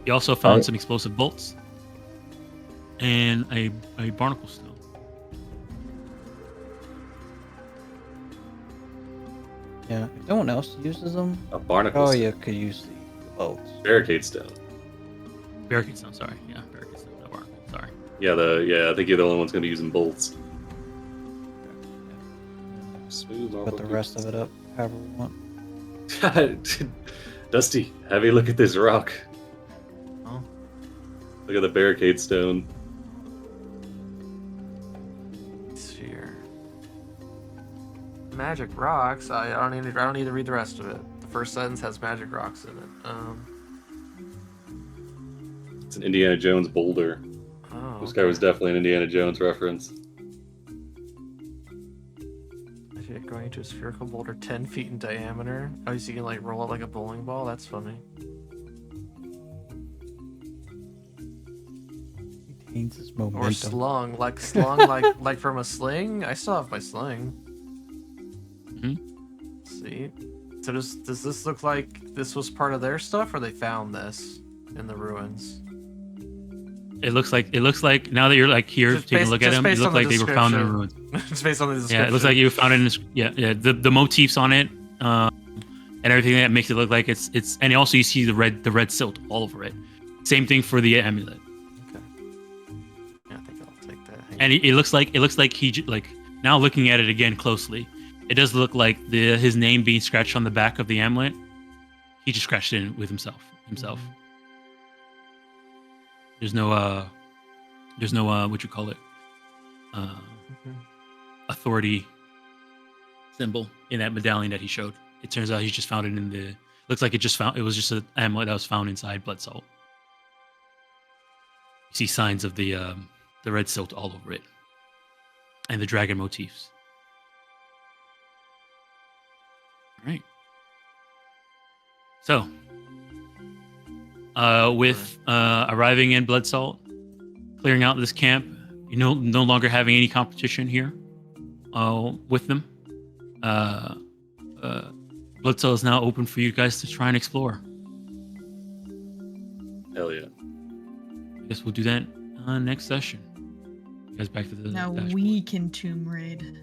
You also found Right. some explosive bolts and a barnacle stone. Yeah, if no one else uses them, A barnacle stone. you could use the bolts. Barricade stone. Barricade stone, sorry. Yeah, barricade stone, not barnacle. Sorry. Yeah, I think you're the only one's gonna be using bolts. Smooth Put marble the rest of it up however we want. Dusty, have a look at this rock. Oh. Look at the barricade stone. Sphere. Magic rocks. I don't need to read the rest of it. The first sentence has magic rocks in it. It's an Indiana Jones boulder. Oh. This guy was definitely an Indiana Jones reference. If you're going to a spherical boulder 10 feet in diameter. Oh, so you can like roll it like a bowling ball? That's funny. Retains its Or momentum. slung like like from a sling. I still have my sling. See, so does this look like this was part of their stuff, or they found this in the ruins? It looks like now that you're like here Just taking a based- look at just them, it based looks on the like they were found in the ruins. Just based on the description. Yeah, it looks like you found it in this. Yeah. The motifs on it, and everything that makes it look like it's. And also you see the red silt all over it. Same thing for the amulet. Okay. Yeah, I think I'll take that. And it looks like now looking at it again closely, it does look like his name being scratched on the back of the amulet. He just scratched it in with himself. There's no what you call it, authority symbol in that medallion that he showed. It turns out he just found it in the. Looks like it was just an amulet that was found inside Bloodsalt. You see signs of the red silt all over it, and the dragon motifs. All right. So, with arriving in Bloodsalt, clearing out this camp, you no longer having any competition here with them. Bloodsalt is now open for you guys to try and explore. Hell yeah. I guess we'll do that next session. You guys back to the Now dashboard. we can tomb raid.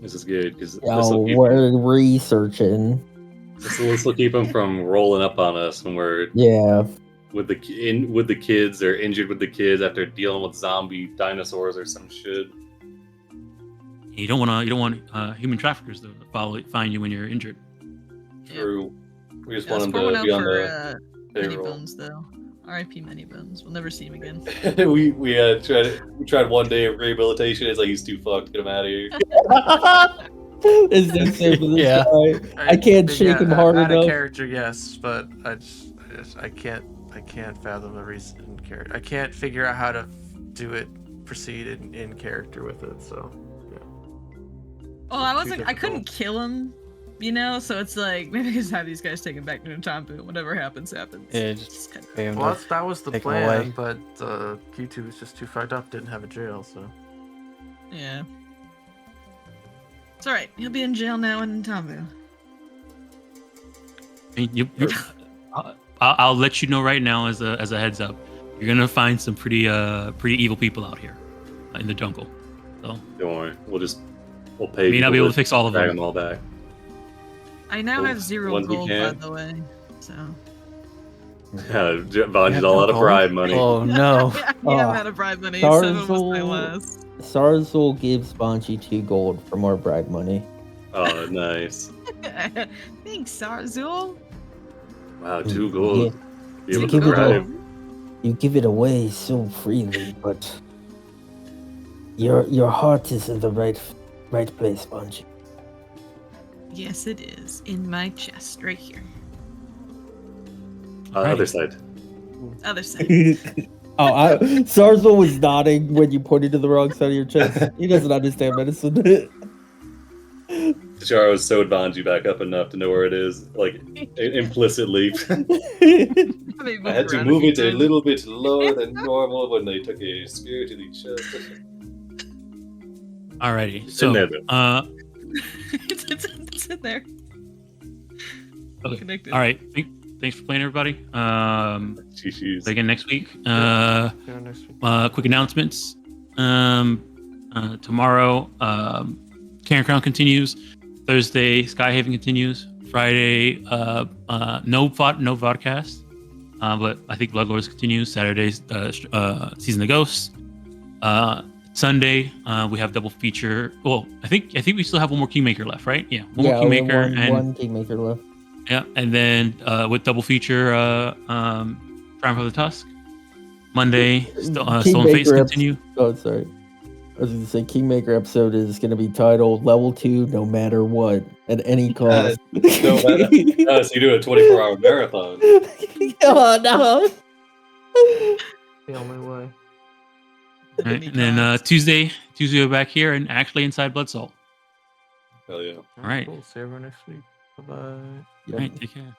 This is good because Oh, we're researching. this will keep them from rolling up on us when we're with the kids or injured with the kids after dealing with zombie dinosaurs or some shit. You don't want human traffickers to find you when you're injured. True. We just Yeah, want let's them pour to one be out on for the Many payroll. Bones, though. R.I.P. Many Bones. We'll never see him again. we tried one day of rehabilitation. It's like he's too fucked. Get him out of here. Is this it for this Yeah. guy? I can't shake him hard out of enough. character, yes, but I can't fathom the reason in character. I can't figure out how to proceed in character with it. So, yeah. Well, I couldn't kill him, so it's like maybe just have these guys taken back to Ntambu. Whatever happens, happens. Yeah, just kind of... pay him Well, to that was the take him plan, away. but Q2 was just too fucked up. Didn't have a jail, so. Yeah. It's all right. He'll be in jail now in Ntambu. I mean, I'll let you know right now as a heads up. You're gonna find some pretty evil people out here in the jungle. So don't worry, we'll pay. May not be able to fix all of drag them. them all back. I now have 0 gold, by the way. So. Vanji's all out of bribe money. Oh no! Yeah, I'm out of bribe money. 7 was my last. Sarzul gives Banji 2 gold for more bribe money. Oh, nice. Thanks, Sarzul. Wow, 2 gold. Yeah. Be able to bribe. You give it away so freely, but your heart is in the right place, Banji. Yes, it is. In my chest, right here. Other side. Other side. Sarzul was nodding when you pointed to the wrong side of your chest. He doesn't understand medicine. Tacharo sewed Banji back up enough to know where it is, like implicitly. I had to move it a little bit lower than normal when they took a spear to the chest. Alrighty, It's so in there, though. It's in there. Okay. Connected. All right. Thanks for playing, everybody. Jeez. Again next week. Next week. Quick announcements. Tomorrow, Karen Crown continues. Thursday, Skyhaven continues. Friday, no vodcast, but I think Bloodlords continues. Saturday's Season of Ghosts. Sunday, we have double feature. Well, I think we still have one more Kingmaker left, right? Yeah, one more Kingmaker and one Kingmaker left. Yeah, and then with double feature, Triumph of the Tusk. Monday, Stolen Fates continue. Oh, sorry. I was going to say Kingmaker episode is going to be titled Level 2, no matter what, at any cost. No matter. So you do a 24-hour marathon. Oh, no. The only way. All right, and then Tuesday we're back here and actually inside Bloodsalt. Hell yeah. All right. Cool. See everyone next week. Bye-bye. All right, take care.